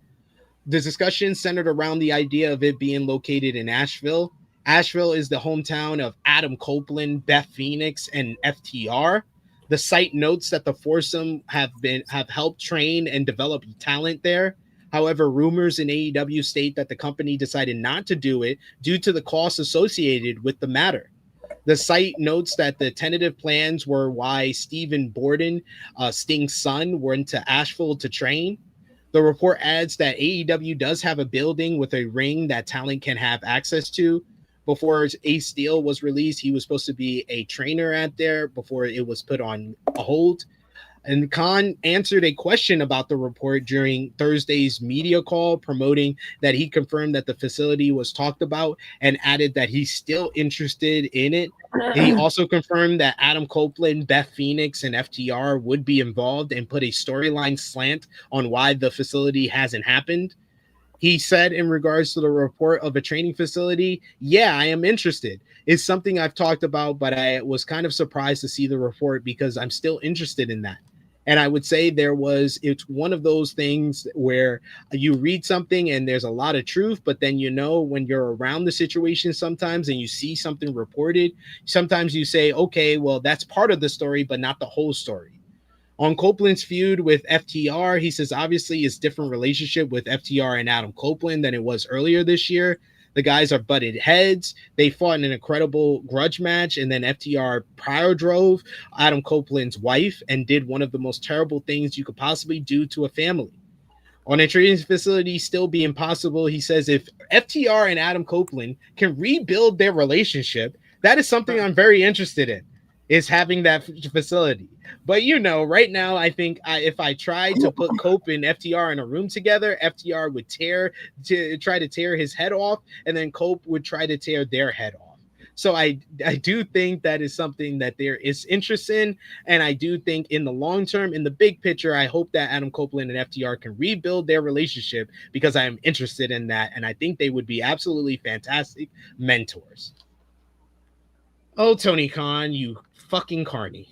The discussion centered around the idea of it being located in Asheville. Asheville is the hometown of Adam Copeland, Beth Phoenix, and FTR. The site notes that the foursome have helped train and develop talent there. However, rumors in AEW state that the company decided not to do it due to the costs associated with the matter. The site notes that the tentative plans were why Stephen Borden, Sting's son, went to Asheville to train. The report adds that AEW does have a building with a ring that talent can have access to. Before Ace Steel was released, he was supposed to be a trainer at there before it was put on a hold. And Khan answered a question about the report during Thursday's media call, promoting that he confirmed that the facility was talked about and added that he's still interested in it. He also confirmed that Adam Copeland, Beth Phoenix, and FTR would be involved and put a storyline slant on why the facility hasn't happened. He said in regards to the report of a training facility, yeah, I am interested. It's something I've talked about, but I was kind of surprised to see the report because I'm still interested in that. And I would say it's one of those things where you read something and there's a lot of truth, but then, when you're around the situation sometimes and you see something reported, sometimes you say, okay, well, that's part of the story, but not the whole story. On Copeland's feud with FTR, he says, obviously, it's different relationship with FTR and Adam Copeland than it was earlier this year. The guys are butted heads. They fought in an incredible grudge match, and then FTR prior drove Adam Copeland's wife and did one of the most terrible things you could possibly do to a family. On a training facility still being possible, he says, if FTR and Adam Copeland can rebuild their relationship, that is something I'm very interested in, is having that facility. But right now, I think if I tried to put Cope and FTR in a room together, FTR would try to tear his head off, and then Cope would try to tear their head off. So I do think that is something that there is interest in, and I do think in the long term, in the big picture, I hope that Adam Copeland and FTR can rebuild their relationship because I am interested in that, and I think they would be absolutely fantastic mentors. Oh, Tony Khan, you fucking carny.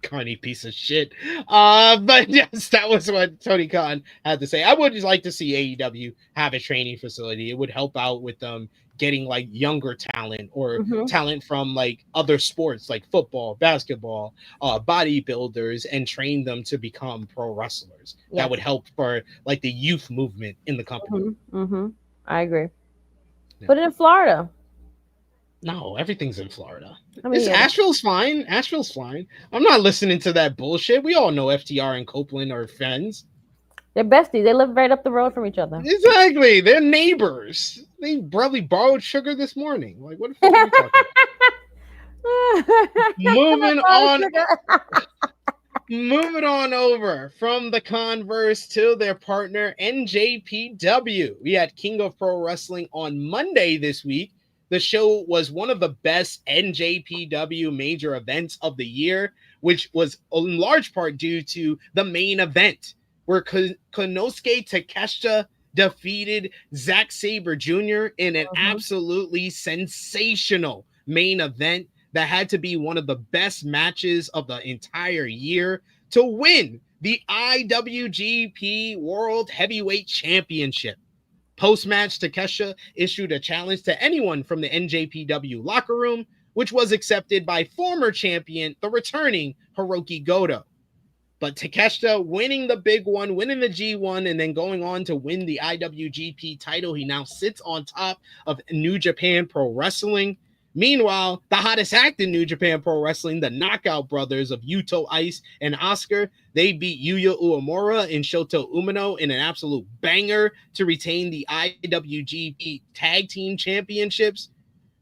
Carny piece of shit. But yes, that was what Tony Khan had to say. I would just like to see AEW have a training facility. It would help out with them getting like younger talent or talent from like other sports like football, basketball, bodybuilders, and train them to become pro wrestlers. Yes. That would help for like the youth movement in the company. I agree. Yeah. Put it in Florida. No, everything's in Florida. Asheville's fine. Asheville's fine. I'm not listening to that bullshit. We all know FTR and Copeland are friends. They're besties. They live right up the road from each other. Exactly. They're neighbors. They probably borrowed sugar this morning. Like, what the fuck are you talking about? Moving on over from the Converse to their partner NJPW. We had King of Pro Wrestling on Monday this week. The show was one of the best NJPW major events of the year, which was in large part due to the main event where Konosuke Takeshita defeated Zack Sabre Jr. in an absolutely sensational main event that had to be one of the best matches of the entire year to win the IWGP World Heavyweight Championship. Post-match, Takeshita issued a challenge to anyone from the NJPW locker room, which was accepted by former champion, the returning Hiroki Goto. But Takeshita winning the big one, winning the G1, and then going on to win the IWGP title. He now sits on top of New Japan Pro Wrestling. Meanwhile, the hottest act in New Japan Pro Wrestling, the Knockout Brothers of Yuto Ice and Asuka, they beat Yuya Uemura and Shoto Umino in an absolute banger to retain the IWGP Tag Team Championships.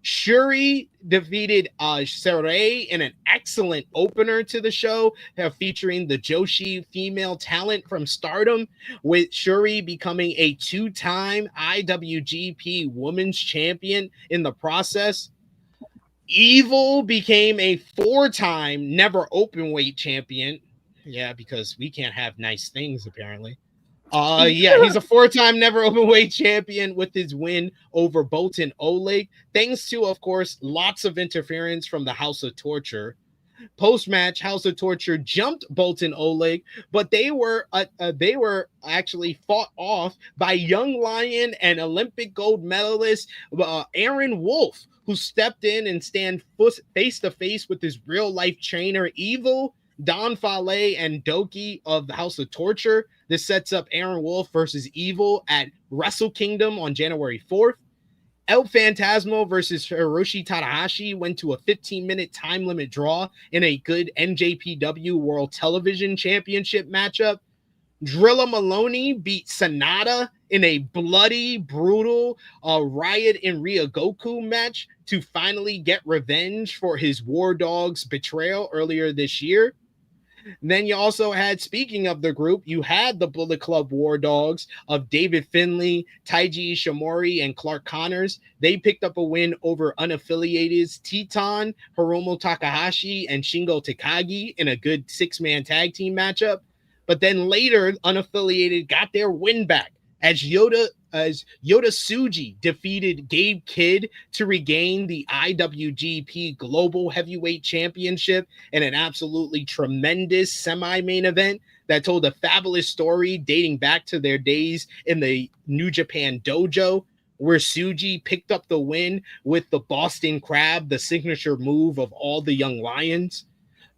Shuri defeated Sarai in an excellent opener to the show, featuring the Joshi female talent from Stardom, with Shuri becoming a 2-time IWGP Women's Champion in the process. Evil became a 4-time never openweight champion. Yeah, because we can't have nice things, apparently. He's a 4-time never openweight champion with his win over Boltin Oleg, thanks to, of course, lots of interference from the House of Torture. Post-match, House of Torture jumped Boltin Oleg, but they were actually fought off by Young Lion and Olympic gold medalist Aaron Wolf, who stepped in and stand face-to-face with his real-life trainer, Evil, Don Fale, and Doki of the House of Torture. This sets up Aaron Wolf versus Evil at Wrestle Kingdom on January 4th. El Phantasmo versus Hiroshi Tanahashi went to a 15-minute time limit draw in a good NJPW World Television Championship matchup. Drilla Maloney beat Sonata in a bloody, brutal Riot in Ryogoku match to finally get revenge for his War Dogs betrayal earlier this year. And then you also had, speaking of the group, you had the Bullet Club War Dogs of David Finlay, Taiji Ishimori, and Clark Connors. They picked up a win over unaffiliated Teton, Hiromu Takahashi, and Shingo Takagi in a good 6-man tag team matchup. But then later, unaffiliated got their win back as Yota Tsuji defeated Gabe Kidd to regain the IWGP Global Heavyweight Championship in an absolutely tremendous semi-main event that told a fabulous story dating back to their days in the New Japan Dojo, where Tsuji picked up the win with the Boston Crab, the signature move of all the Young Lions.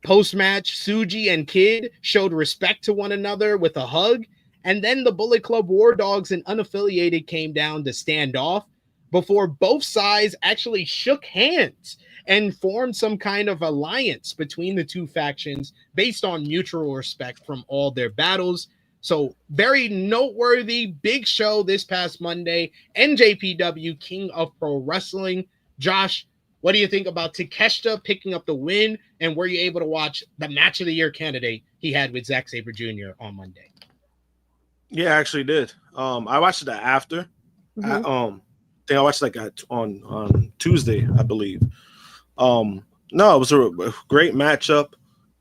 Post-match, Tsuji and Kidd showed respect to one another with a hug, and then the Bullet Club War Dogs and unaffiliated came down to stand off before both sides actually shook hands and formed some kind of alliance between the two factions based on mutual respect from all their battles. So very noteworthy, big show this past Monday. NJPW King of Pro Wrestling. Josh, what do you think about Takeshita picking up the win, and were you able to watch the match of the year candidate he had with Zack Sabre Jr. on Monday? Yeah, I actually did. I watched it after. I watched like on Tuesday, I believe. No, it was a great matchup.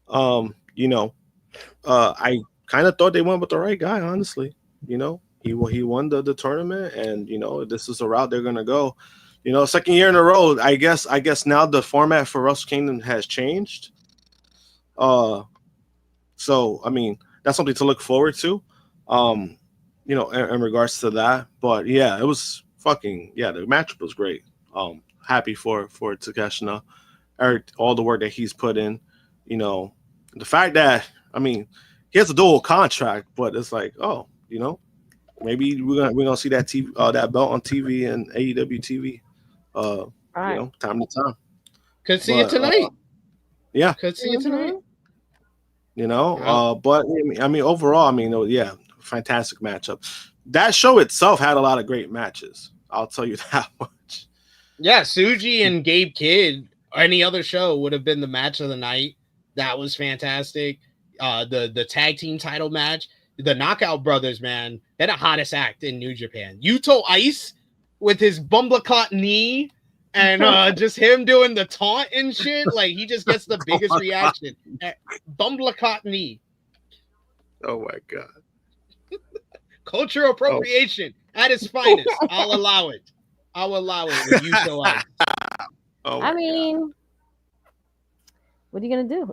I kind of thought they went with the right guy, honestly. He won the tournament, and this is the route they're gonna go. Second year in a row. I guess now the format for Wrestle Kingdom has changed. So I mean, that's something to look forward to. In regards to that. But yeah, it was the matchup was great. Happy for Takeshita, all the work that he's put in. The fact that, I mean, he has a dual contract, but it's like, maybe we're gonna see that that belt on TV and AEW TV. Time to time. Could see it tonight. Yeah. Could see it tonight. But I mean, overall, fantastic matchup. That show itself had a lot of great matches. I'll tell you that much. Yeah, Tsuji and Gabe Kidd, any other show would have been the match of the night. That was fantastic. The tag team title match, the Knockout Brothers, man, they're the hottest act in New Japan. Yuto Ice with his bumbleclot knee and just him doing the taunt and shit, like he just gets the biggest reaction. Bumblecott knee. Oh my god. Cultural appropriation at its finest. I'll allow it. I'll allow it when you show up. Oh I mean, what are you gonna do?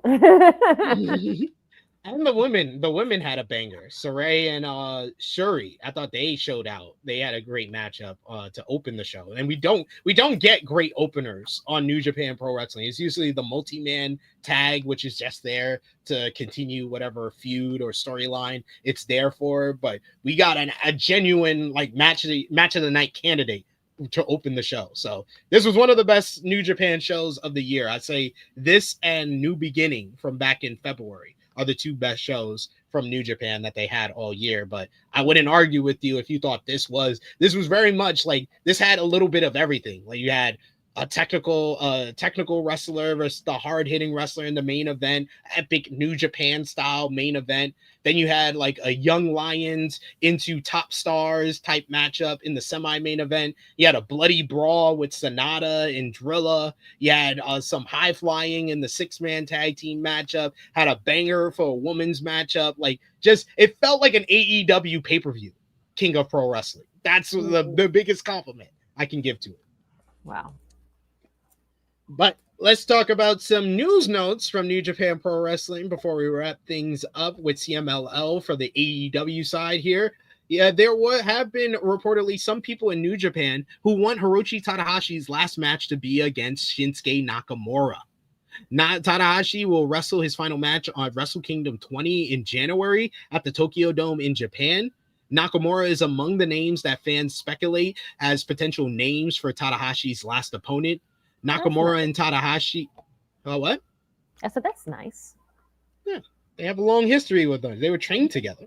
And the women had a banger. Saray and Shuri. I thought they showed out. They had a great matchup to open the show. And we don't get great openers on New Japan Pro Wrestling. It's usually the multi-man tag, which is just there to continue whatever feud or storyline it's there for. But we got a genuine like match of the night candidate to open the show. So this was one of the best New Japan shows of the year. I'd say this and New Beginning from back in February are the two best shows from New Japan that they had all year. But I wouldn't argue with you if you thought this was very much like this had a little bit of everything. Like you had a technical wrestler versus the hard-hitting wrestler in the main event, epic New Japan style main event. Then you had like a Young Lions into Top Stars type matchup in the semi-main event. You had a bloody brawl with Sonata and Drilla. You had some high flying in the 6-man tag team matchup. Had a banger for a women's matchup. Like just it felt like an AEW pay-per-view, King of Pro Wrestling. That's the biggest compliment I can give to it. Wow. But let's talk about some news notes from New Japan Pro Wrestling before we wrap things up with CMLL for the AEW side here. Yeah, there have been reportedly some people in New Japan who want Hiroshi Tanahashi's last match to be against Shinsuke Nakamura. Tanahashi will wrestle his final match on Wrestle Kingdom 20 in January at the Tokyo Dome in Japan. Nakamura is among the names that fans speculate as potential names for Tanahashi's last opponent. Nakamura and Tanahashi. What? I said that's nice. Yeah, they have a long history with them. They were trained together.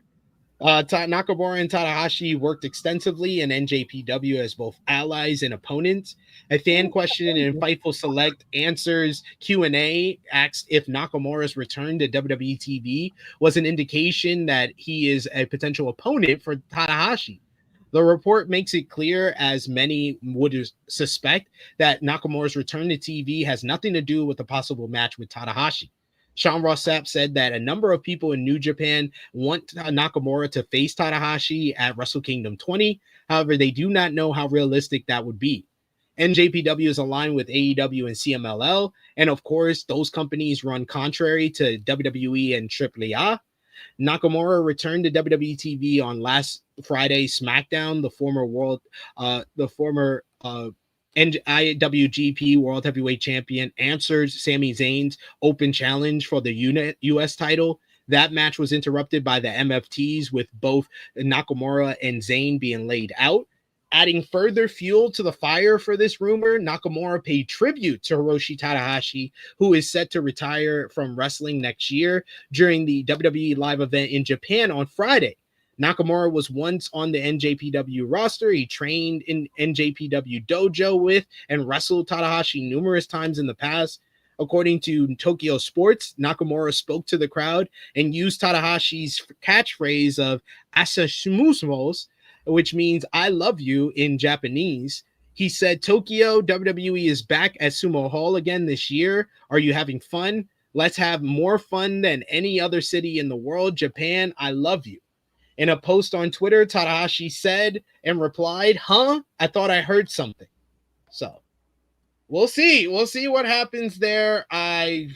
Nakamura and Tanahashi worked extensively in NJPW as both allies and opponents. A fan question in Fightful Select Answers Q&A asked if Nakamura's return to WWE TV was an indication that he is a potential opponent for Tanahashi. The report makes it clear, as many would suspect, that Nakamura's return to TV has nothing to do with a possible match with Tanahashi. Sean Ross Sapp said that a number of people in New Japan want Nakamura to face Tanahashi at Wrestle Kingdom 20. However, they do not know how realistic that would be. NJPW is aligned with AEW and CMLL, and of course, those companies run contrary to WWE and AAA. Nakamura returned to WWE TV on last Friday SmackDown. The former IWGP World Heavyweight Champion answered Sami Zayn's open challenge for the U.S. title. That match was interrupted by the MFTs, with both Nakamura and Zayn being laid out. Adding further fuel to the fire for this rumor, Nakamura paid tribute to Hiroshi Tanahashi, who is set to retire from wrestling next year during the WWE live event in Japan on Friday. Nakamura was once on the NJPW roster. He trained in NJPW dojo with and wrestled Tanahashi numerous times in the past. According to Tokyo Sports, Nakamura spoke to the crowd and used Tanahashi's catchphrase of "Asashimusmos," which means "I love you" in Japanese. He said, "Tokyo, WWE is back at Sumo Hall again this year. Are you having fun? Let's have more fun than any other city in the world. Japan, I love you." In a post on Twitter, Tanahashi said and replied, "Huh? I thought I heard something." So we'll see. We'll see what happens there. I'm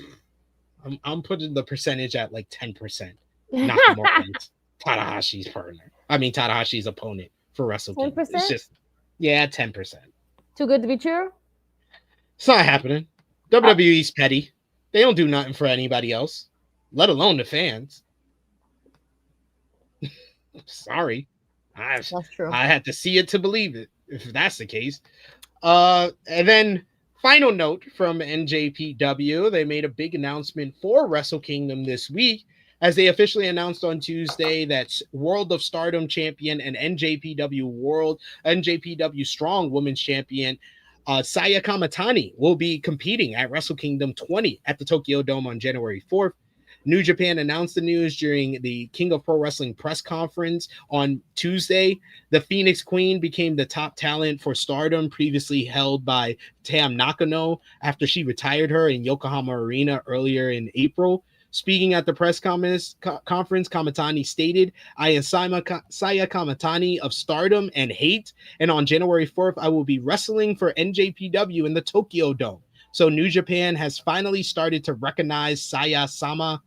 putting the percentage at like 10%. Nakamura is Tanahashi's partner. I mean Tanahashi's opponent for Wrestle Kingdom. 10%? It's just 10%. Too good to be true? It's not happening. WWE's petty. They don't do nothing for anybody else, let alone the fans. Sorry. That's true. I had to see it to believe it, if that's the case. And then final note from NJPW, they made a big announcement for Wrestle Kingdom this week, as they officially announced on Tuesday that World of Stardom champion and NJPW Strong Women's Champion Saya Kamatani will be competing at Wrestle Kingdom 20 at the Tokyo Dome on January 4th. New Japan announced the news during the King of Pro Wrestling press conference on Tuesday. The Phoenix Queen became the top talent for Stardom, previously held by Tam Nakano, after she retired her in Yokohama Arena earlier in April. Speaking at the press conference, Kamitani stated, I am Saya Kamitani of Stardom and Hate, and on January 4th, I will be wrestling for NJPW in the Tokyo Dome. So New Japan has finally started to recognize Saya-sama.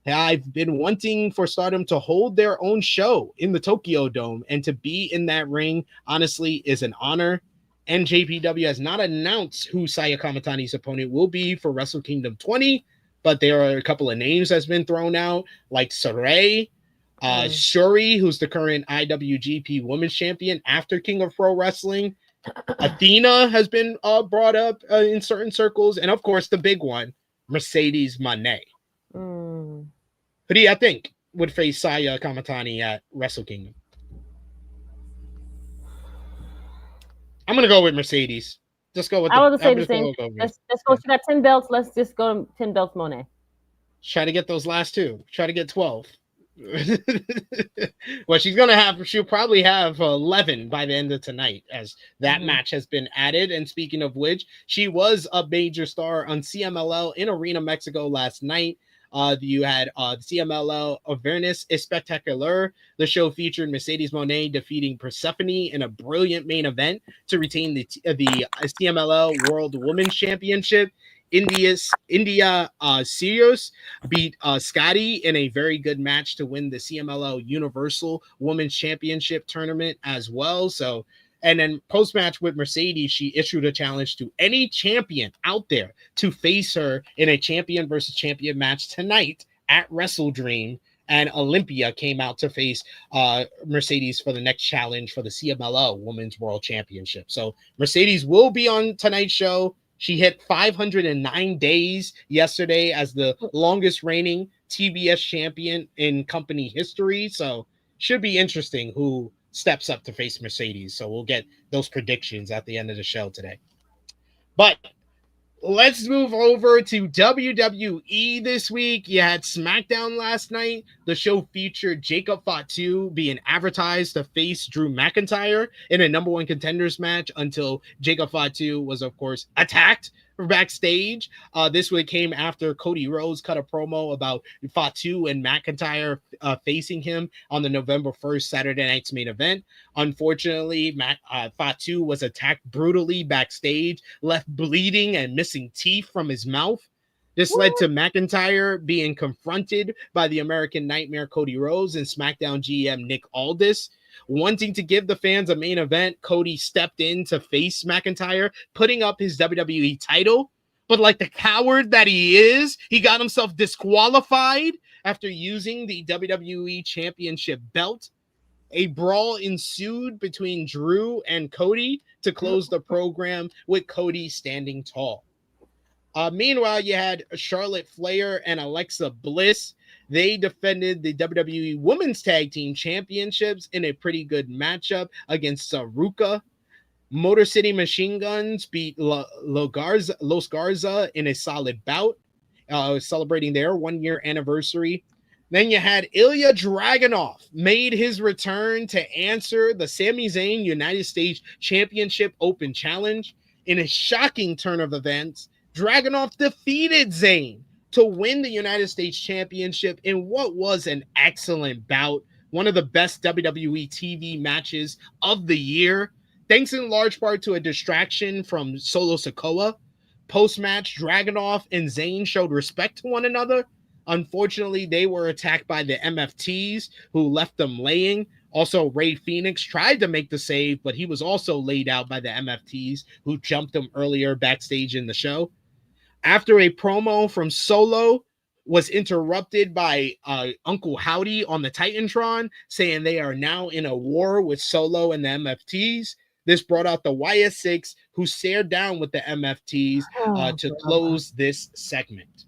I've been wanting for Stardom to hold their own show in the Tokyo Dome, and to be in that ring, honestly, is an honor. NJPW has not announced who Saya Kamitani's opponent will be for Wrestle Kingdom 20, but there are a couple of names that's been thrown out, like Sarai, Shuri, who's the current IWGP Women's Champion after King of Pro Wrestling. Athena has been brought up in certain circles, and of course the big one, Mercedes Moné. Who do you think would face Saya Kamitani at Wrestle Kingdom? I'm gonna go with Mercedes. Just go with. I was gonna say the same. Let's go. She got 10 belts. Let's just go 10 belts, Monet. Try to get those last two. Try to get 12. Well, she'll probably have 11 by the end of tonight, as that match has been added. And speaking of which, she was a major star on CMLL in Arena, Mexico last night. You had CMLL Viernes Espectacular. The show featured Mercedes Moné defeating Persephone in a brilliant main event to retain the CMLL World Women's Championship. India Sirius beat Scotty in a very good match to win the CMLL Universal Women's Championship tournament as well. So, and then post-match with Mercedes, she issued a challenge to any champion out there to face her in a champion versus champion match tonight at WrestleDream. And Olympia came out to face Mercedes for the next challenge for the CMLL Women's World Championship. So Mercedes will be on tonight's show. She hit 509 days yesterday as the longest reigning TBS champion in company history. So should be interesting who steps up to face Mercedes. So we'll get those predictions at the end of the show today. But let's move over to WWE this week. You had SmackDown last night. The show featured Jacob Fatu being advertised to face Drew McIntyre in a number one contenders match until Jacob Fatu was, of course, attacked backstage. This one came after Cody Rhodes cut a promo about Fatu and McIntyre facing him on the November 1st Saturday night's main event. Unfortunately, Fatu was attacked brutally backstage, left bleeding and missing teeth from his mouth. This led to McIntyre being confronted by the American Nightmare Cody Rhodes and SmackDown GM Nick Aldis. Wanting to give the fans a main event, Cody stepped in to face McIntyre, putting up his WWE title. But like the coward that he is, he got himself disqualified after using the WWE Championship belt. A brawl ensued between Drew and Cody to close the program, with Cody standing tall. Meanwhile, you had Charlotte Flair and Alexa Bliss. They defended the WWE Women's Tag Team Championships in a pretty good matchup against Saruka. Motor City Machine Guns beat Los Garza in a solid bout, celebrating their 1 year anniversary. Then you had Ilja Dragunov made his return to answer the Sami Zayn United States Championship Open Challenge. In a shocking turn of events, Dragunov defeated Zayn to win the United States Championship in what was an excellent bout, one of the best WWE TV matches of the year, thanks in large part to a distraction from Solo Sikoa. Post-match, Dragunov and Zayn showed respect to one another. Unfortunately, they were attacked by the MFTs, who left them laying. Also, Rey Fenix tried to make the save, but he was also laid out by the MFTs, who jumped him earlier backstage in the show. After a promo from Solo was interrupted by Uncle Howdy on the Titantron, saying they are now in a war with Solo and the MFTs. This brought out the YS6, who stared down with the MFTs to close this segment.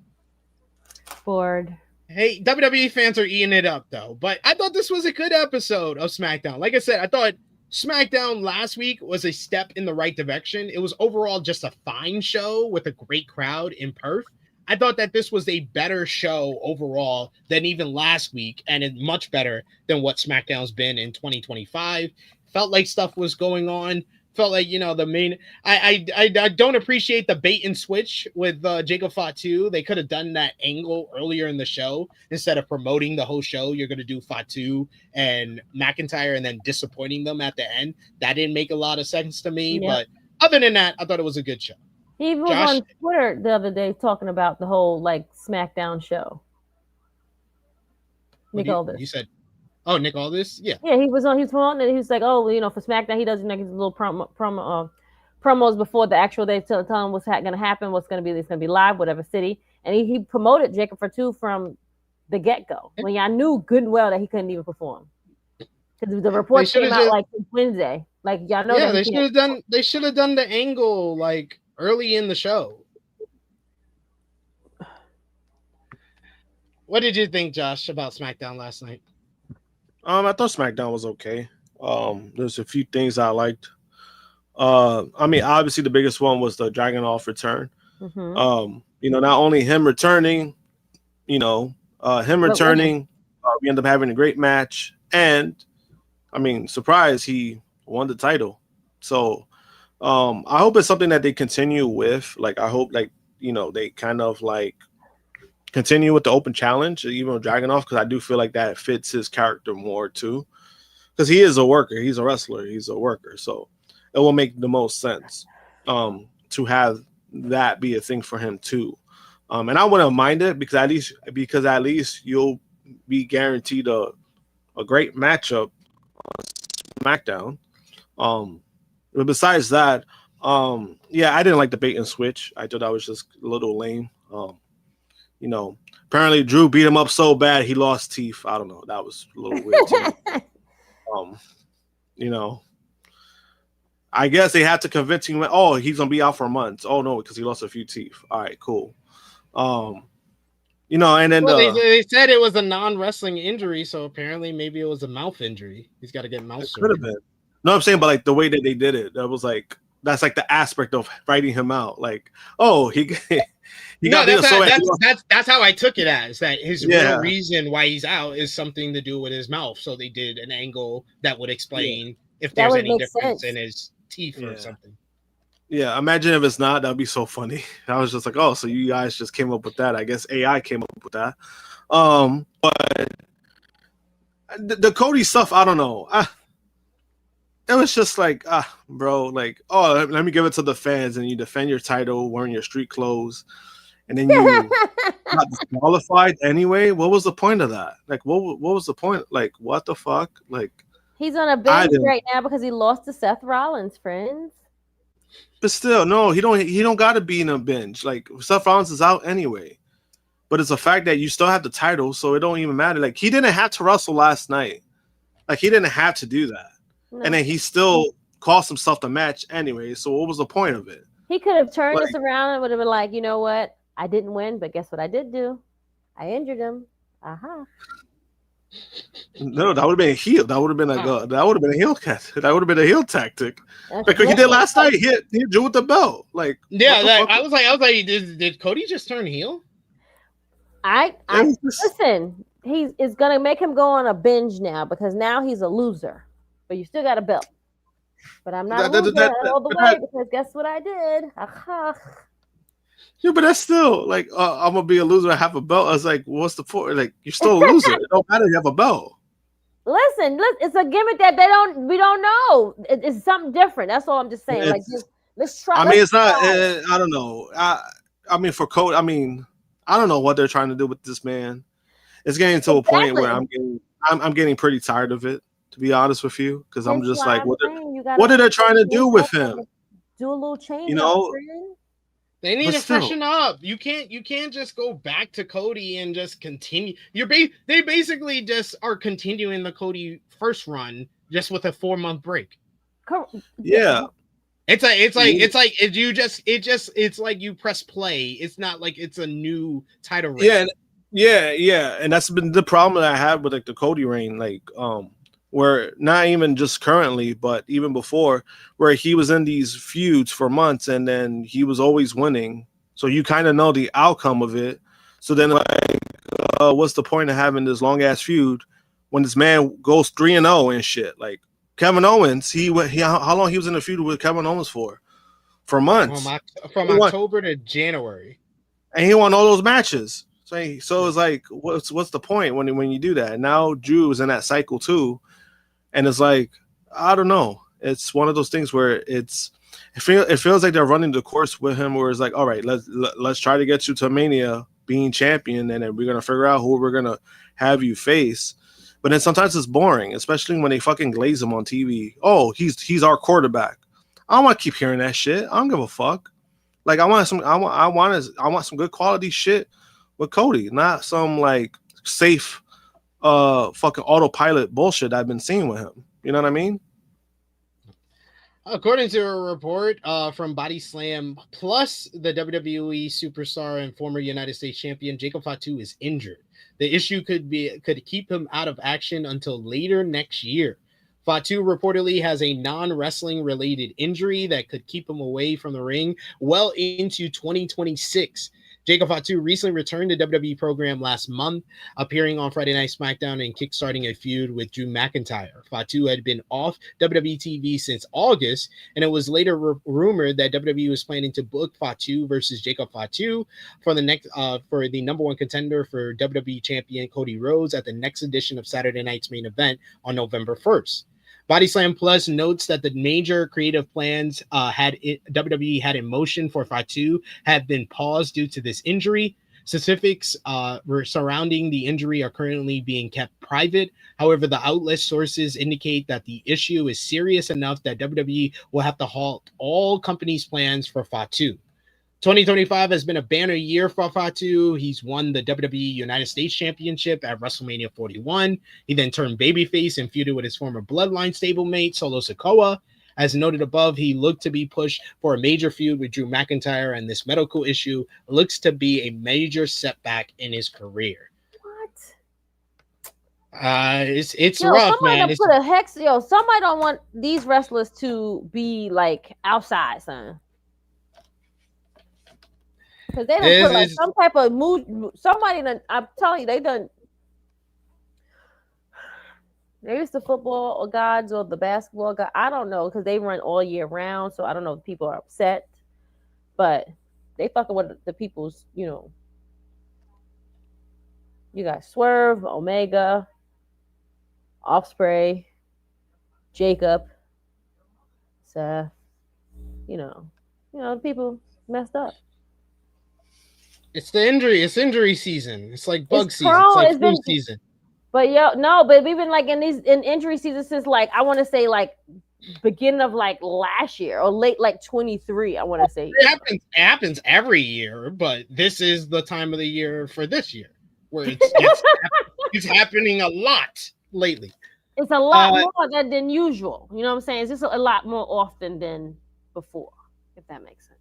Bored. Hey, WWE fans are eating it up, though. But I thought this was a good episode of SmackDown. Like I said, I thought SmackDown last week was a step in the right direction. It was overall just a fine show with a great crowd in Perth. I thought that this was a better show overall than even last week, and it's much better than what SmackDown's been in 2025. Felt like stuff was going on. Felt like, the main. I don't appreciate the bait and switch with Jacob Fatu. They could have done that angle earlier in the show instead of promoting the whole show. You're going to do Fatu and McIntyre and then disappointing them at the end. That didn't make a lot of sense to me. Yeah. But other than that, I thought it was a good show. He was on Twitter the other day talking about the whole SmackDown show. Nick Aldis. You said, oh, Nick Aldis? Yeah. Yeah, he was promoting it. He was like, oh, for SmackDown, he does his little promos before the actual day, tell him what's going to happen, what's going to be, it's going to be live, whatever city. And he promoted Jacob Fatu from the get-go when y'all knew good and well that he couldn't even perform. Because the report came out Wednesday. Y'all know. Yeah, they should have done the angle early in the show. What did you think, Josh, about SmackDown last night? I thought SmackDown was okay. There's a few things I liked. Obviously the biggest one was the Dragunov return. Mm-hmm. Not only him returning, we end up having a great match, and surprise, he won the title. So I hope it's something that they continue with. I hope they kind of continue with the open challenge, even with Dragunov, because I do feel like that fits his character more too. Because he is a worker, he's a wrestler, he's a worker. So it will make the most sense to have that be a thing for him too. And I wouldn't mind it because at least you'll be guaranteed a great matchup on SmackDown. But besides that, I didn't like the bait and switch. I thought that was just a little lame. Apparently Drew beat him up so bad he lost teeth. I don't know. That was a little weird too. I guess they had to convince him. Oh, he's gonna be out for months. Oh no, because he lost a few teeth. All right, cool. And then they said it was a non-wrestling injury, so apparently maybe it was a mouth injury. He's got to get mouth surgery. Could have been. No, I'm saying, but the way that they did it, that was that's the aspect of writing him out. He got that's how I took it as that his real reason why he's out is something to do with his mouth. So they did an angle that would explain if there's any difference in his teeth or something. Yeah, imagine if it's not. That'd be so funny. I was just oh, so you guys just came up with that. I guess AI came up with that. But the Cody stuff, I don't know. It was just bro, oh, let me give it to the fans, and you defend your title wearing your street clothes, and then you got disqualified anyway. What was the point of that? What was the point? What the fuck? He's on a binge right now because he lost to Seth Rollins, friends. But still, no, he don't got to be in a binge. Seth Rollins is out anyway. But it's a fact that you still have the title, so it don't even matter. He didn't have to wrestle last night. He didn't have to do that. No. And then he still cost himself the match anyway. So what was the point of it? He could have turned this around and would have been you know what? I didn't win, but guess what I did do? I injured him. Uh-huh. No, that would have been a heel. That would have been that would have been a heel cat. That would have been a heel tactic. Because he did last night. He drew with the belt. I was like, did Cody just turn heel? Listen. It's gonna make him go on a binge now because now he's a loser. But you still got a belt. But I'm not a loser all the way because guess what I did? Aha. Yeah, but that's still I'm gonna be a loser. I have a belt. I was what's the point? You're still a loser. It don't matter. You have a belt. Listen, it's a gimmick that we don't know. It's something different. That's all I'm just saying. Let's try. It's not. I don't know. For Cody, I don't know what they're trying to do with this man. It's getting to a point where I'm getting pretty tired of it. To be honest with you, because I'm just what are they trying to do with him? Do a little change. They need to freshen up. You can't just go back to Cody and just continue. They basically just are continuing the Cody first run just with a 4-month break. Yeah. It's like you press play. It's not like it's a new title reign. Yeah. And that's been the problem that I had with the Cody reign. Where not even just currently, but even before, where he was in these feuds for months and then he was always winning, so you kind of know the outcome of it. So then, like, what's the point of having this long ass feud when this man goes 3-0 and shit? Like Kevin Owens, how long he was in the feud with Kevin Owens for months, from October to January, and he won all those matches. So it's like, what's the point when you do that? And now Drew is in that cycle too, and it's like, I don't know. It's one of those things where it feels like they're running the course with him, where it's like, all right, let's try to get you to Mania being champion, and then we're gonna figure out who we're gonna have you face. But then sometimes it's boring, especially when they fucking glaze him on TV. Oh, he's our quarterback. I don't want to keep hearing that shit. I don't give a fuck. Like I want some good quality shit with Cody, not some like safe fucking autopilot bullshit I've been seeing with him. You know what I mean? According to a report from Body Slam Plus, the WWE superstar and former United States champion Jacob Fatu is injured. The issue could keep him out of action until later next year. Fatu reportedly has a non-wrestling related injury that could keep him away from the ring well into 2026. Jacob Fatu recently returned to WWE program last month, appearing on Friday Night SmackDown and kickstarting a feud with Drew McIntyre. Fatu had been off WWE TV since August, and it was later rumored that WWE was planning to book Fatu versus Jacob Fatu for the next for the number one contender for WWE champion Cody Rhodes at the next edition of Saturday Night's Main Event on November 1st. Body Slam Plus notes that the major creative plans WWE had in motion for Fatu have been paused due to this injury. Specifics surrounding the injury are currently being kept private. However, the outlet sources indicate that the issue is serious enough that WWE will have to halt all companies' plans for Fatu. 2025 has been a banner year for Fatu. He's won the WWE United States Championship at WrestleMania 41. He then turned babyface and feuded with his former Bloodline stablemate, Solo Sikoa. As noted above, he looked to be pushed for a major feud with Drew McIntyre, and this medical issue looks to be a major setback in his career. It's rough, man. Somebody don't want these wrestlers to be like outside, son. Because they don't put like some type of mood. Somebody, I'm telling you, they used the football gods or the basketball god. I don't know, because they run all year round, so I don't know if people are upset, but they fucking with the people's, you got Swerve, Omega, Ospreay, Jacob, Seth. The people messed up. It's the injury. It's injury season. It's like bug season. It's like flu season. But but we've been like in injury season since like I want to say like beginning of like last year or late like 23. I want to say it happens every year, but this is the time of the year for this year where it's happening a lot lately. It's a lot more than usual. You know what I'm saying? It's just a lot more often than before, if that makes sense.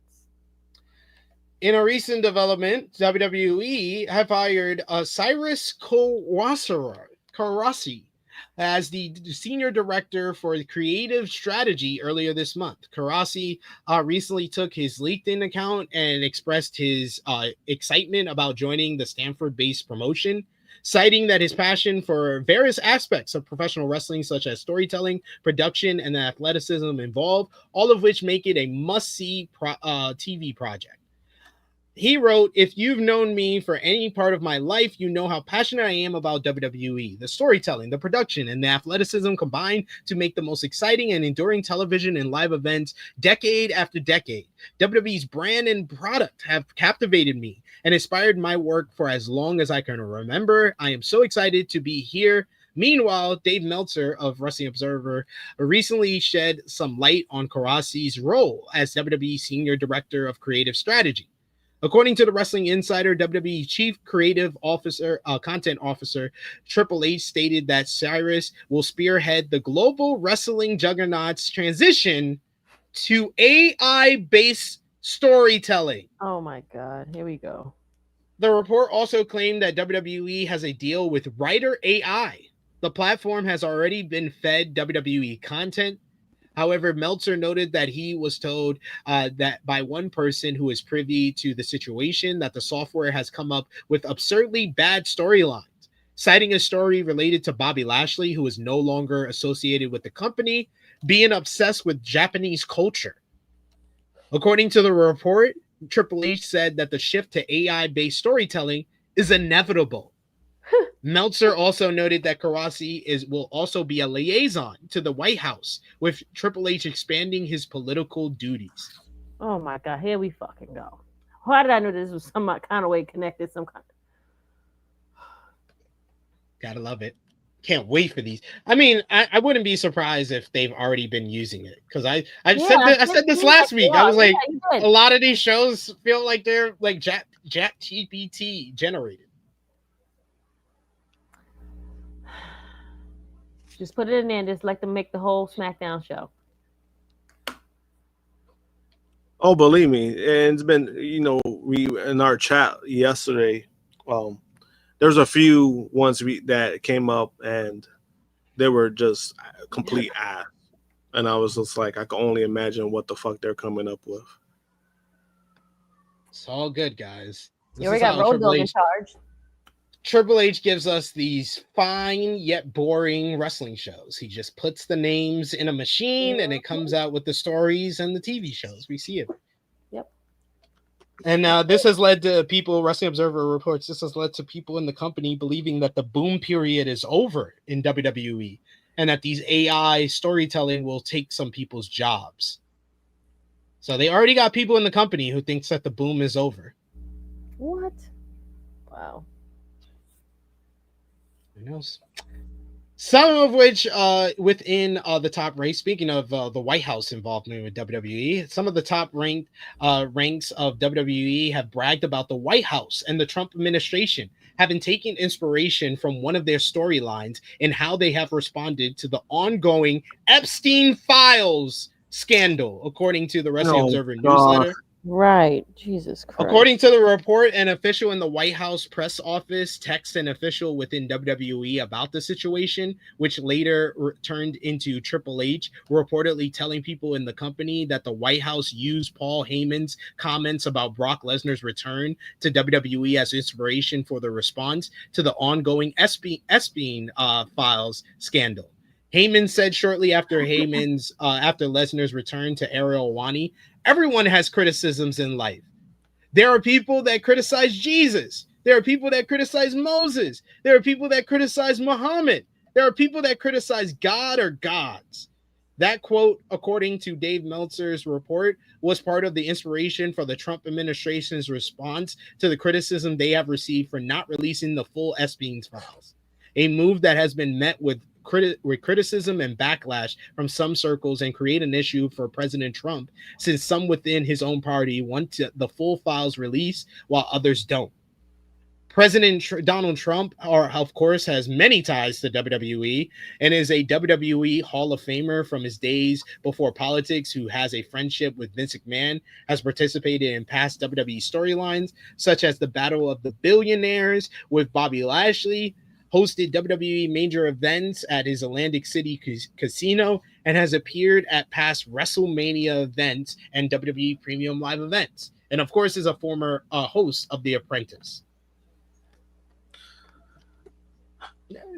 In a recent development, WWE have hired Cyrus Krssi as the senior director for creative strategy earlier this month. Krssi recently took his LinkedIn account and expressed his excitement about joining the Stanford-based promotion, citing that his passion for various aspects of professional wrestling, such as storytelling, production, and the athleticism involved, all of which make it a must-see TV project. He wrote, "If you've known me for any part of my life, you know how passionate I am about WWE. The storytelling, the production, and the athleticism combined to make the most exciting and enduring television and live events decade after decade. WWE's brand and product have captivated me and inspired my work for as long as I can remember. I am so excited to be here." Meanwhile, Dave Meltzer of Wrestling Observer recently shed some light on Krssi's role as WWE Senior Director of Creative Strategy. According to the Wrestling Insider, WWE Chief Creative Officer, Content Officer Triple H stated that Cyrus will spearhead the global wrestling juggernaut's transition to AI-based storytelling. Oh my God, here we go. The report also claimed that WWE has a deal with Writer AI. The platform has already been fed WWE content. However, Meltzer noted that he was told that by one person who is privy to the situation that the software has come up with absurdly bad storylines, citing a story related to Bobby Lashley, who is no longer associated with the company, being obsessed with Japanese culture. According to the report, Triple H said that the shift to AI-based storytelling is inevitable. Meltzer also noted that Krssi will also be a liaison to the White House, with Triple H expanding his political duties. Oh my God, here we fucking go. Why did I know this was some kind of way connected? Gotta love it. Can't wait for these. I mean, I wouldn't be surprised if they've already been using it, because I said this last week. I was like, a lot of these shows feel like they're like ChatGPT generated. Just put it in there and just like to make the whole SmackDown show. Oh, believe me, and it's been, we in our chat yesterday, there's a few ones that came up and they were just complete ass, and I was just like, I can only imagine what the fuck they're coming up with. It's all good, guys. Here we got Road Dogg in charge. Triple H gives us these fine yet boring wrestling shows. He just puts the names in a machine and it comes out with the stories and the TV shows. We see it. Yep. And this has led to people, Wrestling Observer reports, this has led to people in the company believing that the boom period is over in WWE and that these AI storytelling will take some people's jobs. So they already got people in the company who thinks that the boom is over. What? Wow. Who knows? Some of which within the top ranks, speaking of the White House involvement with WWE, some of the top ranks of WWE have bragged about the White House and the Trump administration having taken inspiration from one of their storylines in how they have responded to the ongoing Epstein Files scandal, according to the Wrestling Observer newsletter. Right. Jesus Christ. According to the report, an official in the White House press office texted an official within WWE about the situation, which later turned into Triple H, reportedly telling people in the company that the White House used Paul Heyman's comments about Brock Lesnar's return to WWE as inspiration for the response to the ongoing Epstein Files scandal. Heyman said shortly after after Lesnar's return to Ariel Helwani, everyone has criticisms in life. There are people that criticize Jesus. There are people that criticize Moses. There are people that criticize Muhammad. There are people that criticize God or gods. That quote, according to Dave Meltzer's report, was part of the inspiration for the Trump administration's response to the criticism they have received for not releasing the full Epstein files, a move that has been met with criticism and backlash from some circles and create an issue for President Trump, since some within his own party want the full files released while others don't. President Donald Trump, of course, has many ties to WWE and is a WWE Hall of Famer from his days before politics, who has a friendship with Vince McMahon, has participated in past WWE storylines, such as the Battle of the Billionaires with Bobby Lashley, hosted WWE major events at his Atlantic City casino, and has appeared at past WrestleMania events and WWE Premium Live events. And of course, is a former host of The Apprentice.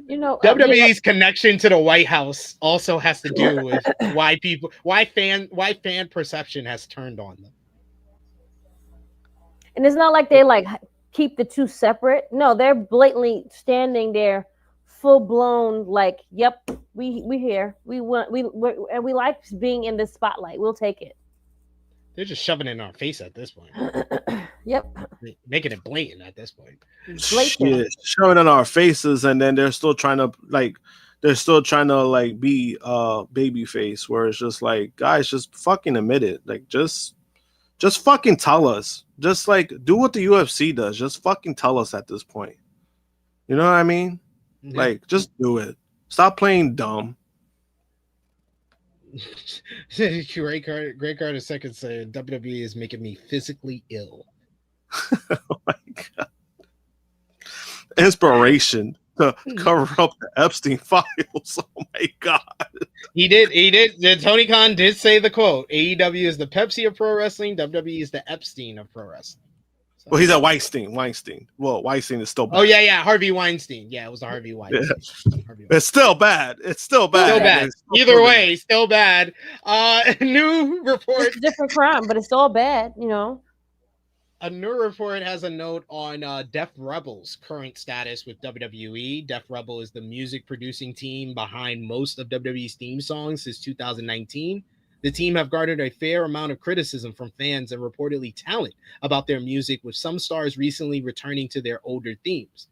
WWE's connection to the White House also has to do with why fan perception has turned on them. And it's not like they keep the two separate. No, they're blatantly standing there, full blown, like, yep, we here. We like being in the spotlight. We'll take it. They're just shoving it in our face at this point. Yep. Making it blatant at this point. Yeah, showing in our faces, and then they're still trying to be baby face, where it's just like, guys, just fucking admit it. Like, just fucking tell us. Just do what the UFC does. Just fucking tell us at this point. You know what I mean? Mm-hmm. Like, just do it. Stop playing dumb. Great card. A second saying WWE is making me physically ill. Oh my god! Inspiration to cover up the Epstein files. Oh my god! He did. Tony Khan did say the quote: AEW is the Pepsi of pro wrestling. WWE is the Epstein of pro wrestling. So. Well, he's at Weinstein. Well, Weinstein is still bad. Oh, yeah. Harvey Weinstein. Yeah, it was a Harvey Weinstein. Yeah. It's still bad. Still bad. Either way, still bad. New report. It's a different crime, but it's all bad, you know. A new report has a note on Def Rebel's current status with WWE. Def Rebel is the music producing team behind most of WWE's theme songs since 2019. The team have garnered a fair amount of criticism from fans and reportedly talent about their music, with some stars recently returning to their older themes.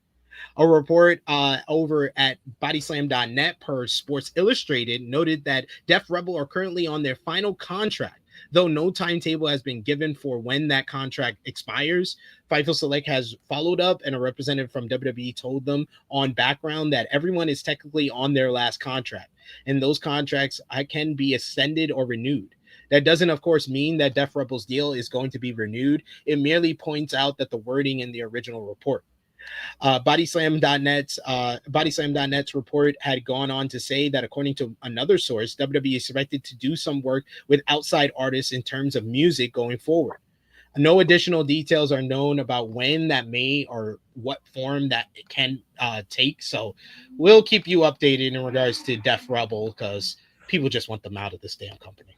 A report over at bodyslam.net per Sports Illustrated noted that Def Rebel are currently on their final contract, though no timetable has been given for when that contract expires. Fightful Select has followed up, and a representative from WWE told them on background that everyone is technically on their last contract, and those contracts can be extended or renewed. That doesn't, of course, mean that Def Rebel's deal is going to be renewed. It merely points out that the wording in the original report. Bodyslam.net's report had gone on to say that, according to another source, WWE is expected to do some work with outside artists in terms of music going forward. No additional details are known about when that may or what form that it can take. So we'll keep you updated in regards to Def Rebel, because people just want them out of this damn company.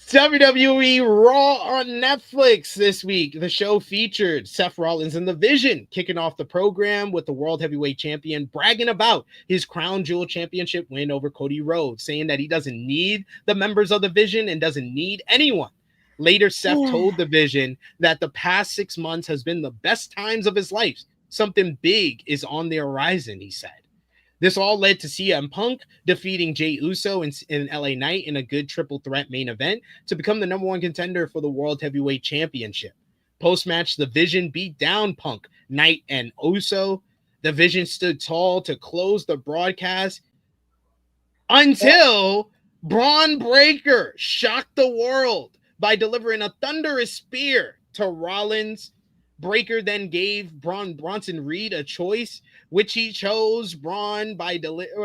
WWE Raw on Netflix this week. The show featured Seth Rollins and The Vision kicking off the program with the World Heavyweight Champion bragging about his Crown Jewel Championship win over Cody Rhodes, saying that he doesn't need the members of The Vision and doesn't need anyone. Later, Seth told The Vision that the past 6 months has been the best times of his life. Something big is on the horizon, he said. This all led to CM Punk defeating Jey Uso in LA Knight in a good triple threat main event to become the number one contender for the World Heavyweight Championship. Post-match, The Vision beat down Punk, Knight, and Uso. The Vision stood tall to close the broadcast until Bron Breakker shocked the world by delivering a thunderous spear to Rollins. Breakker then gave Bronson Reed a choice, which he chose Braun by delivering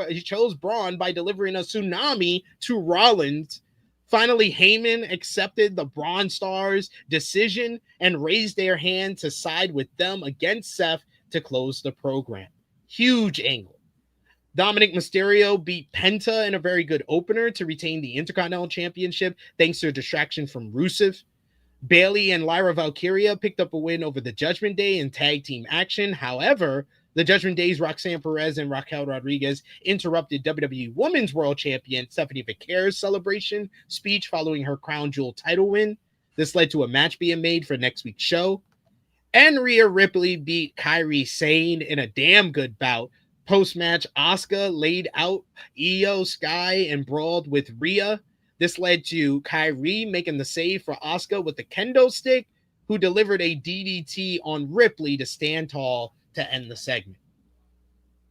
a tsunami to Rollins. Finally, Heyman accepted the Braun Stars' decision and raised their hand to side with them against Seth to close the program. Huge angle. Dominic Mysterio beat Penta in a very good opener to retain the Intercontinental Championship thanks to a distraction from Rusev. Bayley and Lyra Valkyria picked up a win over the Judgment Day in tag team action. However, the Judgment Day's Roxanne Perez and Raquel Rodriguez interrupted WWE Women's World Champion Stephanie Vaquer's celebration speech following her Crown Jewel title win. This led to a match being made for next week's show. And Rhea Ripley beat Kairi Sane in a damn good bout. Post-match, Asuka laid out Io Sky and brawled with Rhea. This led to Kairi making the save for Asuka with the kendo stick, who delivered a DDT on Ripley to stand tall to end the segment.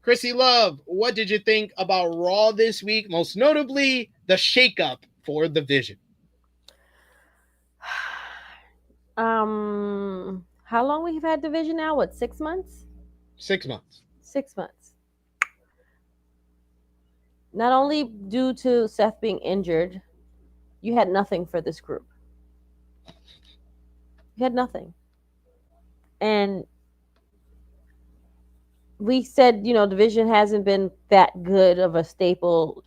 Krssi Luv, what did you think about Raw this week? Most notably, the shakeup for The Vision. How long we've had The Vision now? What, 6 months? 6 months. 6 months. Not only due to Seth being injured, you had nothing for this group. You had nothing. And we said, The Vision hasn't been that good of a staple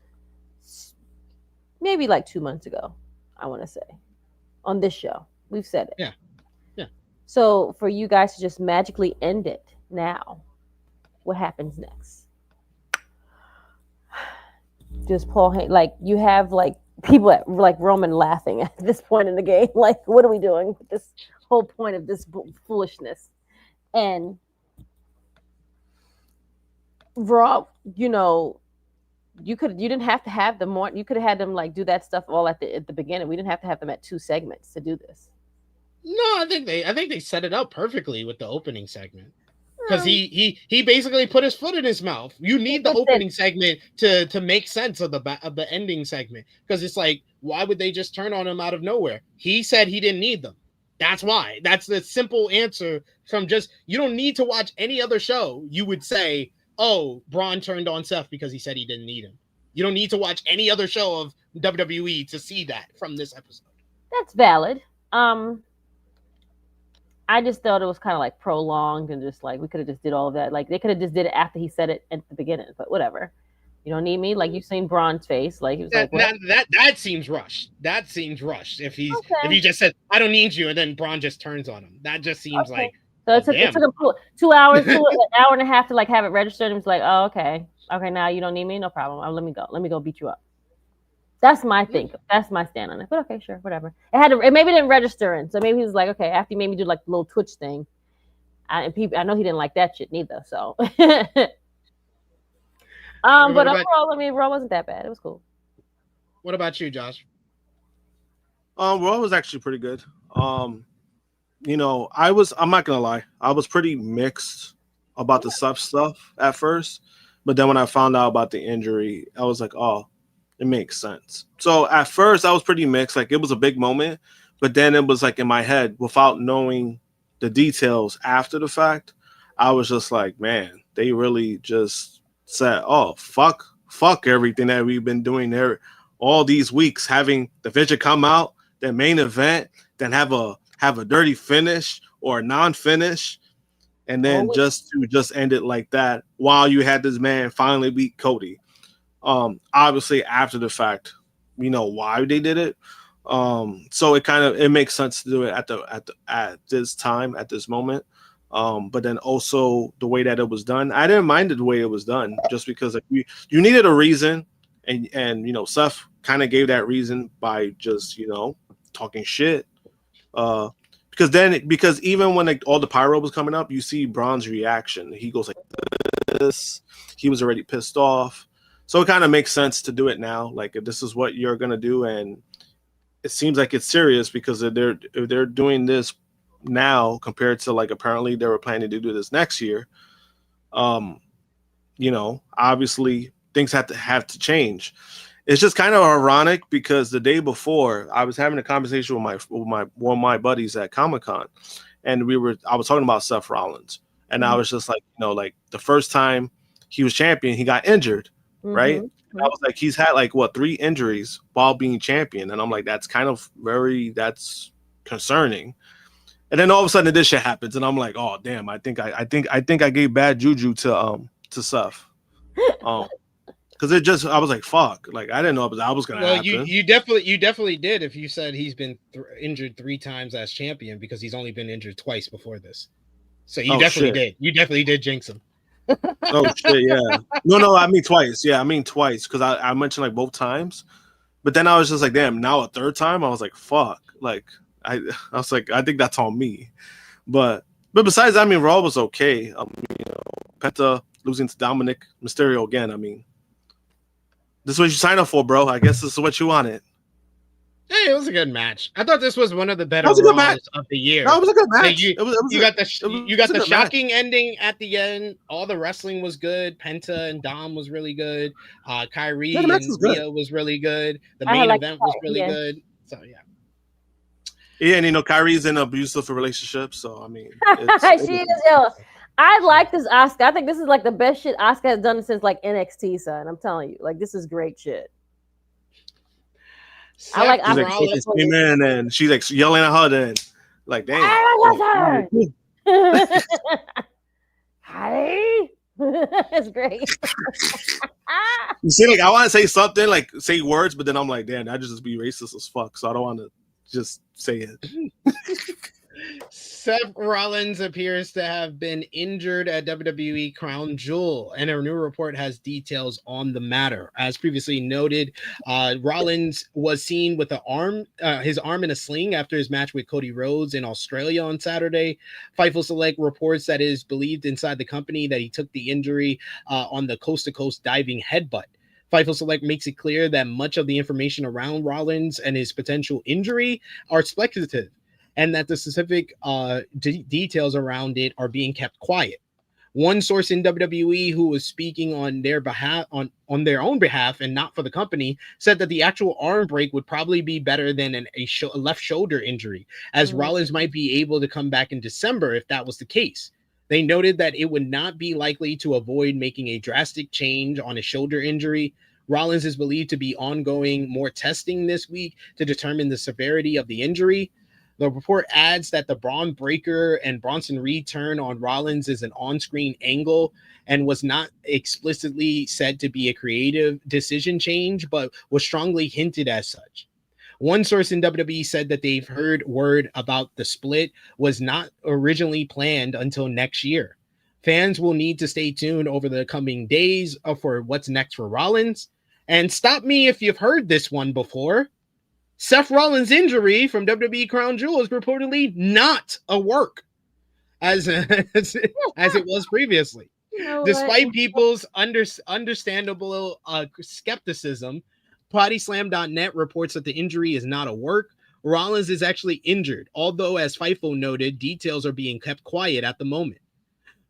maybe like 2 months ago, I want to say, on this show. We've said it. Yeah. So for you guys to just magically end it now, what happens next? Just Paul, you have people at Roman laughing at this point in the game. What are we doing with this whole point of this foolishness? And Raw, you didn't have to have them more. You could have had them do that stuff all at the beginning. We didn't have to have them at 2 segments to do this. No, I think they set it up perfectly with the opening segment. Because he basically put his foot in his mouth. You need the opening segment to make sense of the ending segment. Because it's why would they just turn on him out of nowhere? He said he didn't need them. That's why. That's the simple answer from you don't need to watch any other show. You would say, oh, Braun turned on Seth because he said he didn't need him. You don't need to watch any other show of WWE to see that from this episode. That's valid. I just thought it was kind of like prolonged and just like we could have just did all of that. Like they could have just did it after he said it at the beginning, but whatever. You don't need me. Like you've seen Braun's face. Like he was like, what? that seems rushed. That seems rushed. If he just said, "I don't need you," and then Braun just turns on him, that just seems like. So it took him 2 hours, an hour and a half to like have it registered. And he was like, "Oh, okay, now you don't need me, no problem. Let me go beat you up." That's my thing. That's my stand on it. But okay, sure, whatever. It maybe didn't register in, so maybe he was like, okay, after he made me do like the little Twitch thing. I know he didn't like that shit neither. So, but overall, I mean, Raw wasn't that bad. It was cool. What about you, Josh? Raw was actually pretty good. I'm not gonna lie, I was pretty mixed about the sub stuff at first, but then when I found out about the injury, I was like, oh, it makes sense. So at first I was pretty mixed. Like it was a big moment, but then it was like in my head without knowing the details after the fact, I was just like, man, they really just said, oh, fuck everything that we've been doing there all these weeks, having the Vision come out, the main event, then have a dirty finish or a non-finish, and then just end it like that while you had this man finally beat Cody. Obviously after the fact, we know why they did it. So it makes sense to do it at this time, at this moment. But then also the way that it was done, I didn't mind the way it was done, just because like, you needed a reason, and Seth kind of gave that reason by just talking shit. Because even when like all the pyro was coming up, you see Braun's reaction. He goes like this. He was already pissed off. So it kind of makes sense to do it now. Like if this is what you're gonna do, and it seems like it's serious because if they're doing this now compared to like apparently they were planning to do this next year. Obviously things have to change. It's just kind of ironic because the day before I was having a conversation with one of my buddies at Comic-Con, and I was talking about Seth Rollins, and I was just like, like the first time he was champion, he got injured. Right. And I was like, he's had like 3 injuries while being champion. And I'm like, that's concerning. And then all of a sudden this shit happens. And I'm like, oh damn, I think I gave bad juju to Seth. Because I was like, fuck. Like I didn't know I was gonna happen. You definitely did if you said he's been injured 3 times as champion, because he's only been injured twice before this. So you definitely did. You definitely did jinx him. Oh shit, yeah. No, I mean twice. Yeah, I mean twice, because I mentioned like both times, but then I was just like, damn, now a third time. I was like, fuck. Like I was like, I think that's on me. But besides, I mean, Raw was okay. Penta losing to Dominic Mysterio again. I mean, this is what you signed up for, bro. I guess this is what you wanted. Hey, it was a good match. I thought this was one of the better Raws of the year. No, it was a good match. Like you got the shocking ending at the end. All the wrestling was good. Penta and Dom was really good. Kyrie and Rhea was really good. The main event was really good. So yeah. Yeah, and Kyrie's in an abusive relationship. So I mean, she is ill. I like this Asuka. I think this is like the best shit Asuka has done since like NXT, son. I'm telling you, like this is great shit. I like she's screaming and she's like yelling at her, then like damn. Hi. It's great. You see, like I want to say something, like say words, but then I'm like, damn, that just be racist as fuck. So I don't want to just say it. Seth Rollins appears to have been injured at WWE Crown Jewel, and a new report has details on the matter. As previously noted, Rollins was seen with his arm in a sling after his match with Cody Rhodes in Australia on Saturday. Fightful Select reports that it is believed inside the company that he took the injury on the coast-to-coast diving headbutt. Fightful Select makes it clear that much of the information around Rollins and his potential injury are speculative, and that the specific details around it are being kept quiet. One source in WWE who was speaking on their behalf, on their own behalf and not for the company, said that the actual arm break would probably be better than a left shoulder injury, as Rollins might be able to come back in December if that was the case. They noted that it would not be likely to avoid making a drastic change on a shoulder injury. Rollins is believed to be ongoing more testing this week to determine the severity of the injury. The report adds that the Bron Breakker and Bronson Reed turn on Rollins is an on-screen angle and was not explicitly said to be a creative decision change, but was strongly hinted as such. One source in WWE said that they've heard word about the split was not originally planned until next year. Fans will need to stay tuned over the coming days for what's next for Rollins. And stop me if you've heard this one before. Seth Rollins' injury from WWE Crown Jewel is reportedly not a work as it was previously. Despite people's understandable skepticism, PottysLam.net reports that the injury is not a work. Rollins is actually injured, although, as FIFO noted, details are being kept quiet at the moment.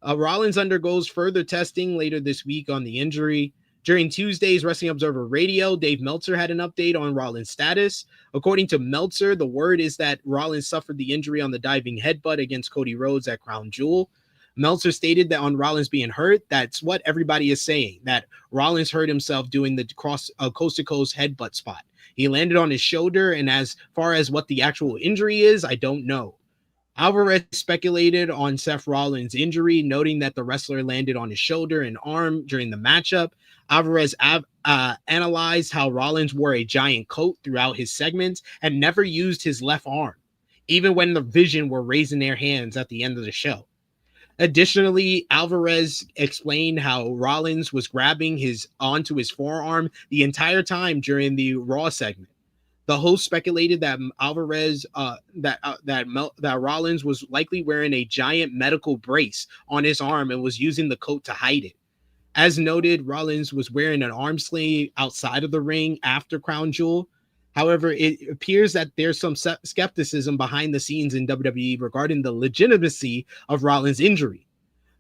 Rollins undergoes further testing later this week on the injury. During Tuesday's Wrestling Observer Radio, Dave Meltzer had an update on Rollins' status. According to Meltzer, the word is that Rollins suffered the injury on the diving headbutt against Cody Rhodes at Crown Jewel. Meltzer stated that on Rollins being hurt, that's what everybody is saying, that Rollins hurt himself doing the coast-to-coast headbutt spot. He landed on his shoulder, and as far as what the actual injury is, I don't know. Alvarez speculated on Seth Rollins' injury, noting that the wrestler landed on his shoulder and arm during the matchup. Alvarez analyzed how Rollins wore a giant coat throughout his segments and never used his left arm, even when the Vision were raising their hands at the end of the show. Additionally, Alvarez explained how Rollins was grabbing onto his forearm the entire time during the Raw segment. The host speculated that Alvarez, that Rollins was likely wearing a giant medical brace on his arm and was using the coat to hide it. As noted, Rollins was wearing an arm sleeve outside of the ring after Crown Jewel. However, it appears that there's some skepticism behind the scenes in WWE regarding the legitimacy of Rollins' injury.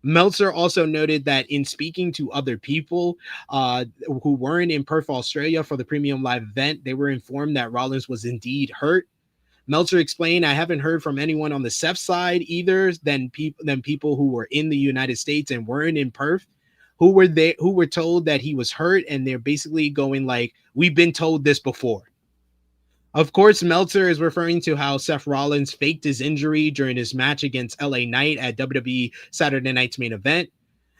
Meltzer also noted that in speaking to other people who weren't in Perth, Australia for the Premium Live event, they were informed that Rollins was indeed hurt. Meltzer explained, I haven't heard from anyone on the Seth side either than people who were in the United States and weren't in Perth, who were told that he was hurt, and they're basically going like, we've been told this before. Of course, Meltzer is referring to how Seth Rollins faked his injury during his match against LA Knight at WWE Saturday Night's Main Event.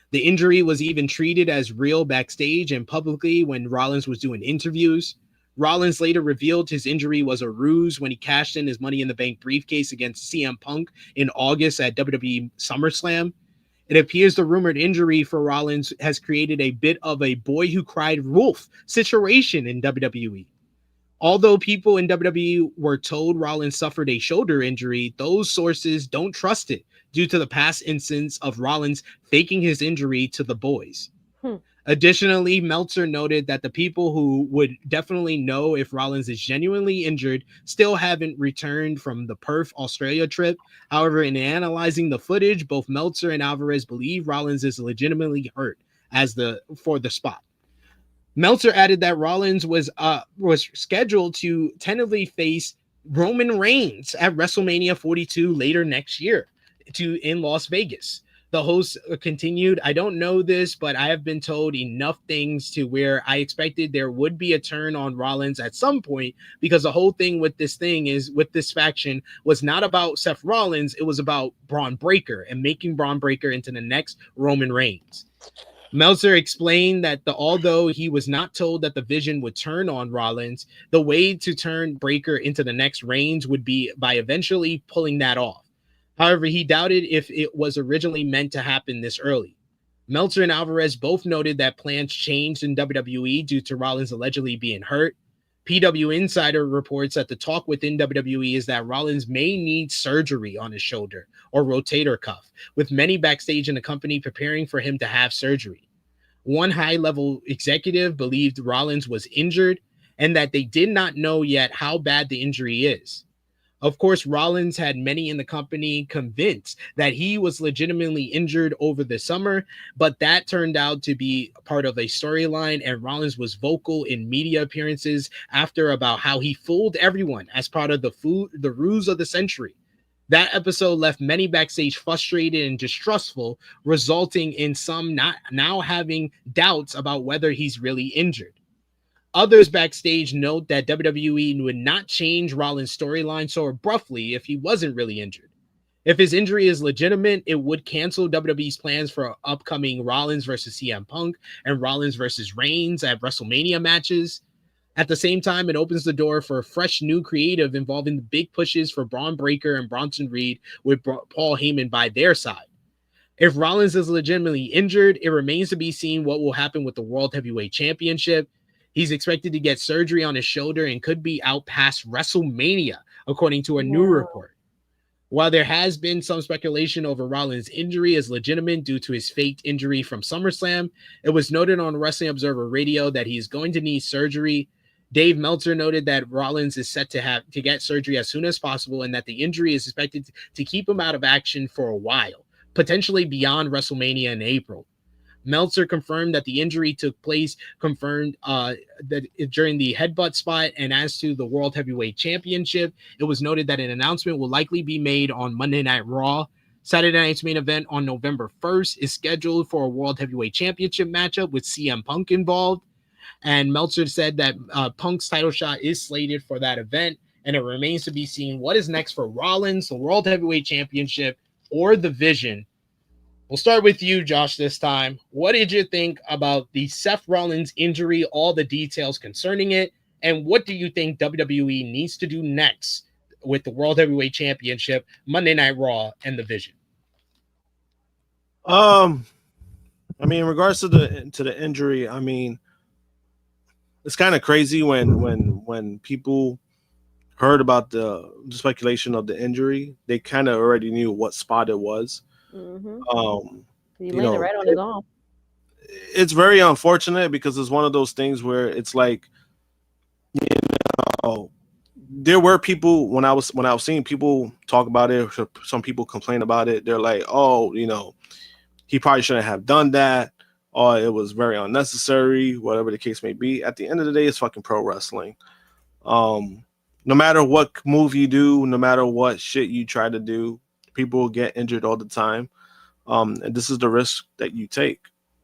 The injury was even treated as real backstage and publicly when Rollins was doing interviews. Rollins later revealed his injury was a ruse when he cashed in his Money in the Bank briefcase against CM Punk in August at WWE SummerSlam. It appears the rumored injury for Rollins has created a bit of a boy who cried wolf situation in WWE. Although people in WWE were told Rollins suffered a shoulder injury, those sources don't trust it due to the past instance of Rollins faking his injury to the boys. Additionally, Meltzer noted that the people who would definitely know if Rollins is genuinely injured still haven't returned from the Perth, Australia trip. However, in analyzing the footage, both Meltzer and Alvarez believe Rollins is legitimately hurt for the spot. Meltzer added that Rollins was scheduled to tentatively face Roman Reigns at WrestleMania 42 later next year in Las Vegas. The host continued, I don't know this, but I have been told enough things to where I expected there would be a turn on Rollins at some point, because the whole thing with this faction was not about Seth Rollins. It was about Bron Breakker and making Bron Breakker into the next Roman Reigns. Meltzer explained that although he was not told that the Vision would turn on Rollins, the way to turn Breakker into the next Reigns would be by eventually pulling that off. However, he doubted if it was originally meant to happen this early. Meltzer and Alvarez both noted that plans changed in WWE due to Rollins allegedly being hurt. PW Insider reports that the talk within WWE is that Rollins may need surgery on his shoulder or rotator cuff, with many backstage in the company preparing for him to have surgery. One high-level executive believed Rollins was injured and that they did not know yet how bad the injury is. Of course, Rollins had many in the company convinced that he was legitimately injured over the summer, but that turned out to be part of a storyline, and Rollins was vocal in media appearances after about how he fooled everyone as part of the ruse of the century. That episode left many backstage frustrated and distrustful, resulting in some now having doubts about whether he's really injured. Others backstage note that WWE would not change Rollins' storyline so abruptly if he wasn't really injured. If his injury is legitimate, it would cancel WWE's plans for upcoming Rollins versus CM Punk and Rollins versus Reigns at WrestleMania matches. At the same time, it opens the door for a fresh new creative involving the big pushes for Bron Breakker and Bronson Reed with Paul Heyman by their side. If Rollins is legitimately injured, it remains to be seen what will happen with the World Heavyweight Championship. He's expected to get surgery on his shoulder and could be out past WrestleMania, according to a new report. While there has been some speculation over Rollins' injury is legitimate due to his faked injury from SummerSlam, it was noted on Wrestling Observer Radio that he is going to need surgery. Dave Meltzer noted that Rollins is set to get surgery as soon as possible and that the injury is expected to keep him out of action for a while, potentially beyond WrestleMania in April. Meltzer confirmed that the injury took place, confirmed that during the headbutt spot, and as to the World Heavyweight Championship, it was noted that an announcement will likely be made on Monday Night Raw. Saturday night's main event on November 1st is scheduled for a World Heavyweight Championship matchup with CM Punk involved. And Meltzer said that Punk's title shot is slated for that event, and it remains to be seen what is next for Rollins, the World Heavyweight Championship, or the Vision. We'll start with you, Josh, this time. What did you think about the Seth Rollins injury, all the details concerning it, and what do you think WWE needs to do next with the World Heavyweight Championship, Monday Night Raw, and the Vision? I mean, in regards to the injury, I mean, it's kind of crazy when people heard about the speculation of the injury, they kind of already knew what spot it was. Mm-hmm. He landed right on his arm. It's very unfortunate because it's one of those things where it's like, you know, there were people when I was seeing people talk about it, some people complain about it. They're like, oh, you know, he probably shouldn't have done that, or it was very unnecessary, whatever the case may be. At the end of the day, it's fucking pro wrestling. No matter what move you do, no matter what shit you try to do, people get injured all the time. And this is the risk that you take,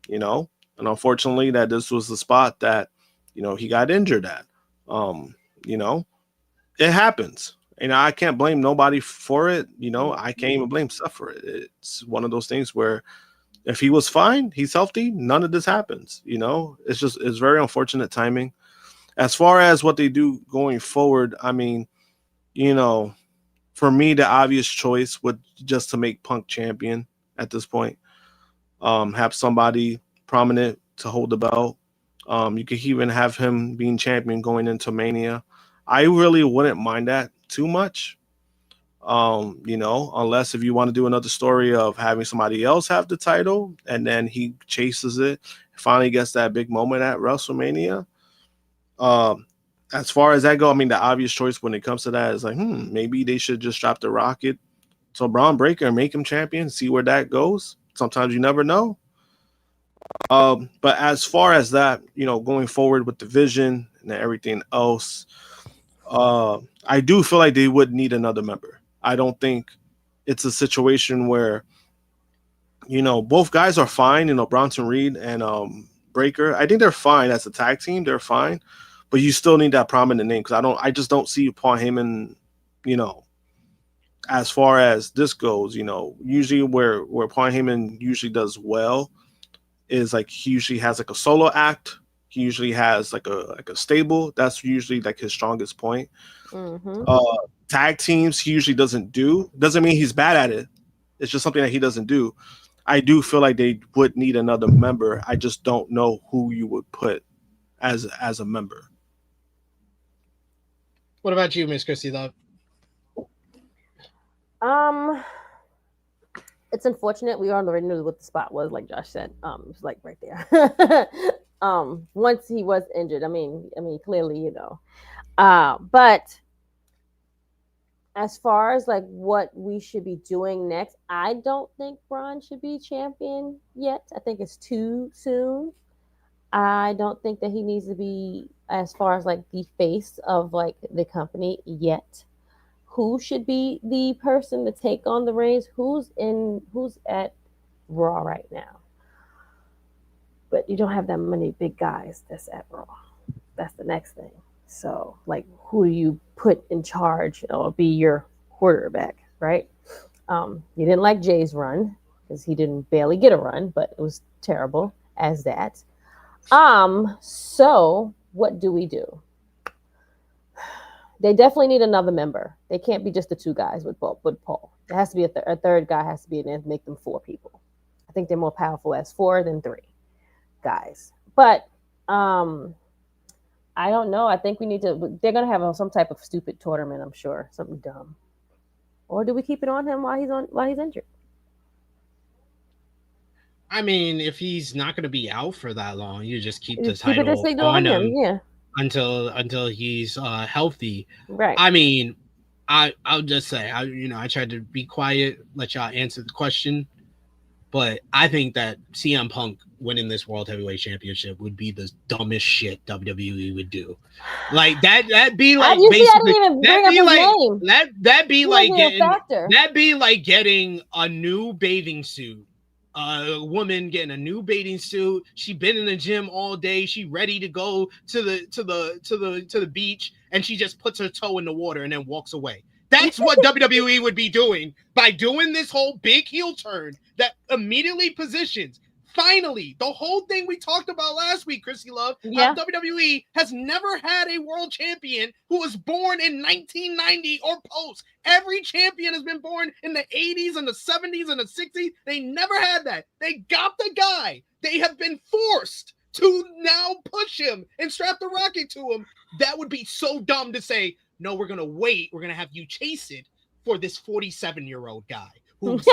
you know? And unfortunately that this was the spot that, you know, he got injured at. You know, it happens. And I can't blame nobody for it. You know, I can't even blame Seth for it. It's one of those things where if he was fine, he's healthy, none of this happens. You know, it's very unfortunate timing. As far as what they do going forward, I mean, you know, for me, the obvious choice would just to make Punk champion at this point. Have somebody prominent to hold the belt. You could even have him being champion going into Mania. I really wouldn't mind that too much. You know, unless if you want to do another story of having somebody else have the title and then he chases it, finally gets that big moment at WrestleMania. As far as that go, I mean, the obvious choice when it comes to that is like, maybe they should just drop the Rocket to Bron Breakker and make him champion, see where that goes. Sometimes you never know. But as far as that, you know, going forward with the Vision and everything else, I do feel like they would need another member. I don't think it's a situation where, you know, both guys are fine, you know, Bronson Reed and Breakker. I think they're fine as a tag team. They're fine. But you still need that prominent name because I just don't see Paul Heyman, you know, as far as this goes, you know, usually where Paul Heyman usually does well is like he usually has like a solo act. He usually has like a stable. That's usually like his strongest point. Mm-hmm. Tag teams he usually doesn't do. Doesn't mean he's bad at it. It's just something that he doesn't do. I do feel like they would need another member. I just don't know who you would put as a member. What about you, Miss Krssi Luv? It's unfortunate. We already knew what the spot was, like Josh said. It's like right there. Once he was injured, I mean, clearly, you know. But as far as like what we should be doing next, I don't think Bron should be champion yet. I think it's too soon. I don't think that he needs to be as far as like the face of like the company yet. Who should be the person to take on the reins? Who's at Raw right now? But you don't have that many big guys that's at Raw. That's the next thing. So, like, who do you put in charge or be your quarterback, right? You didn't like Jay's run because he didn't barely get a run, but it was terrible as that. So what do we do? They definitely need another member. They can't be just the two guys with Paul. There has to be a third guy has to be in there to make them 4 people. I think they're more powerful as 4 than 3 guys. But I don't know. I think we need to. They're gonna have some type of stupid tournament. I'm sure something dumb. Or do we keep it on him while he's injured? I mean, if he's not going to be out for that long, you just keep the Keep title it on him, yeah, until he's healthy. right. I mean, I'll just say, I tried to be quiet, let y'all answer the question, but I think that CM Punk winning this World Heavyweight Championship would be the dumbest shit WWE would do. Like that'd be like that'd be like getting a new bathing suit. A woman getting a new bathing suit. She been in the gym all day. She ready to go to the beach, and she just puts her toe in the water and then walks away. That's what WWE would be doing by doing this whole big heel turn that immediately positions. Finally, the whole thing we talked about last week, Krssi Luv, how WWE has never had a world champion who was born in 1990 or post. Every champion has been born in the 80s and the 70s and the 60s. They never had that. They got the guy. They have been forced to now push him and strap the rocket to him. That would be so dumb to say, no, we're going to wait. We're going to have you chase it for this 47-year-old guy. Who's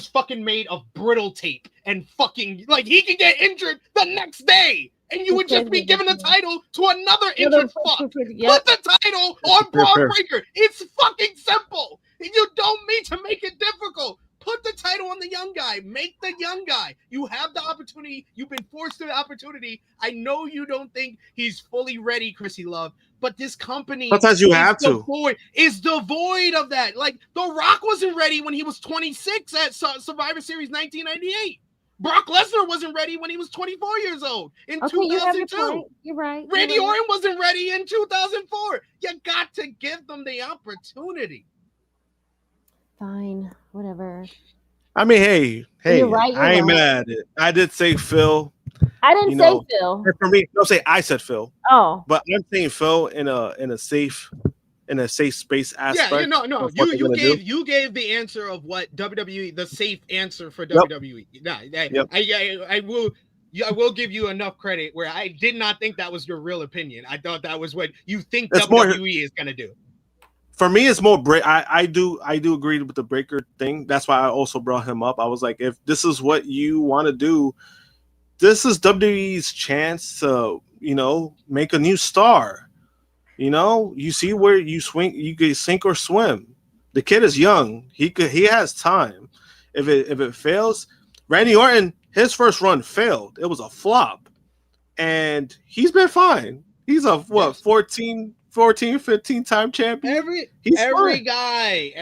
fucking made of brittle tape and fucking like he can get injured the next day and you would just be giving the title to another injured fuck. Put the title on Bron Breakker. It's fucking simple. You don't need to make it difficult. Put the title on the young guy. Make the young guy. You have the opportunity. You've been forced to the opportunity. I know you don't think he's fully ready, Krssi Luv, but this company sometimes you have to is devoid of that. Like The Rock wasn't ready when he was 26 at Survivor Series 1998. Brock Lesnar wasn't ready when he was 24 years old in 2002. You're right. Randy Orton wasn't ready in 2004. You got to give them the opportunity. Fine, whatever. I mean, hey, you're right, I ain't mad at it. I did say Phil. I didn't say Phil. For me, don't say I said Phil. Oh, but I'm saying Phil in a safe space aspect. Yeah, you gave the answer of what WWE, the safe answer for WWE. I will give you enough credit where I did not think that was your real opinion. I thought that was what you think WWE is gonna do. For me, it's more I do agree with the Breakker thing. That's why I also brought him up. I was like, if this is what you want to do, this is WWE's chance to, make a new star. You see where you swing, you can sink or swim. The kid is young. He has time. If it fails, Randy Orton, his first run failed. It was a flop. And he's been fine. He's a 14, 15 time champion. Every guy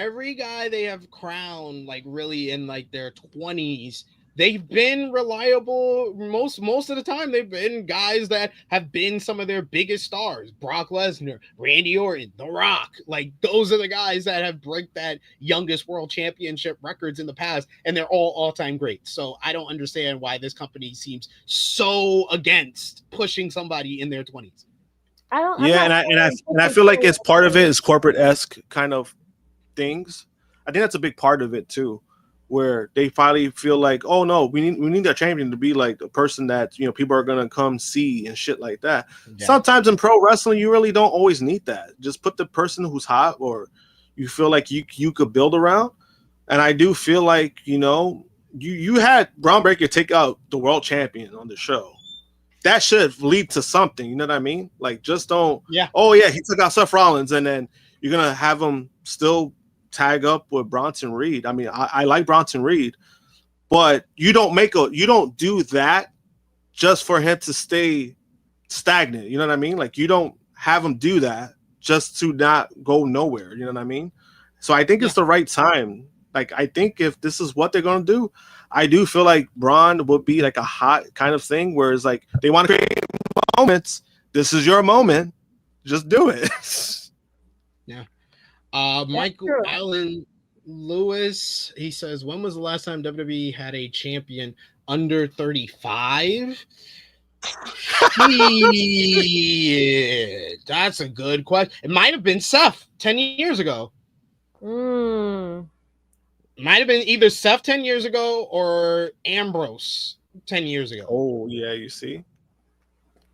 they have crowned like really in like their 20s. They've been reliable most of the time. They've been guys that have been some of their biggest stars. Brock Lesnar, Randy Orton, The Rock. Like those are the guys that have break that youngest world championship records in the past, and they're all-time greats. So I don't understand why this company seems so against pushing somebody in their 20s. I feel like it's part of it is corporate-esque kind of things. I think that's a big part of it too, where they finally feel like, oh no, we need that champion to be like a person that people are gonna come see and shit like that. Yeah. Sometimes in pro wrestling, you really don't always need that. Just put the person who's hot or you feel like you could build around. And I do feel like you had Bron Breakker take out the world champion on the show. That should lead to something. You know what I mean? Like just don't. Yeah. Oh yeah, he took out Seth Rollins, and then you're gonna have him still tag up with Bronson Reed. I mean, I like Bronson Reed, but you don't do that just for him to stay stagnant. You know what I mean? Like you don't have him do that just to not go nowhere. You know what I mean? So I think it's the right time. Like I think if this is what they're gonna do, I do feel like Bron would be like a hot kind of thing, where it's like they want to create moments this is your moment. Just do it. Yeah. Michael true. Allen Lewis, he says, when was the last time WWE had a champion under 35? Yeah, that's a good question. It might have been Seth 10 years ago. Might have been either Seth 10 years ago or Ambrose 10 years ago. Oh, yeah, you see?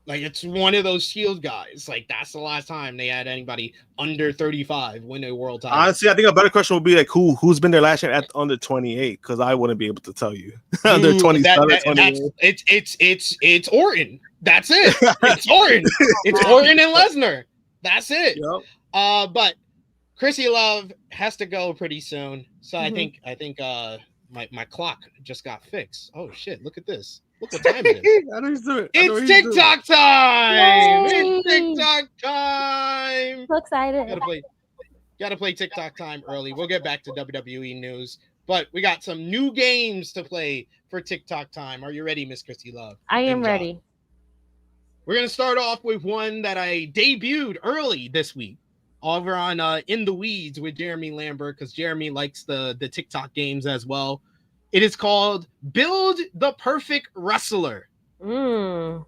Like, it's one of those Shield guys. Like, that's the last time they had anybody under 35 win a world title. Honestly, I think a better question would be like, who's been there last year at under 28? Because I wouldn't be able to tell you. Under 27, 28. It's Orton. That's it. It's Orton. It's Orton and Lesnar. That's it. Yep. But Krssi Luv has to go pretty soon. So I think my clock just got fixed. Oh shit! Look at this. Look what time it is. I know he's doing it. It's TikTok time. Yay. It's TikTok time. So excited. Gotta play TikTok time early. We'll get back to WWE news, but we got some new games to play for TikTok time. Are you ready, Miss Krssi Luv? I am ready. We're gonna start off with one that I debuted early this week over on In the Weeds with Jeremy Lambert, because Jeremy likes the TikTok games as well. It is called Build the Perfect Wrestler. Build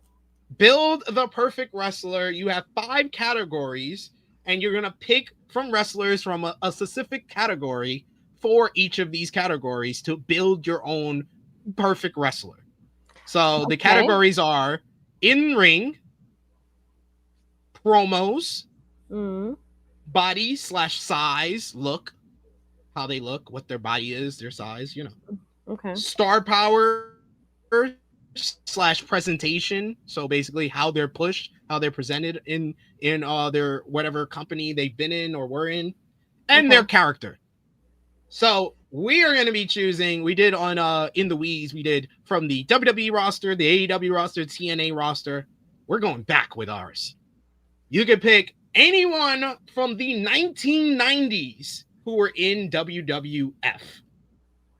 the Perfect Wrestler. You have 5 categories, and you're going to pick from wrestlers from a specific category for each of these categories to build your own perfect wrestler. So the categories are in-ring, promos, body/size, look, how they look, what their body is, their size, you know. Okay. Star power / presentation. So basically how they're pushed, how they're presented in their whatever company they've been in or were in, and their character. So we are going to be choosing, we did on In the Weeds, we did from the WWE roster, the AEW roster, TNA roster. We're going back with ours. You can pick anyone from the 1990s who were in WWF.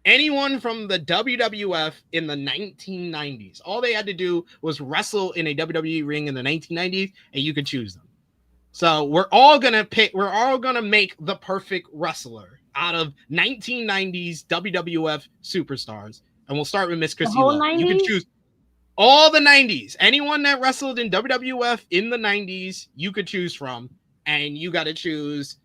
Anyone from the WWF in the 1990s. All they had to do was wrestle in a WWE ring in the 1990s, and you could choose them. So we're all gonna make the perfect wrestler out of 1990s WWF superstars. And we'll start with Miss Krssi Luv. You can choose all the 90s. Anyone that wrestled in WWF in the 90s, you could choose from, and you got to choose.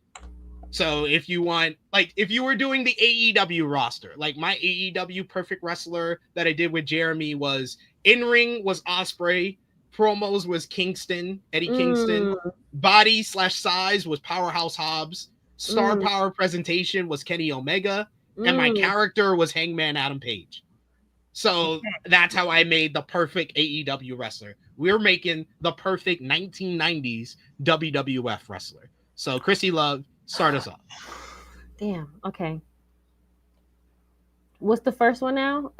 So if you want, like, if you were doing the AEW roster, like my AEW perfect wrestler that I did with Jeremy was in-ring was Ospreay, promos was Eddie Kingston, body/size was Powerhouse Hobbs, star power presentation was Kenny Omega, and my character was Hangman Adam Page. So that's how I made the perfect AEW wrestler. We're making the perfect 1990s WWF wrestler. So Krssi Luv, start us off. Damn. Okay. What's the first one now?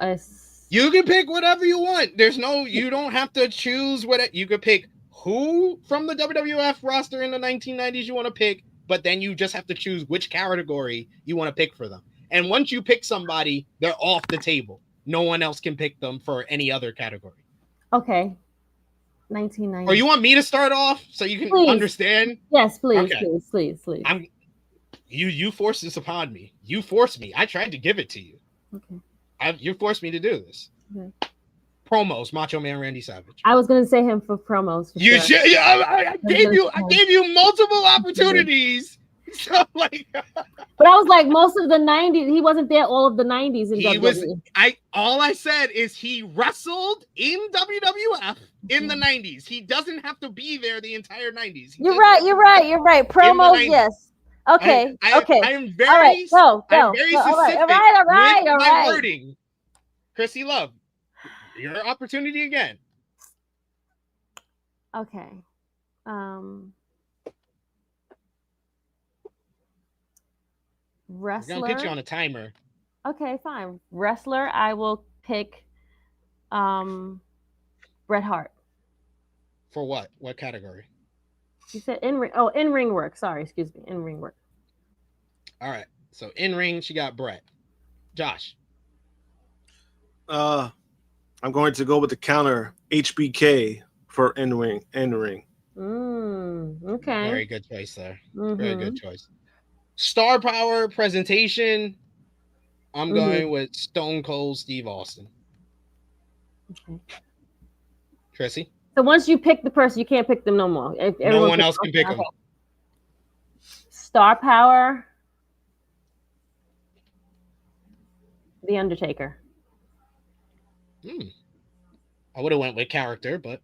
You can pick whatever you want. You don't have to choose what you could pick who from the WWF roster in the 1990s you want to pick, but then you just have to choose which category you want to pick for them. And once you pick somebody, they're off the table. No one else can pick them for any other category. Okay. 1990. Or you want me to start off so you can understand? Yes, please, okay. please. You forced this upon me. You forced me. I tried to give it to you. Okay. You forced me to do this. Okay. Promos, Macho Man Randy Savage. I was gonna say him for promos. You should. I gave you multiple opportunities. So like, but I was like, most of the 90s, he wasn't there all of the 90s in WWE. All I said is he wrestled in WWF in the 90s. He doesn't have to be there the entire 90s. You're right. Promos, yes. Okay. I am very, all right, go. I'm very specific all right. with my wording. Krssi Luv, your opportunity again. Okay. Wrestler. I'm gonna put you on a timer. Okay, fine. Wrestler, I will pick Bret Hart. For what? What category? You said in-ring. Oh, in-ring work. Sorry, excuse me. In-ring work. All right. So in-ring, she got Bret. Josh. I'm going to go with the counter HBK for in-ring. Okay. Very good choice there. Mm-hmm. Very good choice. Star power presentation. I'm going with Stone Cold Steve Austin. Okay. Krssi? So once you pick the person, you can't pick them no more. If No one else can pick them. Star power. The Undertaker. I would have went with character, but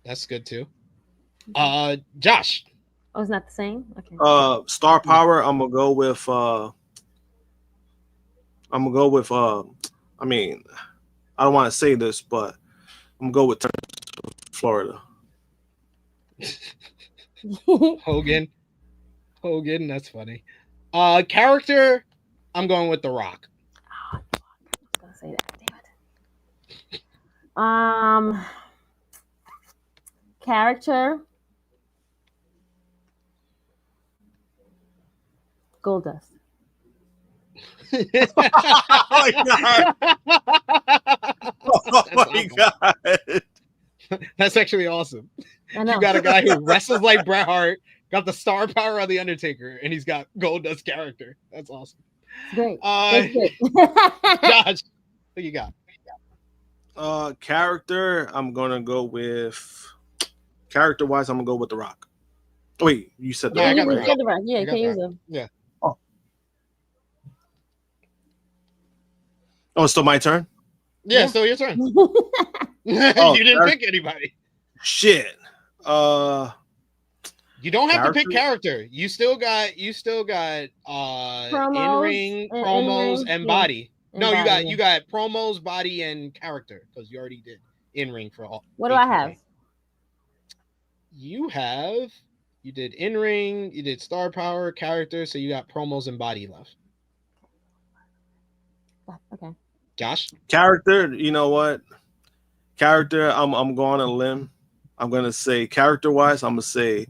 that's good too. Josh. Oh, it's not the same? Okay. Star power, I'm gonna go with I mean, I don't want to say this, but I'm gonna go with Florida. Hogan, that's funny. Character, I'm going with The Rock. Oh, I was gonna say that. Damn it. Character. Goldust. Oh my god! Oh my god! That's actually awesome. I know. You got a guy who wrestles like Bret Hart, got the star power of the Undertaker, and he's got Goldust character. That's awesome. Great. Josh, what you got? Character, I'm gonna go with character-wise. I'm gonna go with The Rock. Wait, you said The Yeah, I Rock, got right? The Rock. Yeah, you can use them. Yeah. Oh, it's still my turn? Yeah, so your turn. You didn't pick anybody. Shit. You don't have to pick character. You still got in-ring promos and body. No, you got promos, body, and character because you already did in-ring for all. What do I have? You did in-ring, you did star power, character, so you got promos and body left. Okay. Josh? Character, you know what? Character, I'm going on a limb. I'm gonna say character-wise, I'm gonna say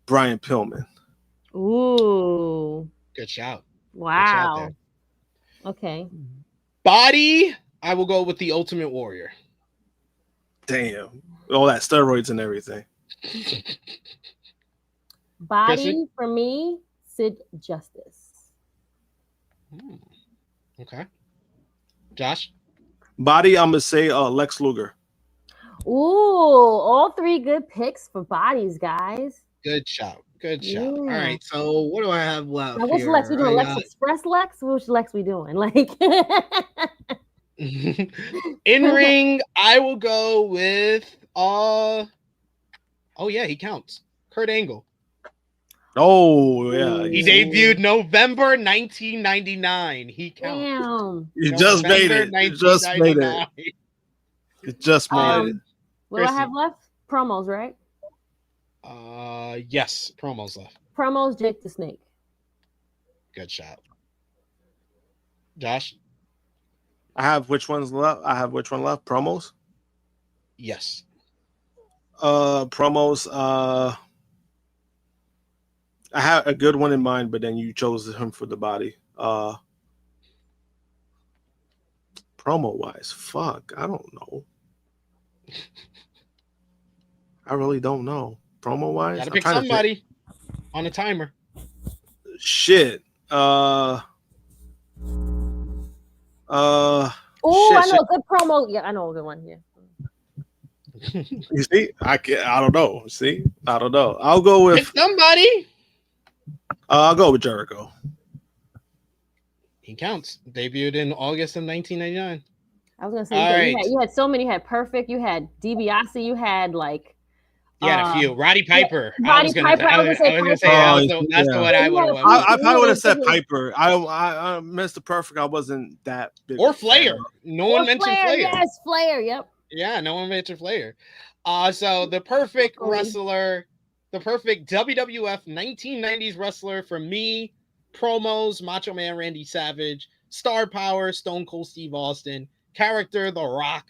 Brian Pillman. Ooh. Good shout. Wow. Good shout there. Okay. Body, I will go with the Ultimate Warrior. Damn. All that steroids and everything. Body Krssi? for me, Sid Justice. Okay. Josh? Body, I'm gonna say Lex Luger. Ooh, all three good picks for bodies, guys. Good shout. Good shout. Yeah. All right. So what do I have left? Now, which here? Lex we doing? Lex Express Lex? Which Lex we doing? Like in ring, I will go with oh yeah, he counts. Kurt Angle. Oh yeah. He debuted November 1999. He counts. Damn. You just made it. You just made it. You just made it. What do I have left? Promos, right? Yes, promos left. Promos, Jake the Snake. Good shot. Josh? I have which ones left? Promos? Yes. Promos. I had a good one in mind, but then you chose him for the body. Promo wise, fuck, I don't know. I really don't know. Promo wise, Gotta pick somebody on a timer. Shit. Oh, I know a good promo. Yeah, I know a good one. Yeah. You see, I don't know. See, I don't know. I'll go with pick somebody. I'll go with Jericho. He counts. Debuted in August of 1999. I was gonna say you had so many. You had Perfect. You had DiBiase. You had like. You had a few. Roddy Piper. I was gonna say that's the one I would have. I probably would have said Piper. I Mr. Perfect. I wasn't that big. Or Flair. No one mentioned Flair. Yes, Flair. Yep. Yeah, no one mentioned Flair. So the perfect wrestler, the perfect WWF 1990s wrestler for me, promos, Macho Man Randy Savage, star power, Stone Cold Steve Austin, character, The Rock,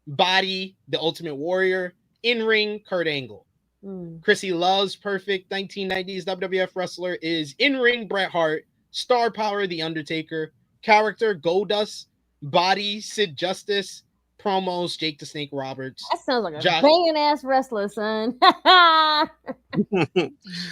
body, The Ultimate Warrior, in-ring, Kurt Angle. Krssi Luv's perfect 1990s WWF wrestler is in-ring, Bret Hart, star power, The Undertaker, character, Goldust, body, Sid Justice, Promos, Jake the Snake Roberts. That sounds like a Josh- banging ass wrestler, son.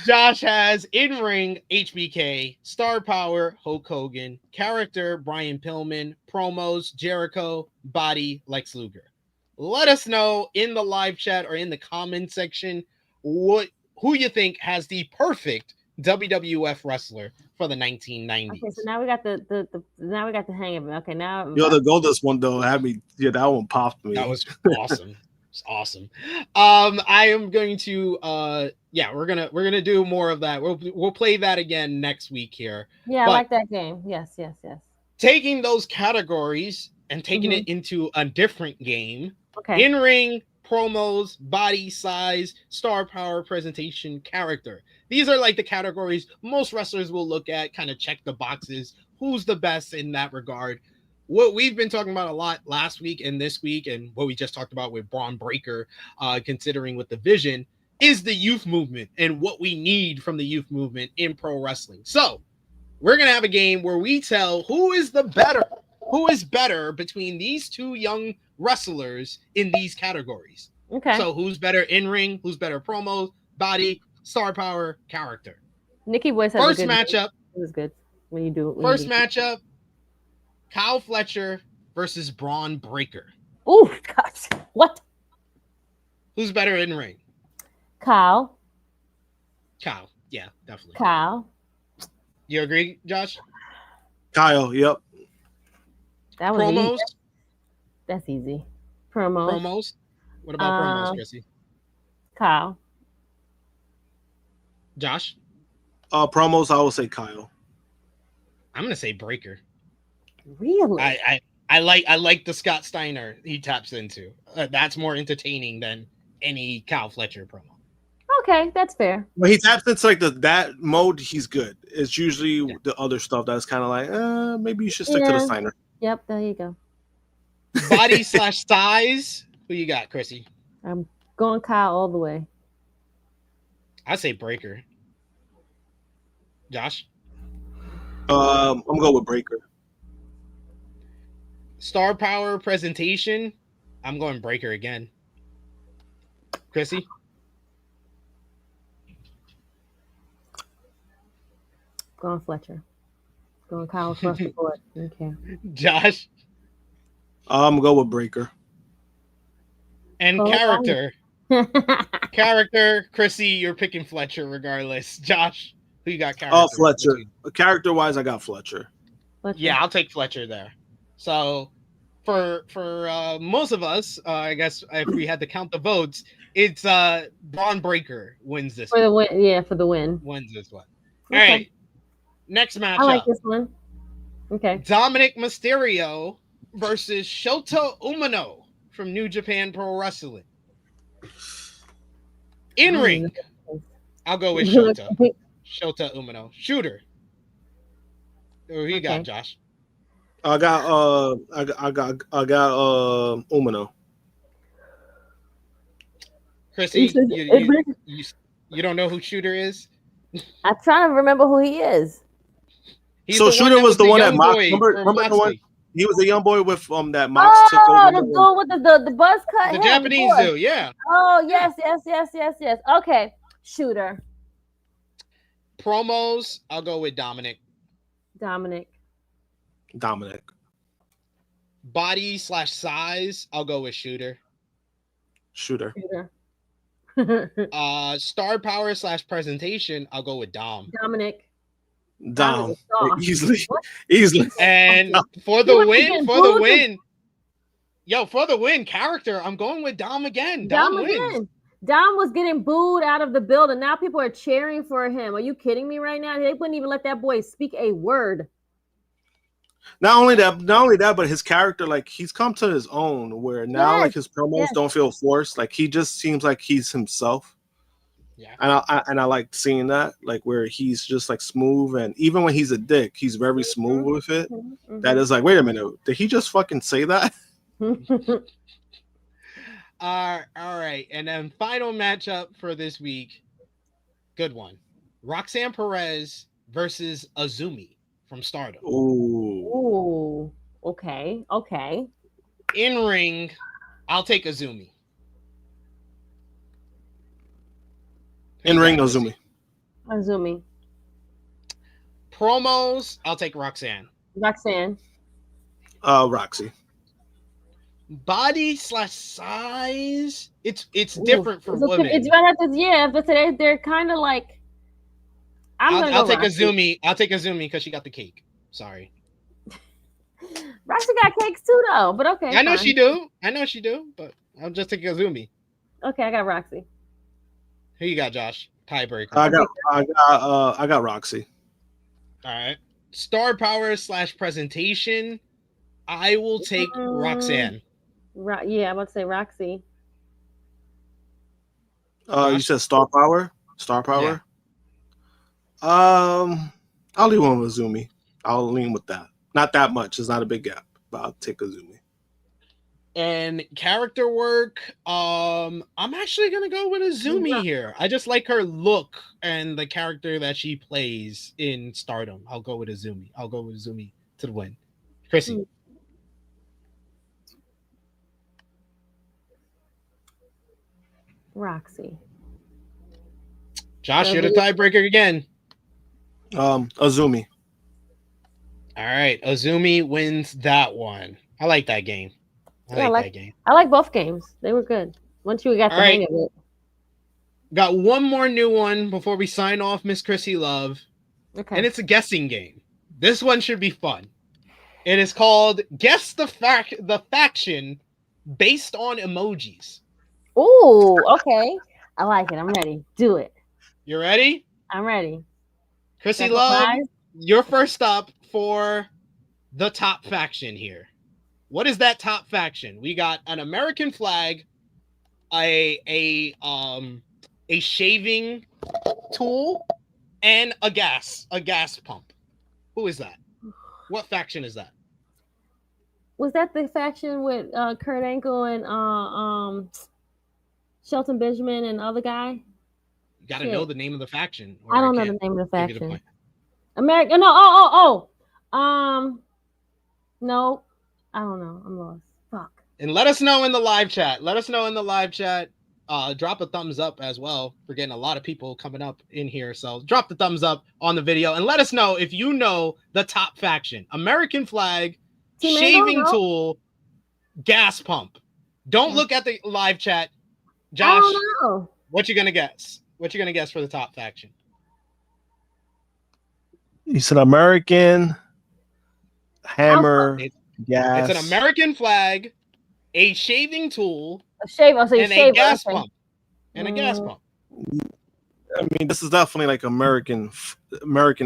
Josh has in-ring HBK, star power Hulk Hogan, character Brian Pillman, promos Jericho, body Lex Luger. Let us know in the live chat or in the comment section who you think has the perfect WWF wrestler for the 1990s. Okay, so now we got the hang of it. Okay, now The Goldust one though had me. Yeah, that one popped me. That was awesome. It's awesome. I am going to we're gonna do more of that. We'll play that again next week here. Yeah, I But like that game. Yes. taking those categories and taking it into a different game. Okay. In-ring, promos, body size, star power, presentation, character. These are like the categories most wrestlers will look at, kind of check the boxes. Who's the best in that regard? What we've been talking about a lot last week and this week, and what we just talked about with Bron Breakker, considering with the vision, is the youth movement and what we need from the youth movement in pro wrestling. So we're going to have a game where we tell who is better between these two young wrestlers in these categories. Okay. So who's better in ring? Who's better promos, body, star power, character? Nikki Boyce has First a good matchup. It was good when you do. First matchup. Kyle Fletcher versus Bron Breakker. Oh gosh, what? Who's better in ring? Kyle. Yeah, definitely. Kyle. You agree, Josh? Kyle, yep. That was Promos. easy. That's easy. Promos. What about promos, Krssi? Kyle. Josh? Promos, I will say Kyle. I'm gonna say Breakker. Really? I like the Scott Steiner he taps into. That's more entertaining than any Kyle Fletcher promo. Okay, that's fair. When he taps into like that mode, he's good. It's usually the other stuff that's kind of like, maybe you should stick to the Steiner. Yep, there you go. Body / size. Who you got, Krssi? I'm going Kyle all the way. I say Breakker. Josh? I'm going with Breakker. Star power, presentation. I'm going Breakker again. Krssi? Going Fletcher. Going Kyle across the board. Okay. Josh? I'm going with Breakker. And character. Character, Krssi, you're picking Fletcher regardless. Josh, who you got? Character? Oh, Fletcher. Character-wise, I got Fletcher. Yeah, I'll take Fletcher there. So for most of us, I guess if we had to count the votes, it's Bron Breakker wins this for the win. Yeah, for the win. Wins this one. Okay. All right. Next matchup. I like this one. Okay. Dominic Mysterio versus Shota Umino from New Japan Pro Wrestling. In ring, I'll go with Shota. Shota Umino. Shooter. Who you got, Josh? I got Umino. Krssi, you don't know who Shooter is? I'm trying to remember who he is. So Shooter was the one that Mox. Remember the one? He was a young boy with that Mox took over. Oh, the dude with the buzz cut. The Japanese dude, yeah. Oh yes. Okay, Shooter. Promos, I'll go with Dominic. Dominic. Body / size, I'll go with Shooter. Star power / presentation, I'll go with Dom. Dominic. Easily. And for the win, character, I'm going with Dom again. Dom wins. Dom was getting booed out of the building. Now people are cheering for him. Are you kidding me right now? They wouldn't even let that boy speak a word. Not only that, but his character, like he's come to his own where now like his promos don't feel forced. Like he just seems like he's himself. Yeah. And I like seeing that, like where he's just like smooth, and even when he's a dick, he's very smooth with it. Mm-hmm. That is like, wait a minute, did he just fucking say that? All right, and then final matchup for this week, good one: Roxanne Perez versus Azumi from Stardom. Ooh, okay. In ring, I'll take Azumi. In ring, Azumi. Azumi. Promos, I'll take Roxanne. Roxanne. Roxy. Body / size, it's different for So women. it's right after, yeah, but today they're kind of like. I'll take Roxy. Azumi. I'll take Azumi because she got the cake. Sorry. Roxy got cakes too, though. But okay. I know fine. she do. But I'll just take Azumi. Okay, I got Roxy. Who you got, Josh? Tiebreaker. I got Roxy. All right. Star power / presentation. I will take Roxanne. Yeah, I'm about to say Roxy. You said star power. Star power. Yeah. I'll leave one with Azumi. I'll lean with that. Not that much. It's not a big gap, but I'll take Azumi. And character work, I'm actually gonna go with Azumi here. I just like her look and the character that she plays in Stardom. I'll go with Azumi. To the win. Krssi. Roxy. Josh, you're the tiebreaker again. Azumi. All right, Azumi wins that one. I like that game. I like that game. I like both games. They were good. Once you got the hang of it. Got one more new one before we sign off, Miss Krssi Luv. Okay. And it's a guessing game. This one should be fun. It is called Guess the Faction based on emojis. Ooh, okay. I like it. I'm ready. Do it. You ready? I'm ready. Krssi Luv, your first stop for the top faction here. What is that top faction? We got an American flag, a shaving tool, and a gas pump. Who is that? What faction is that? Was that the faction with Kurt Angle and Shelton Benjamin and the other guy? You got to know the name of the faction. I don't know the name of the faction. American. No. No. I don't know. I'm lost. Fuck. And let us know in the live chat. Drop a thumbs up as well. We're getting a lot of people coming up in here. So drop the thumbs up on the video and let us know if you know the top faction. American flag, shaving tool, gas pump. Don't look at the live chat. Josh, I don't know. What you gonna guess? What you gonna guess for the top faction? You said American hammer. Gas. It's an American flag, a shaving tool, a gas pump. And a gas pump. I mean, this is definitely like American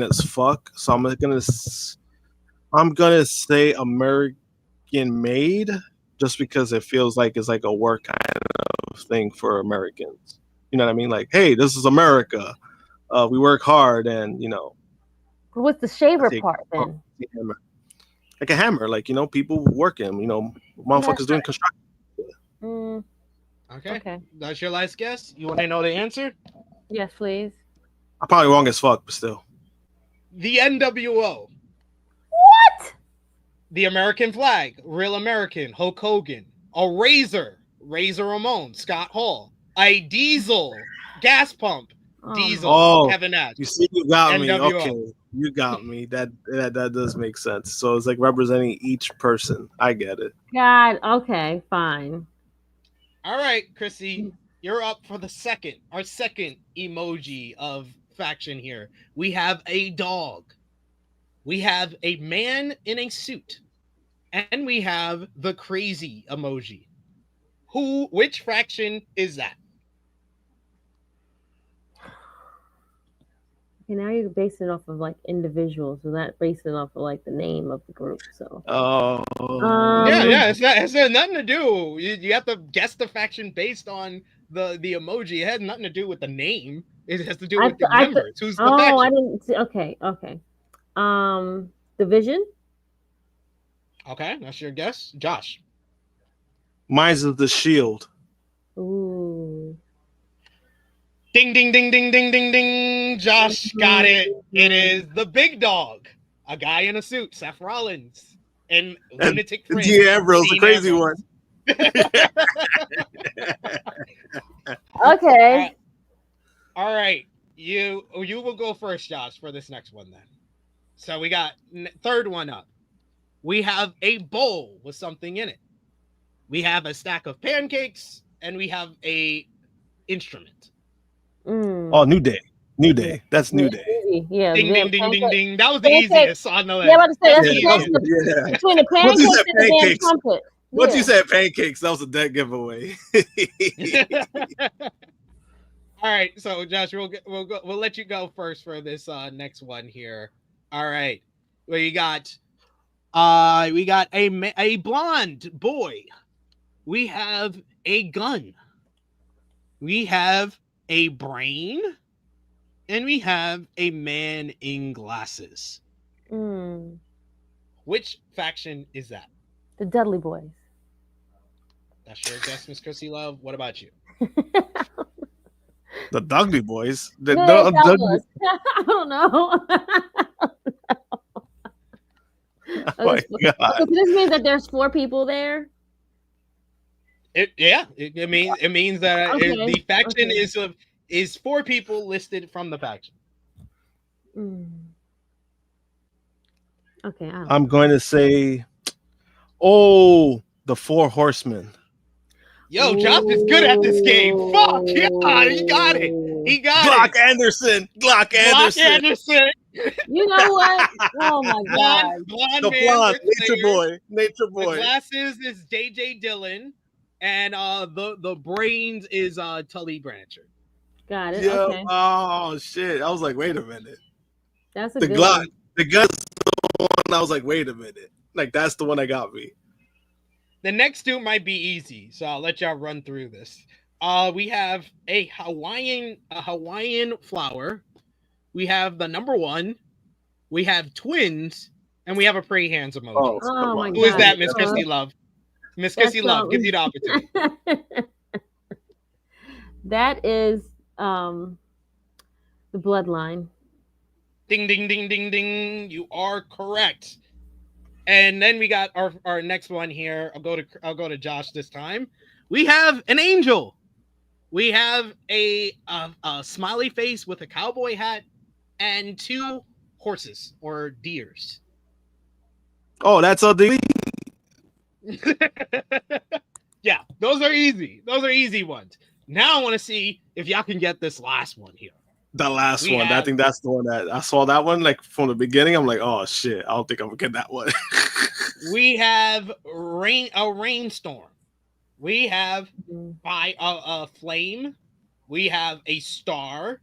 as fuck. So I'm gonna say American made, just because it feels like it's like a work kind of thing for Americans. You know what I mean? Like, hey, this is America. We work hard, and What's the shaver part then? Like a hammer, people working, motherfuckers doing construction. Okay. That's your last guess? You want to know the answer? Yes, please. I'm probably wrong as fuck, but still. The NWO. What? The American flag, Real American, Hulk Hogan. A Razor Ramon, Scott Hall. A Diesel, gas pump, Diesel, Kevin Nash. You see, you got NWO. me. Okay, you got me. That does make sense. So it's like representing each person. I get it. God. Okay. Fine. All right, Krssi, you're up for our second emoji of faction here. We have a dog. We have a man in a suit. And we have the crazy emoji. Which faction is that? Okay, now you're basing it off of like individuals, so not basing it off of like the name of the group. So. Yeah. It's nothing to do. You have to guess the faction based on the emoji. It has nothing to do with the name. It has to do with the members. Who's the faction? I didn't see. Okay. Division. Okay, that's your guess, Josh. Mine's of the Shield. Ooh. Ding, ding, ding, ding, ding, ding, ding. Josh got it. It is the big dog. A guy in a suit, Seth Rollins. and lunatic friend. G. Ambrose, the Dean crazy Ambrose. one. Okay. All right. You will go first, Josh, for this next one then. So we got third one up. We have a bowl with something in it. We have a stack of pancakes, and we have a instrument. Oh, New Day. New Day. That's New Day. Yeah. Ding, yeah, ding, ding, ding, pancake. ding. That was the Pancake. easiest on the list. Yeah, I was about to say, Yeah, that's yeah. between the Once you pancakes said and the damn pancakes. trumpet. Once Yeah. you said pancakes, that was a dead giveaway. All right, so Josh, we'll let you go first for this next one here. All right, we got a blonde boy. We have a gun. We have a brain, and we have a man in glasses. Which faction is that? The Dudley Boys. That's your guess, Miss Krssi Luv. What about you? The Dudley Boys. I don't know. Oh my God. So this means that there's 4 people there. It means that Okay, the faction okay. is 4 people listed from the faction. Okay. I'm going to say, the 4 Horsemen. Yo, Josh is good at this game. Fuck yeah, he got it. He got Glock it. Anderson. Glock Anderson. Anderson. You know what? Oh my God. Blonde The man blonde. with Nature layers. Boy. Nature The Boy. glasses is JJ Dillon, and the brains is Tully Blanchard. Got it. Yeah. Okay. Oh shit. I was like, wait a minute. That's a The good Glock. one. The gun's the one. I was like, wait a minute. Like that's the one that got me. The next 2 might be easy, so I'll let y'all run through this. We have a Hawaiian flower. We have the number 1. We have twins, and we have a pray hands emoji. Oh my God. Who is that, Miss Krssi Luv? Miss Krssi Luv, gives you the opportunity. That is the bloodline. Ding, ding, ding, ding, ding. You are correct. And then we got our next one here. I'll go to Josh this time. We have an angel. We have a smiley face with a cowboy hat and 2 horses or deers. Oh, that's a D. Yeah, those are easy. Those are easy ones. Now I want to see if y'all can get this last one here. The last one. I think that's the one that I saw that one like from the beginning. I'm like, oh shit, I don't think I'm gonna get that one. We have a rainstorm. We have a flame. We have a star.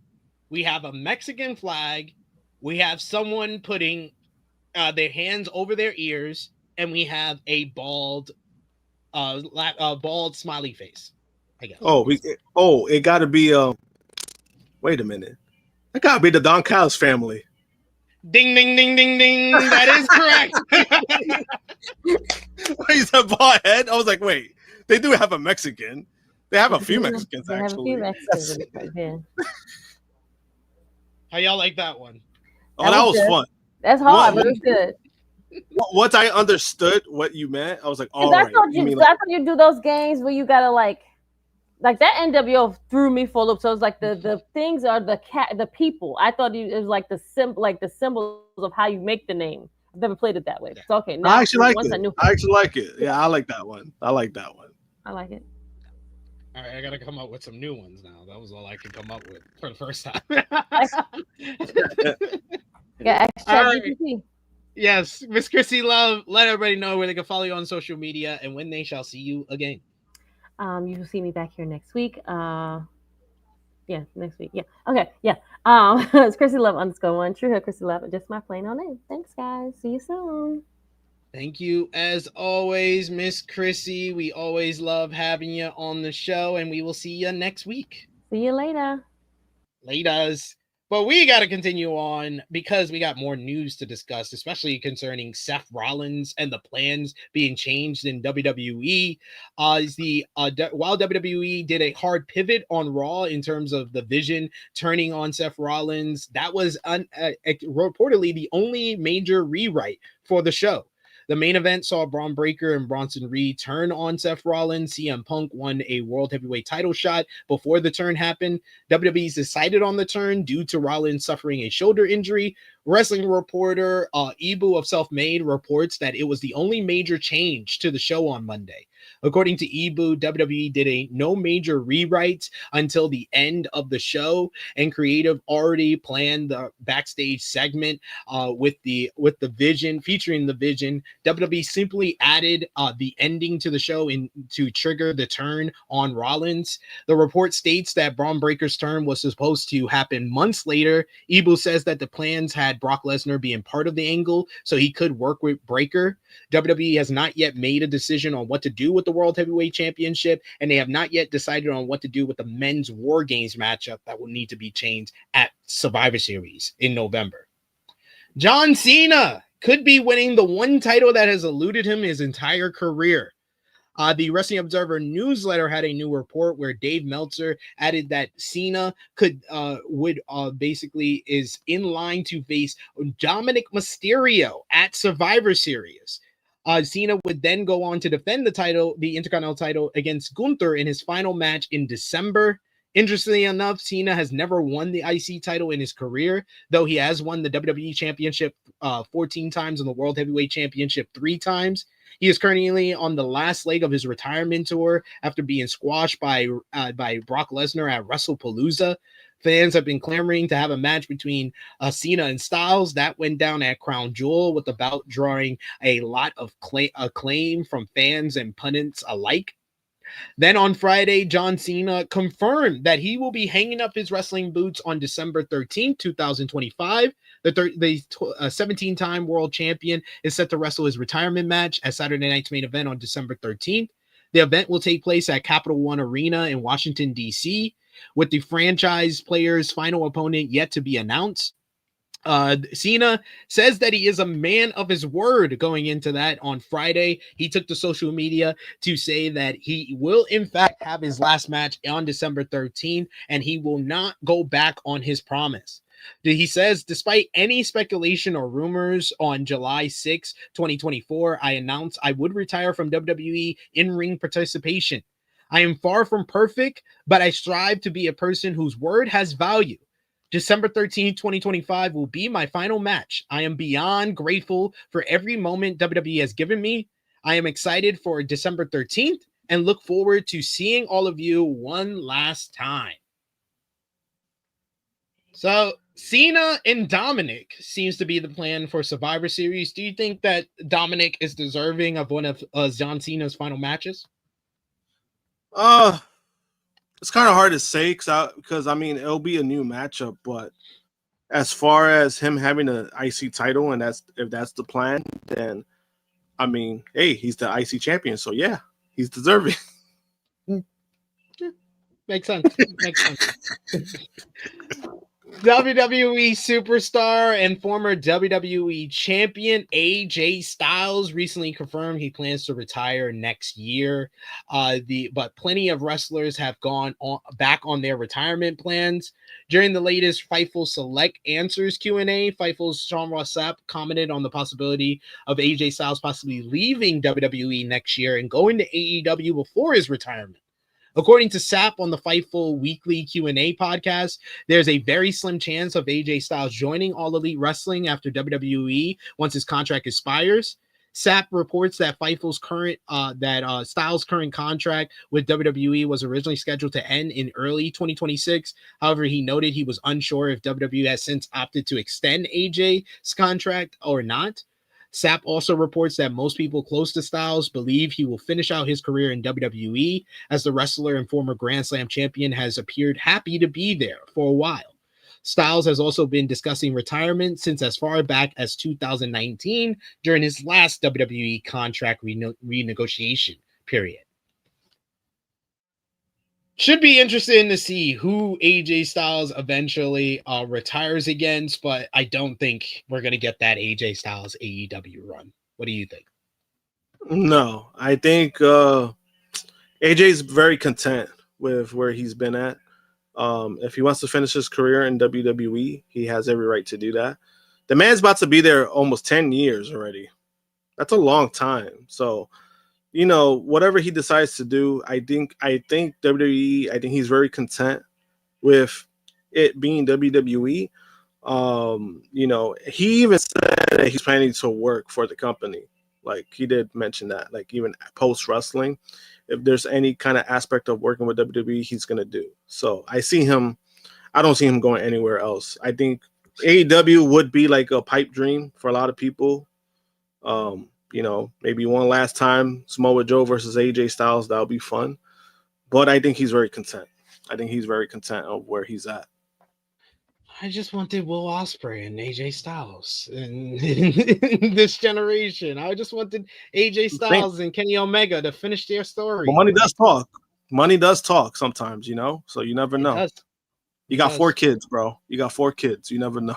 We have a Mexican flag. We have someone putting their hands over their ears, and we have a bald smiley face. I guess. It got to be wait a minute. It got to be the Don Callis family. Ding, ding, ding, ding, ding. That is correct. He said bald head. I was like, wait, they do have a Mexican. They have a few Mexicans, They have a actually. few Mexicans. Yeah. How y'all like that one? Oh, that was good. fun. That's hard, but it's good. Once I understood what you meant, I was like, all I right. thought you do those games where you gotta like that NWO threw me for a loop. So it's like the things are the people. I thought it was like the symbols of how you make the name. I've never played it that way. So okay, now I actually like it. I actually like it. Yeah. Yeah, I like that one. I like that one. I like it. All right, I gotta come up with some new ones now. That was all I could come up with for the first time. Yeah, All right. GPT. Yes, Miss Krssi Luv, let everybody know where they can follow you on social media and when they shall see you again. You will see me back here next week. Yeah, next week. Yeah. Okay. Yeah. It's Krssi Luv _1. Tru Heel Krssi Luv. Just my plain old name. Thanks, guys. See you soon. Thank you, as always, Miss Krssi. We always love having you on the show, and we will see you next week. See you later. Laters. But we got to continue on because we got more news to discuss, especially concerning Seth Rollins and the plans being changed in WWE. While WWE did a hard pivot on Raw in terms of the vision turning on Seth Rollins, that was reportedly the only major rewrite for the show. The main event saw Bron Breakker and Bronson Reed turn on Seth Rollins. CM Punk won a World Heavyweight title shot before the turn happened. WWE's decided on the turn due to Rollins suffering a shoulder injury. Wrestling reporter Ibu of Self-Made reports that it was the only major change to the show on Monday. According to Ibu, WWE did no major rewrites until the end of the show, and creative already planned the backstage segment with the Vision, featuring the Vision. WWE simply added the ending to the show to trigger the turn on Rollins. The report states that Bron Breakker's turn was supposed to happen months later. Ibu says that the plans had Brock Lesnar being part of the angle so he could work with Breakker. WWE has not yet made a decision on what to do with the World Heavyweight Championship, and they have not yet decided on what to do with the men's War Games matchup that will need to be changed at Survivor Series in November. John Cena could be winning the one title that has eluded him his entire career. The Wrestling Observer newsletter had a new report where Dave Meltzer added that Cena would basically is in line to face Dominic Mysterio at Survivor Series. Cena would then go on to defend the Intercontinental title against Gunther in his final match in December. Interestingly enough, Cena has never won the IC title in his career, though he has won the WWE Championship 14 times and the World Heavyweight Championship 3 times. He is currently on the last leg of his retirement tour after being squashed by Brock Lesnar at WrestlePalooza. Fans have been clamoring to have a match between Cena and Styles. That went down at Crown Jewel, with the bout drawing a lot of acclaim from fans and pundits alike. Then on Friday, John Cena confirmed that he will be hanging up his wrestling boots on December 13th, 2025. The 17-time world champion is set to wrestle his retirement match at Saturday Night's Main Event on December 13th. The event will take place at Capital One Arena in Washington, D.C., with the franchise player's final opponent yet to be announced. Cena says that he is a man of his word going into that. On Friday, he took to social media to say that he will in fact have his last match on December 13th, and he will not go back on his promise. He says, despite any speculation or rumors, on July 6, 2024, I announced I would retire from WWE in-ring participation. I am far from perfect, but I strive to be a person whose word has value. December 13th, 2025 will be my final match. I am beyond grateful for every moment WWE has given me. I am excited for December 13th and look forward to seeing all of you one last time. So Cena and Dominic seems to be the plan for Survivor Series. Do you think that Dominic is deserving of one of John Cena's final matches? It's kind of hard to say because I mean it'll be a new matchup, but as far as him having an IC title, and if that's the plan, then I mean, hey, he's the IC champion, so yeah, he's deserving. Makes sense. WWE superstar and former WWE champion AJ Styles recently confirmed he plans to retire next year. But plenty of wrestlers have gone back on their retirement plans. During the latest Fightful Select Answers Q&A, Fightful's Sean Ross Sapp commented on the possibility of AJ Styles possibly leaving WWE next year and going to AEW before his retirement. According to Sapp on the Fightful Weekly Q&A podcast, there's a very slim chance of AJ Styles joining All Elite Wrestling after WWE once his contract expires. Sapp reports that Styles' current contract with WWE was originally scheduled to end in early 2026. However, he noted he was unsure if WWE has since opted to extend AJ's contract or not. Sapp also reports that most people close to Styles believe he will finish out his career in WWE, as the wrestler and former Grand Slam champion has appeared happy to be there for a while. Styles has also been discussing retirement since as far back as 2019 during his last WWE contract renegotiation period. Should be interesting to see who AJ Styles eventually retires against, but I don't think we're going to get that AJ Styles AEW run. What do you think? No, I think AJ's very content with where he's been at. If he wants to finish his career in WWE, he has every right to do that. The man's about to be there almost 10 years already. That's a long time. So, whatever he decides to do, I think WWE, I think he's very content with it being WWE. He even said that he's planning to work for the company. Like, he did mention that, like, even post wrestling, if there's any kind of aspect of working with WWE, he's going to do. So I don't see him going anywhere else. I think AEW would be like a pipe dream for a lot of people. Maybe one last time, Samoa Joe versus AJ Styles, that would be fun. But I think he's very content. I think he's very content of where he's at. I just wanted Will Ospreay and AJ Styles in this generation. I just wanted AJ Styles and Kenny Omega to finish their story. But money does talk. Money does talk sometimes, so you never know. You got 4 kids, bro. You got 4 kids. You never know.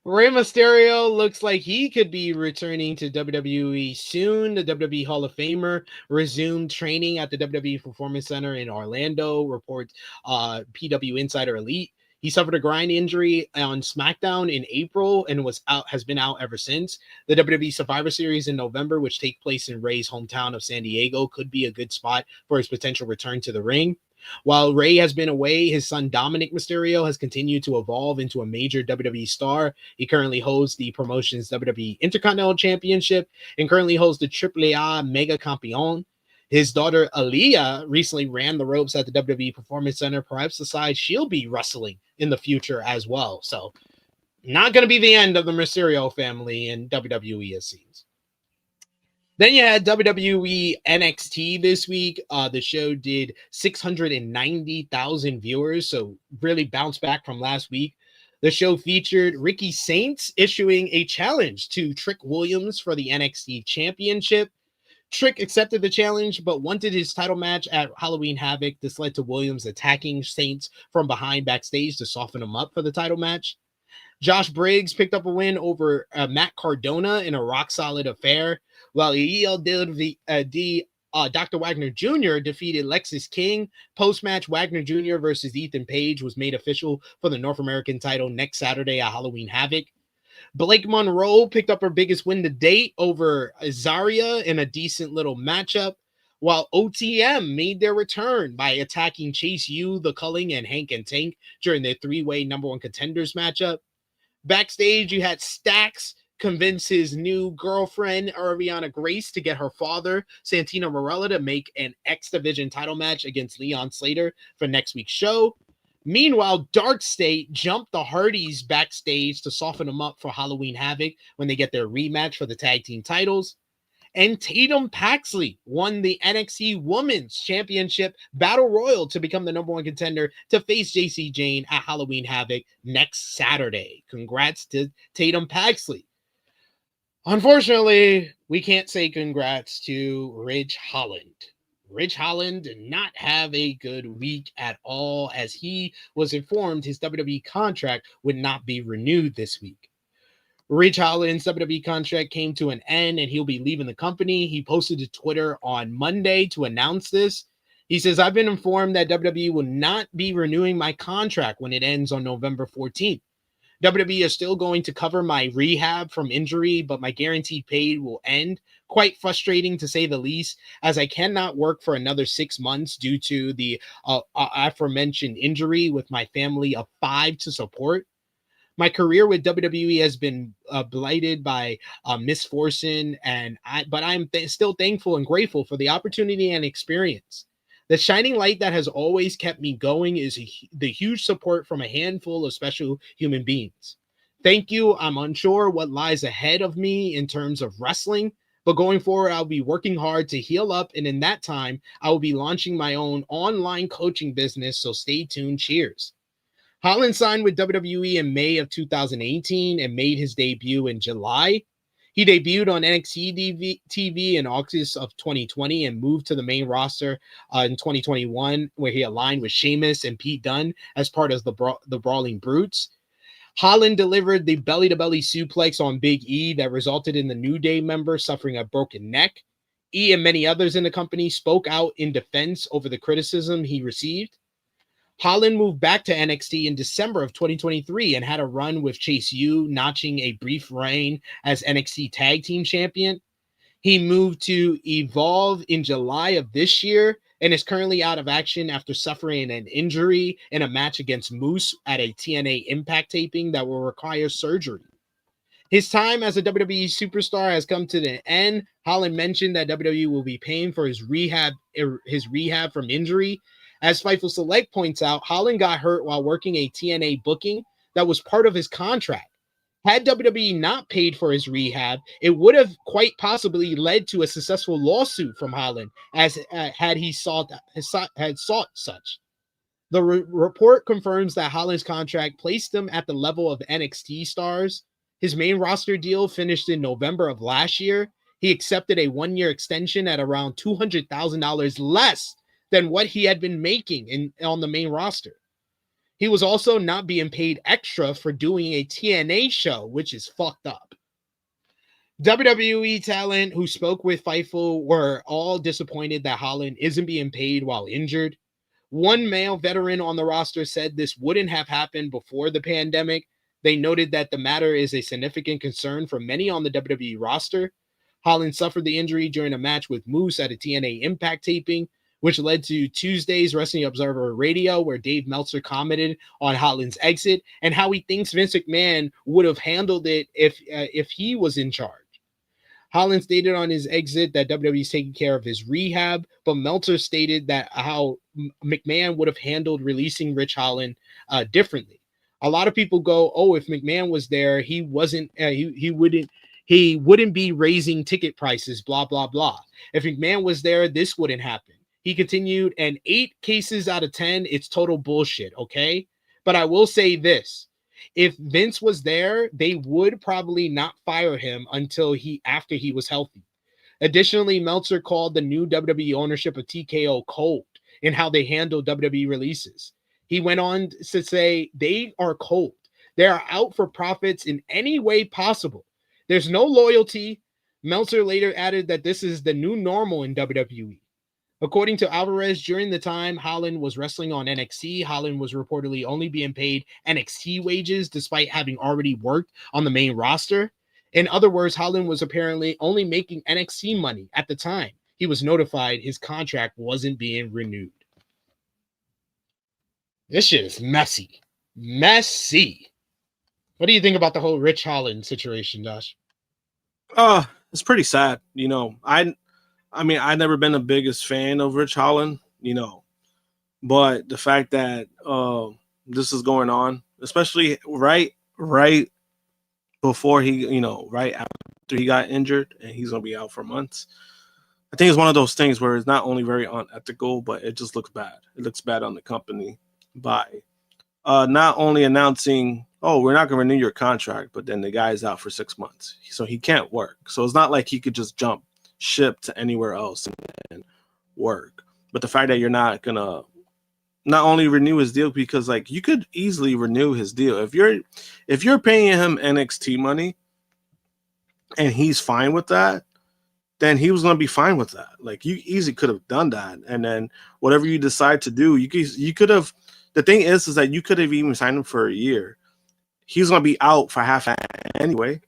Rey Mysterio looks like he could be returning to WWE soon. The WWE Hall of Famer resumed training at the WWE Performance Center in Orlando, reports PW Insider Elite. He suffered a groin injury on SmackDown in April and has been out ever since. The WWE Survivor Series in November, which takes place in Rey's hometown of San Diego, could be a good spot for his potential return to the ring. While Rey has been away, his son Dominic Mysterio has continued to evolve into a major WWE star. He currently holds the promotion's WWE Intercontinental Championship and currently holds the AAA Mega Campeon. His daughter Ilja recently ran the ropes at the WWE Performance Center. Perhaps decides she'll be wrestling in the future as well. So, not going to be the end of the Mysterio family in WWE, it seems. Then you had WWE NXT this week. The show did 690,000 viewers, so really bounced back from last week. The show featured Ricky Saints issuing a challenge to Trick Williams for the NXT Championship. Trick accepted the challenge, but wanted his title match at Halloween Havoc. This led to Williams attacking Saints from behind backstage to soften him up for the title match. Josh Briggs picked up a win over Matt Cardona in a rock-solid affair, while Dr. Wagner Jr. defeated Lexis King. Post-match, Wagner Jr. versus Ethan Page was made official for the North American title next Saturday at Halloween Havoc. Blake Monroe picked up her biggest win to date over Zarya in a decent little matchup, while OTM made their return by attacking Chase U, The Culling, and Hank and Tank during their 3-way number 1 contenders matchup. Backstage, you had Stax convince his new girlfriend, Ariana Grace, to get her father, Santino Marella, to make an X Division title match against Leon Slater for next week's show. Meanwhile, Dark State jumped the Hardys backstage to soften them up for Halloween Havoc when they get their rematch for the tag team titles. And Tatum Paxley won the NXT Women's Championship Battle Royal to become the number 1 contender to face JC Jane at Halloween Havoc next Saturday. Congrats to Tatum Paxley. Unfortunately, we can't say congrats to Ridge Holland. Ridge Holland did not have a good week at all, as he was informed his WWE contract would not be renewed this week. Ridge Holland's WWE contract came to an end and he'll be leaving the company. He posted to Twitter on Monday to announce this. He says, "I've been informed that WWE will not be renewing my contract when it ends on November 14th. WWE is still going to cover my rehab from injury, but my guaranteed pay will end. Quite frustrating to say the least, as I cannot work for another 6 months due to the aforementioned injury with my family of 5 to support. My career with WWE has been blighted by misfortune, but I'm still thankful and grateful for the opportunity and experience. The shining light that has always kept me going is the huge support from a handful of special human beings. Thank you. I'm unsure what lies ahead of me in terms of wrestling, but going forward, I'll be working hard to heal up, and in that time, I will be launching my own online coaching business, so stay tuned. Cheers." Holland signed with WWE in May of 2018 and made his debut in July. He debuted on NXT TV in August of 2020 and moved to the main roster in 2021, where he aligned with Sheamus and Pete Dunne as part of the Brawling Brutes. Holland delivered the belly-to-belly suplex on Big E that resulted in the New Day member suffering a broken neck. E and many others in the company spoke out in defense over the criticism he received. Holland moved back to NXT in December of 2023 and had a run with Chase U, notching a brief reign as NXT Tag Team Champion. He moved to Evolve in July of this year and is currently out of action after suffering an injury in a match against Moose at a TNA Impact taping that will require surgery. His time as a WWE superstar has come to the end. Holland mentioned that WWE will be paying for his rehab from injury. As Fightful Select points out, Holland got hurt while working a TNA booking that was part of his contract. Had WWE not paid for his rehab, it would have quite possibly led to a successful lawsuit from Holland, as had he sought such. The report confirms that Holland's contract placed him at the level of NXT stars. His main roster deal finished in November of last year. He accepted a one-year extension at around $200,000 less than what he had been making on the main roster. He was also not being paid extra for doing a TNA show, which is fucked up. WWE talent who spoke with Fightful were all disappointed that Holland isn't being paid while injured. One male veteran on the roster said this wouldn't have happened before the pandemic. They noted that the matter is a significant concern for many on the WWE roster. Holland suffered the injury during a match with Moose at a TNA Impact taping, which led to Tuesday's Wrestling Observer Radio, where Dave Meltzer commented on Holland's exit and how he thinks Vince McMahon would have handled it if he was in charge. Holland stated on his exit that WWE is taking care of his rehab, but Meltzer stated that how McMahon would have handled releasing Ridge Holland differently. A lot of people go, "Oh, if McMahon was there, he wouldn't be raising ticket prices, blah, blah, blah. If McMahon was there, this wouldn't happen." He continued, and 8 cases out of 10, it's total bullshit, okay? But I will say this. If Vince was there, they would probably not fire him until after he was healthy. Additionally, Meltzer called the new WWE ownership of TKO cold in how they handle WWE releases. He went on to say they are cold. They are out for profits in any way possible. There's no loyalty. Meltzer later added that this is the new normal in WWE. According to Alvarez, during the time Holland was wrestling on NXT, Holland was reportedly only being paid NXT wages despite having already worked on the main roster. In other words, Holland was apparently only making NXT money at the time he was notified his contract wasn't being renewed. This shit is messy. Messy. What do you think about the whole Ridge Holland situation, Josh? It's pretty sad. I mean, I've never been the biggest fan of Ridge Holland, but the fact that this is going on, especially right before he, right after he got injured and he's going to be out for months. I think it's one of those things where it's not only very unethical, but it just looks bad. It looks bad on the company by not only announcing, "Oh, we're not going to renew your contract," but then the guy's out for 6 months. So he can't work. So it's not like he could just jump ship to anywhere else and work. But the fact that you're not going to not only renew his deal, because like you could easily renew his deal. If you're paying him NXT money and he's fine with that, then he was going to be fine with that. Like you easily could have done that. And then whatever you decide to do, you could have, the thing is that you could have even signed him for a year. He's going to be out for half anyway.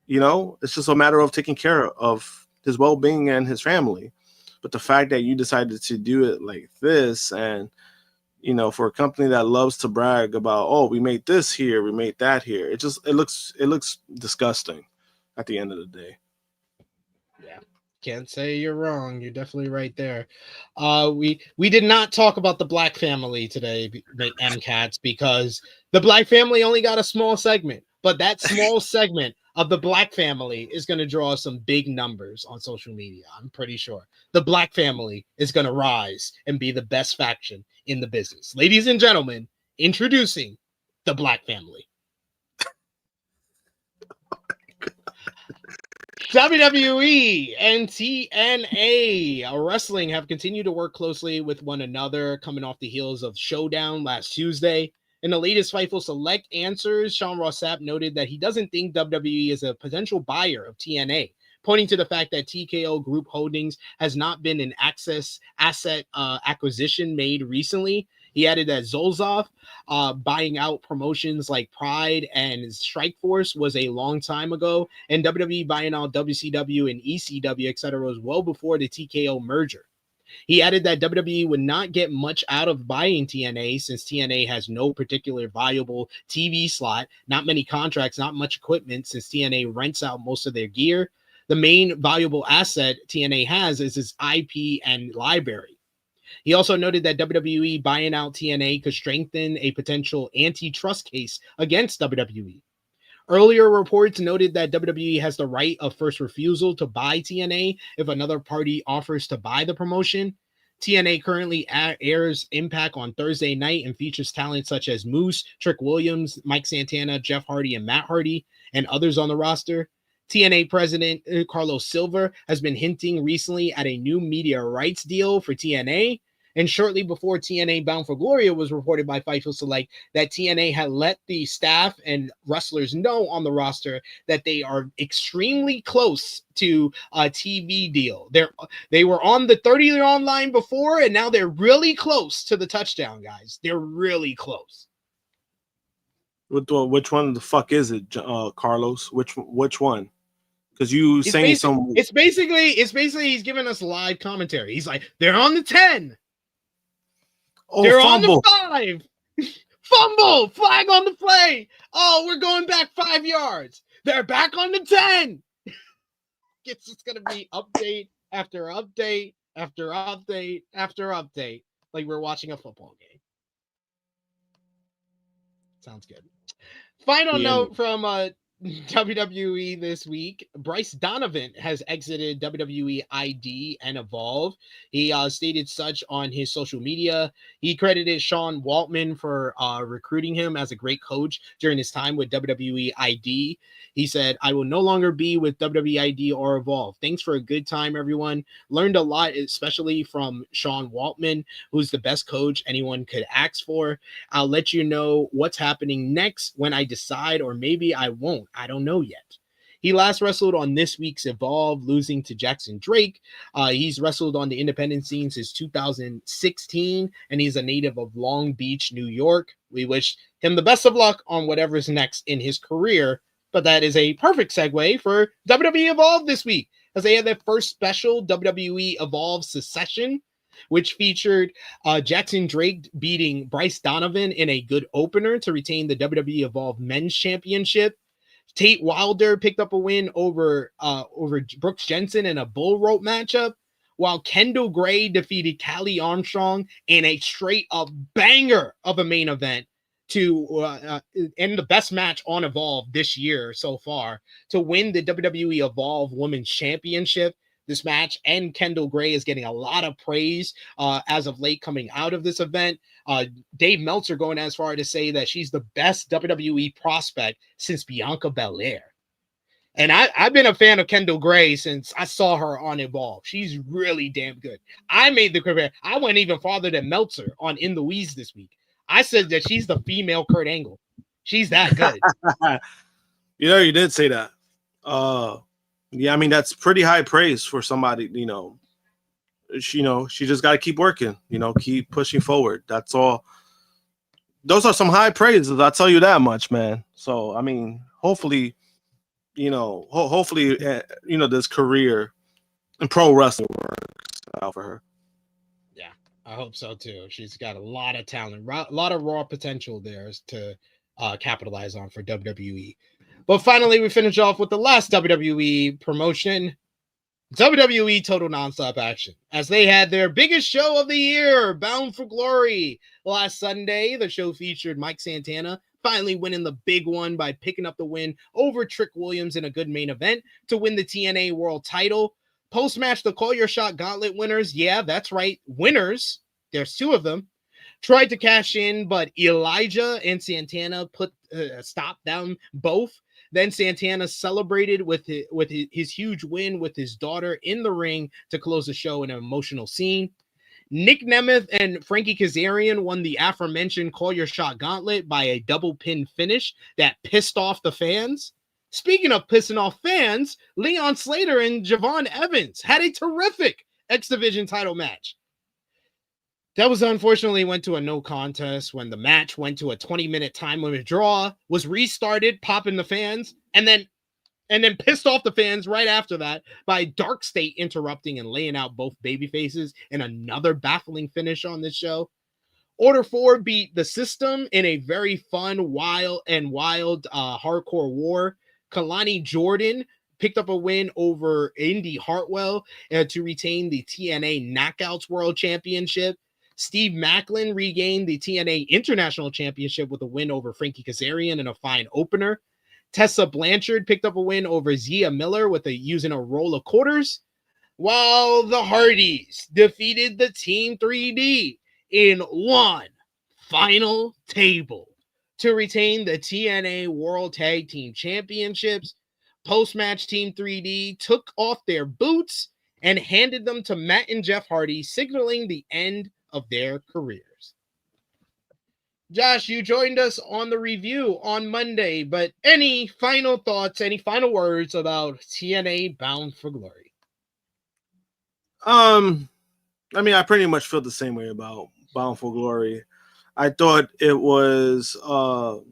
It's just a matter of taking care of his well-being and his family. But the fact that you decided to do it like this, and for a company that loves to brag about, "Oh, we made this here, we made that here," it looks disgusting at the end of the day. Yeah, can't say you're wrong. You're definitely right there. We did not talk about the Black family today, MCATs, because the Black family only got a small segment, but that small segment of the Black family is going to draw some big numbers on social media. I'm pretty sure the Black family is going to rise and be the best faction in the business. Ladies and gentlemen, introducing the Black family. WWE and TNA Wrestling have continued to work closely with one another, coming off the heels of Showdown last Tuesday. In the latest Fightful Select answers, Sean Ross Sapp noted that he doesn't think WWE is a potential buyer of TNA, pointing to the fact that TKO Group Holdings has not been an asset acquisition made recently. He added that Zolzov buying out promotions like Pride and Strikeforce was a long time ago, and WWE buying out WCW and ECW, etc. was well before the TKO merger. He added that WWE would not get much out of buying TNA since TNA has no particular viable TV slot, not many contracts, not much equipment since TNA rents out most of their gear. The main valuable asset TNA has is its IP and library. He also noted that WWE buying out TNA could strengthen a potential antitrust case against WWE. Earlier reports noted that WWE has the right of first refusal to buy TNA if another party offers to buy the promotion. TNA currently airs Impact on Thursday night and features talent such as Moose, Trick Williams, Mike Santana, Jeff Hardy, and Matt Hardy, and others on the roster. TNA president Carlos Silva has been hinting recently at a new media rights deal for TNA. And shortly before TNA Bound for Glory was reported by Fightful Select that TNA had let the staff and wrestlers know on the roster that they are extremely close to a TV deal. They were on the 30-yard line before, and now they're really close to the touchdown, guys. They're really close. Which one the fuck is it, Carlos? Which one? Because you saying some. It's basically he's giving us live commentary. He's like, they're on the 10. Oh, they're fumble. on the 5. Fumble. Flag on the play. Oh, we're going back 5 yards. They're back on the 10. It's just going to be update after update after update after update. Like we're watching a football game. Sounds good. Final note from WWE this week. Bryce Donovan has exited WWE ID and Evolve. He stated such on his social media. He credited Sean Waltman for recruiting him as a great coach during his time with WWE ID. He said, I will no longer be with WWE ID or Evolve. Thanks for a good time, everyone. Learned a lot, especially from Sean Waltman, who's the best coach anyone could ask for. I'll let you know what's happening next when I decide, or maybe I won't. I don't know yet. He last wrestled on this week's Evolve, losing to Jackson Drake. He's wrestled on the independent scene since 2016, and he's a native of Long Beach, New York. We wish him the best of luck on whatever's next in his career, but that is a perfect segue for WWE Evolve this week, as they had their first special WWE Evolve Succession, which featured Jackson Drake beating Bryce Donovan in a good opener to retain the WWE Evolve Men's Championship. Tate Wilder picked up a win over Brooks Jensen in a bull rope matchup, while Kendall Gray defeated Callie Armstrong in a straight up banger of a main event to end the best match on Evolve this year so far to win the WWE Evolve Women's Championship. This match, and Kendall Gray is getting a lot of praise as of late coming out of this event. Dave Meltzer going as far to say that she's the best WWE prospect since Bianca Belair. And I've been a fan of Kendall Gray since I saw her on Evolve. She's really damn good. I made the career. I went even farther than Meltzer on In the Weeds this week. I said that she's the female Kurt Angle. She's that good. You did say that. Yeah, I mean, that's pretty high praise for somebody, she just got to keep working, keep pushing forward. That's all. Those are some high praises. I'll tell you that much, man. So, I mean, hopefully, this career in pro wrestling works out for her. Yeah, I hope so too. She's got a lot of talent, a lot of raw potential there to capitalize on for WWE. But finally, we finish off with the last WWE promotion, WWE Total Nonstop Action, as they had their biggest show of the year, Bound for Glory. Last Sunday, the show featured Mike Santana finally winning the big one by picking up the win over Trick Williams in a good main event to win the TNA World title. Post-match, the Call Your Shot Gauntlet winners, yeah, that's right, winners, there's 2 of them, tried to cash in, but Ilja and Santana put stopped them both. Then Santana celebrated with his huge win with his daughter in the ring to close the show in an emotional scene. Nick Nemeth and Frankie Kazarian won the aforementioned Call Your Shot Gauntlet by a double pin finish that pissed off the fans. Speaking of pissing off fans, Leon Slater and Javon Evans had a terrific X Division title match. That was unfortunately went to a no contest when the match went to a 20-minute time limit draw, was restarted, popping the fans, and then pissed off the fans right after that by Dark State interrupting and laying out both baby faces in another baffling finish on this show. Order 4 beat the System in a very fun, wild hardcore war. Kalani Jordan picked up a win over Indy Hartwell to retain the TNA Knockouts World Championship. Steve Macklin regained the TNA International Championship with a win over Frankie Kazarian in a fine opener. Tessa Blanchard picked up a win over Zia Miller using a roll of quarters, while the Hardys defeated the Team 3D in one final table to retain the TNA World Tag Team Championships. Post-match, Team 3D took off their boots and handed them to Matt and Jeff Hardy, signaling the end of their careers. Josh, you joined us on the review on Monday, but any final thoughts, any final words about TNA Bound for Glory? I mean, I pretty much feel the same way about Bound for Glory. I thought it wasn't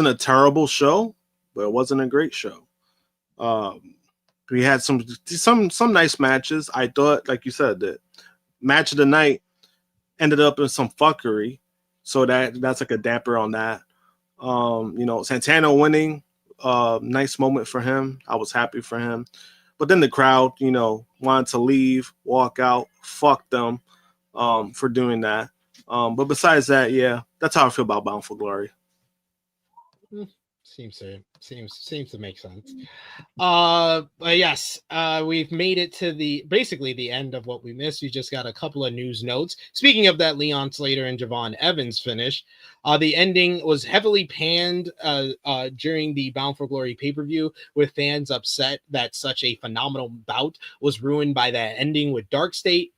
a terrible show, but it wasn't a great show. We had some nice matches. I thought, like you said, the match of the night ended up in some fuckery. So that's like a damper on that. Santana winning, nice moment for him. I was happy for him. But then the crowd, wanted to leave, walk out, fuck them for doing that. But besides that, yeah, that's how I feel about Bound for Glory. Seems to make sense. But yes, we've made it to basically the end of what we missed. We just got a couple of news notes. Speaking of that Leon Slater and Javon Evans finish, the ending was heavily panned during the Bound for Glory pay-per-view, with fans upset that such a phenomenal bout was ruined by that ending with Dark State.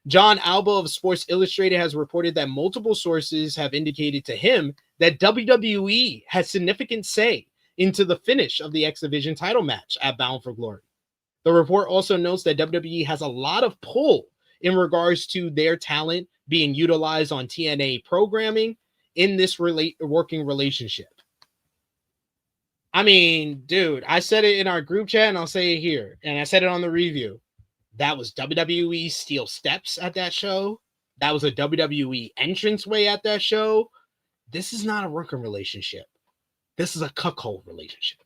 John Alba of Sports Illustrated has reported that multiple sources have indicated to him that WWE has significant say into the finish of the X Division title match at Bound for Glory. The report also notes that WWE has a lot of pull in regards to their talent being utilized on TNA programming in this working relationship. I mean, dude, I said it in our group chat and I'll say it here, and I said it on the review. That was WWE steel steps at that show. That was a WWE entranceway at that show. This is not a working relationship. This is a cuckold relationship.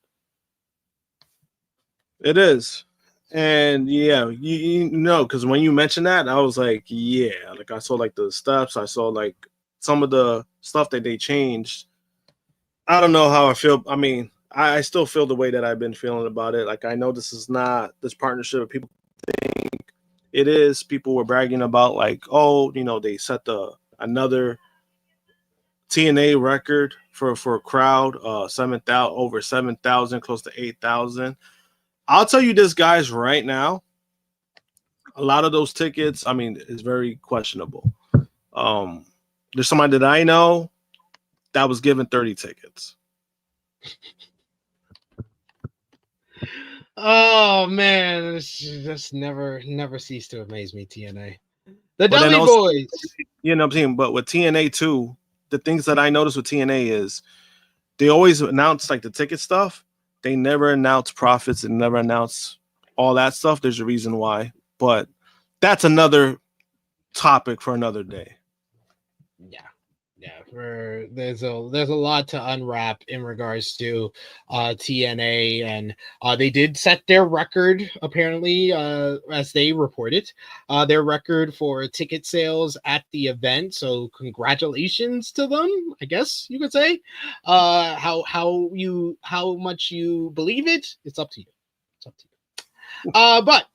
It is. And yeah, because when you mentioned that, I was like, yeah, like I saw like the steps. I saw like some of the stuff that they changed. I don't know how I feel. I mean, I still feel the way that I've been feeling about it. Like, I know this is not this partnership people think it is. People were bragging about like, oh, they set another TNA record for a crowd, 7,000, over 7,000, close to 8,000. I'll tell you this, guys, right now, a lot of those tickets, I mean, is very questionable. There's somebody that I know that was given 30 tickets. Oh man, this just never ceased to amaze me. TNA, the Dudley Boys. You know what I'm saying? But with TNA too, the things that I noticed with TNA is they always announce like the ticket stuff. They never announce profits and never announce all that stuff. There's a reason why, but that's another topic for another day. Yeah, there's a lot to unwrap in regards to TNA, and they did set their record apparently, as they reported, their record for ticket sales at the event. So congratulations to them, I guess you could say. How much you believe it, it's up to you. But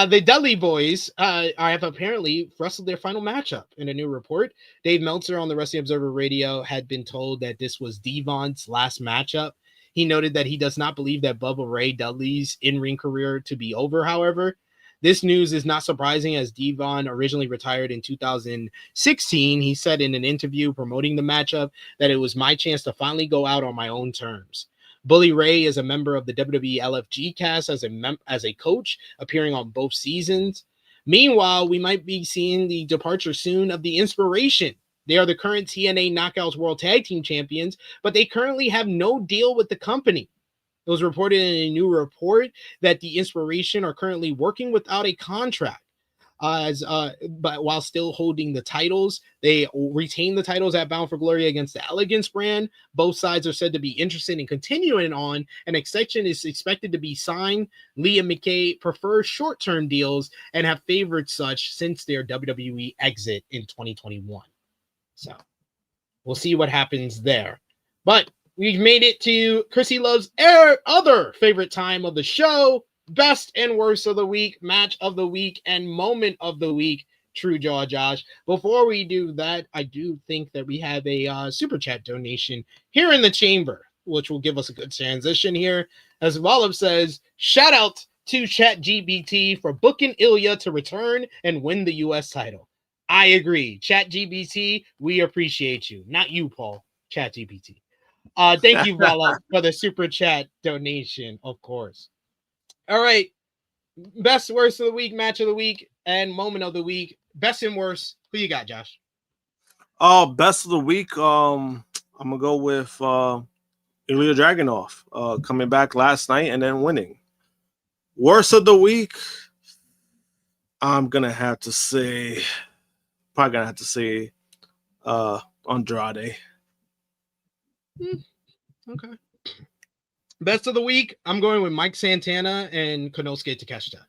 the Dudley Boys have apparently wrestled their final matchup in a new report. Dave Meltzer on the Wrestling Observer Radio had been told that this was Devon's last matchup. He noted that he does not believe that Bubba Ray Dudley's in-ring career to be over, however. This news is not surprising, as Devon originally retired in 2016. He said in an interview promoting the matchup that it was my chance to finally go out on my own terms. Bully Ray is a member of the WWE LFG cast as a coach, appearing on both seasons. Meanwhile, we might be seeing the departure soon of the Inspiration. They are the current TNA Knockouts World Tag Team Champions, but they currently have no deal with the company. It was reported in a new report that the Inspiration are currently working without a contract. But while still holding the titles, they retain the titles at Bound for Glory against the Elegance brand. Both sides are said to be interested in continuing on. An extension is expected to be signed. Lee and McKay prefer short-term deals and have favored such since their WWE exit in 2021. So we'll see what happens there. But we've made it to Krssi Luv's other favorite time of the show. Best and worst of the week, match of the week, and moment of the week. True Jaw Josh. Before we do that, I do think that we have a super chat donation here in the chamber, which will give us a good transition here. As Wallop says, shout out to ChatGPT for booking Ilja to return and win the U.S. title. I agree. ChatGPT, we appreciate you. Not you, Paul. ChatGPT. Thank you, Wallop, for the super chat donation, of course. All right. Best, worst of the week, match of the week, and moment of the week. Best and worst. Who you got, Josh? Best of the week. I'm gonna go with Ilja Dragunov coming back last night and then winning. Worst of the week. I'm gonna have to say Andrade. Okay. Best of the week, I'm going with Mike Santana and Konosuke Takeshita.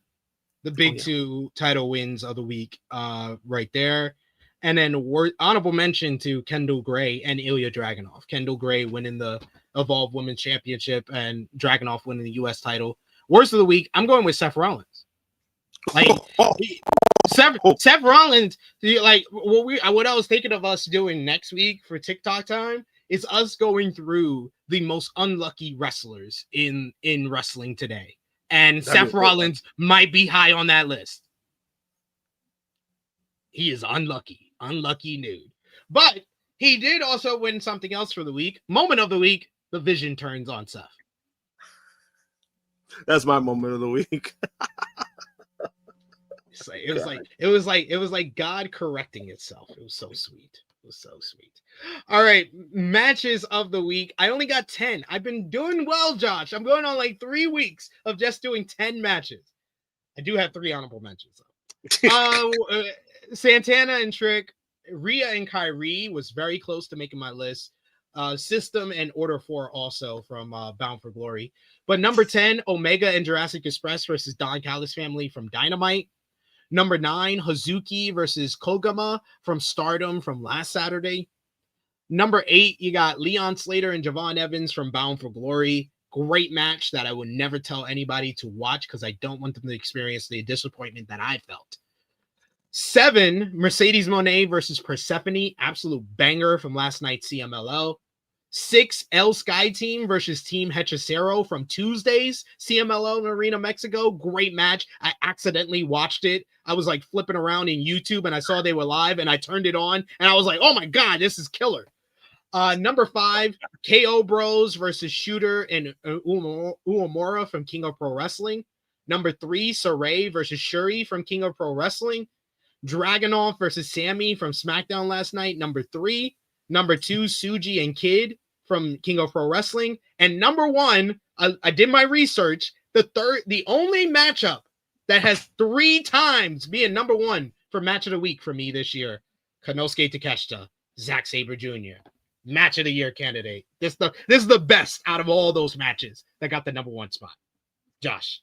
The big two title wins of the week right there. And then honorable mention to Kendall Gray and Ilja Dragunov. Kendall Gray winning the Evolve Women's Championship and Dragunov winning the U.S. title. Worst of the week, I'm going with Seth Rollins. Like Seth Rollins, like what I was thinking of us doing next week for TikTok time is us going through the most unlucky wrestlers in wrestling today. And Seth Rollins might be high on that list. He is unlucky nude. But he did also win something else for the week. Moment of the week, the Vision turns on Seth. That's my moment of the week. It was like God correcting itself. It was so sweet. It was so sweet. All right, matches of the week. I only got 10. I've been doing well, Josh. I'm going on like 3 weeks of just doing 10 matches. I do have 3 honorable mentions though. Santana and Trick, Rhea and Kyrie was very close to making my list. System and Order 4 also from Bound for Glory. But number 10, Omega and Jurassic Express versus Don Callis family from Dynamite. Number 9, Hazuki versus Kogama from Stardom from last Saturday. Number 8, you got Leon Slater and Javon Evans from Bound for Glory. Great match that I would never tell anybody to watch because I don't want them to experience the disappointment that I felt. 7, Mercedes Moné versus Persephone. Absolute banger from last night's CMLL. 6, El Sky Team versus Team Hechicero from Tuesday's CMLL in Arena, Mexico. Great match. I accidentally watched it. I was like flipping around in YouTube and I saw they were live and I turned it on and I was like, oh my God, this is killer. Number 5, KO Bros versus Shooter and Uemura from King of Pro Wrestling. Number 3, Saray versus Shuri from King of Pro Wrestling. Dragunov versus Sammy from SmackDown last night. Number 3. Number 2, Suji and Kid from King of Pro Wrestling. And number 1, I did my research. The only matchup that has 3 times being number 1 for match of the week for me this year. Konosuke Takeshita, Zack Sabre Jr. Match of the year candidate. This is the best out of all those matches that got the number 1 spot. Josh.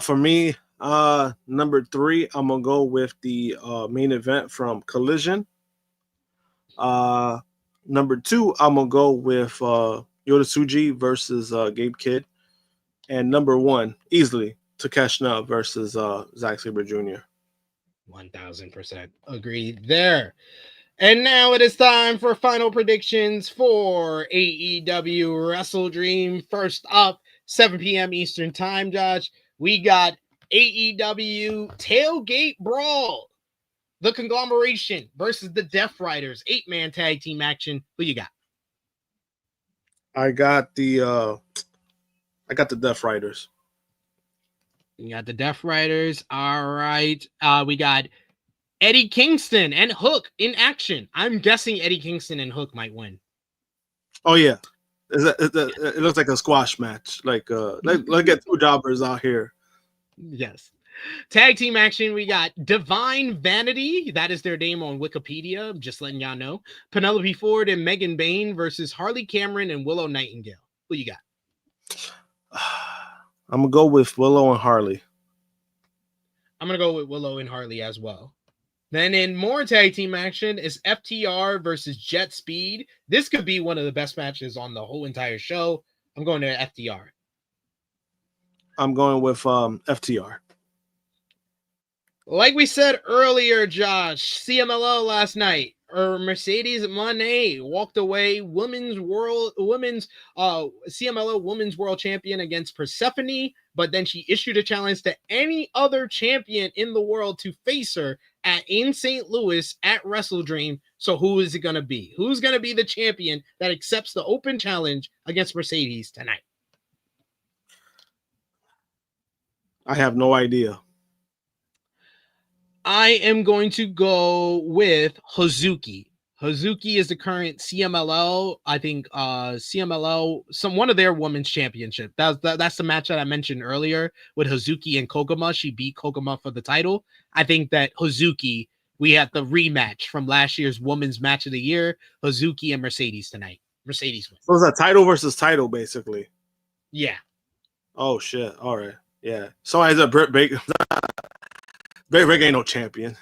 For me, number 3, I'm gonna go with the main event from Collision. Number 2, I'm gonna go with Yota Tsuji versus Gabe Kidd. And number 1, easily Takeshita versus Zack Sabre Jr. 1000% agreed there. And now it is time for final predictions for AEW WrestleDream. First up, 7 p.m. Eastern Time, Josh. We got AEW Tailgate Brawl. The Conglomeration versus the Death Riders. 8-man tag team action. Who you got? I got the Death Riders. You got the Death Riders. All right. We got Eddie Kingston and Hook in action. I'm guessing Eddie Kingston and Hook might win. Oh yeah, it looks like a squash match. Like let's get two jobbers out here. Yes. Tag team action. We got Divine Vanity. That is their name on Wikipedia. I'm just letting y'all know. Penelope Ford and Megan Bain versus Harley Cameron and Willow Nightingale. Who you got? I'm gonna go with Willow and Harley. I'm gonna go with Willow and Harley as well. Then in more tag team action is FTR versus Jet Speed. This could be one of the best matches on the whole entire show. I'm going to FTR. I'm going with FTR. Like we said earlier, Josh, CMLL last night, Mercedes Moné walked away CMLL Women's World Champion against Persephone, but then she issued a challenge to any other champion in the world to face her in St. Louis at WrestleDream. So who is it going to be? Who's going to be the champion that accepts the open challenge against Mercedes tonight? I have no idea. I am going to go with Hazuki. Hazuki is the current CMLL. I think CMLL, one of their women's championship. That's the match that I mentioned earlier with Hazuki and Koguma. She beat Koguma for the title. I think that Hazuki, we have the rematch from last year's women's match of the year. Hazuki and Mercedes tonight. Mercedes wins. So it's a title versus title, basically. Yeah. Oh shit! All right. Yeah. So as a Britt Baker. Britt Baker ain't no champion.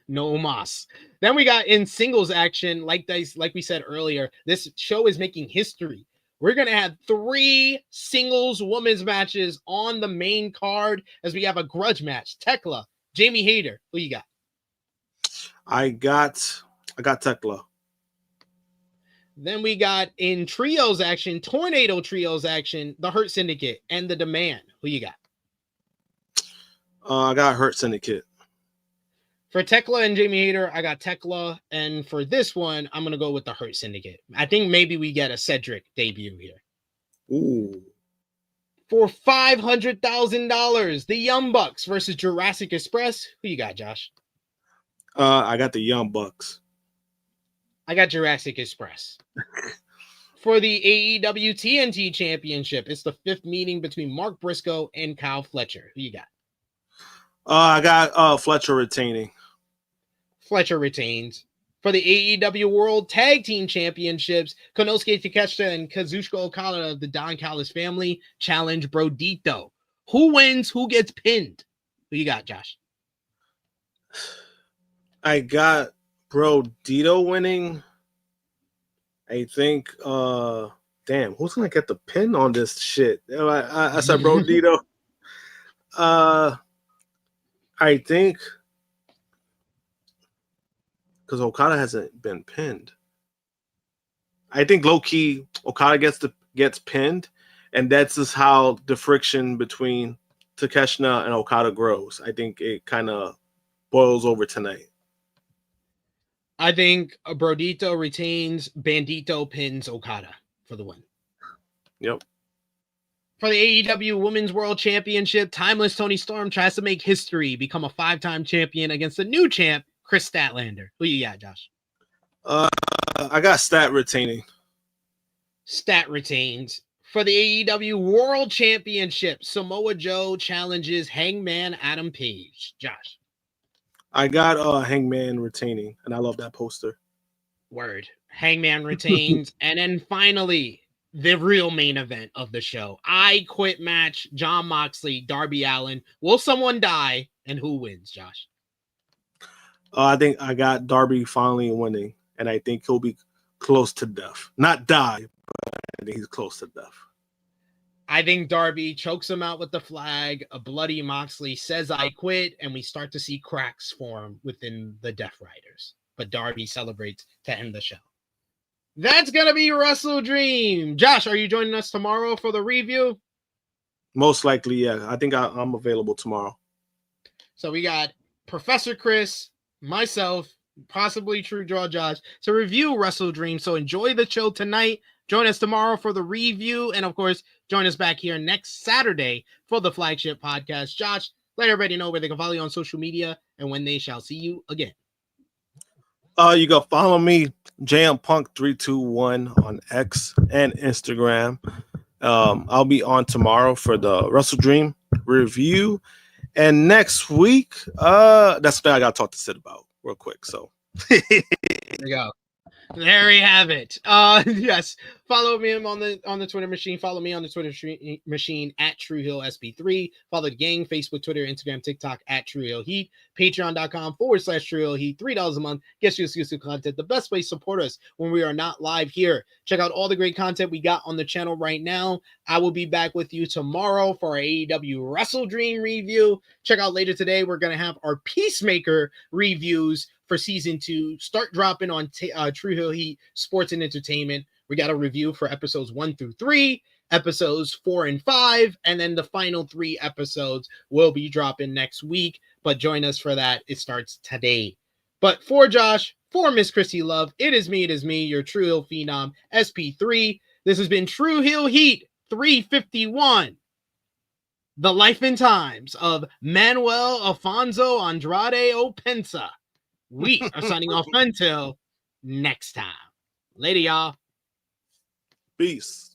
No mas. Then we got in singles action, like we said earlier, this show is making history. We're going to have 3 singles women's matches on the main card as we have a grudge match. Tekla, Jamie Hayter, who you got? I got Tekla. Then we got in trios action, Tornado trios action, the Hurt Syndicate and the Demand. Who you got? I got Hurt Syndicate. For Tekla and Jamie Hayter, I got Tekla. And for this one, I'm going to go with the Hurt Syndicate. I think maybe we get a Cedric debut here. Ooh. For $500,000, the Young Bucks versus Jurassic Express. Who you got, Josh? I got the Young Bucks. I got Jurassic Express. For the AEW TNT Championship, it's the 5th meeting between Mark Briscoe and Kyle Fletcher. Who you got? I got Fletcher retaining. Fletcher retains. For the AEW World Tag Team Championships, Konosuke Takeshita and Kazuchika Okada of the Don Callis family challenge Brodito. Who wins? Who gets pinned? Who you got, Josh? I got Brodito winning. I think, damn, who's going to get the pin on this shit? I said Brodito. I think because Okada hasn't been pinned. I think low key Okada gets pinned, and that's just how the friction between Takeshita and Okada grows. I think it kind of boils over tonight. I think Brodito retains, Bandito pins Okada for the win. Yep. For the AEW Women's World Championship, Timeless Tony Storm tries to make history, become a 5-time champion against the new champ, Chris Statlander. Who you got, Josh? I got Stat retaining. Stat retains. For the AEW World Championship, Samoa Joe challenges Hangman Adam Page. Josh? I got Hangman retaining, and I love that poster. Word. Hangman retains. And then finally, the real main event of the show. I Quit match, Jon Moxley, Darby Allin. Will someone die? And who wins, Josh? I think I got Darby finally winning, and I think he'll be close to death. Not die, but I think he's close to death. I think Darby chokes him out with the flag. A bloody Moxley says, I quit, and we start to see cracks form within the Death Riders. But Darby celebrates to end the show. That's going to be WrestleDream. Josh, are you joining us tomorrow for the review? Most likely, yeah. I think I'm available tomorrow. So we got Professor Chris, myself, possibly True Draw Josh, to review WrestleDream. So enjoy the show tonight. Join us tomorrow for the review. And of course, join us back here next Saturday for the flagship podcast. Josh, let everybody know where they can follow you on social media and when they shall see you again. You go follow me, JMPunk321 on X and Instagram. I'll be on tomorrow for the WrestleDream review. And next week, that's what I got to talk to Sid about real quick. So there you go. There we have it. Yes, follow me on the Twitter machine. Follow me on the Twitter machine at Tru Heel SP3. Follow the gang, Facebook, Twitter, Instagram, TikTok at Tru Heel Heat. Patreon.com/Tru Heel Heat. $3 a month gets you exclusive content. The best way to support us when we are not live here. Check out all the great content we got on the channel right now. I will be back with you tomorrow for our AEW WrestleDream review. Check out later today. We're going to have our Peacemaker reviews for season 2 start dropping on Tru Heel Heat Sports and Entertainment. We got a review for episodes 1 through 3, episodes 4 and 5, and then the final 3 episodes will be dropping next week. But join us for that. It starts today. But for Josh, for Miss Krssi Luv, it is me, your Tru Heel Phenom, SP3. This has been Tru Heel Heat 351. The life and times of Manuel Alfonso Andrade Opensa. We are signing off until next time. Later, y'all. peace.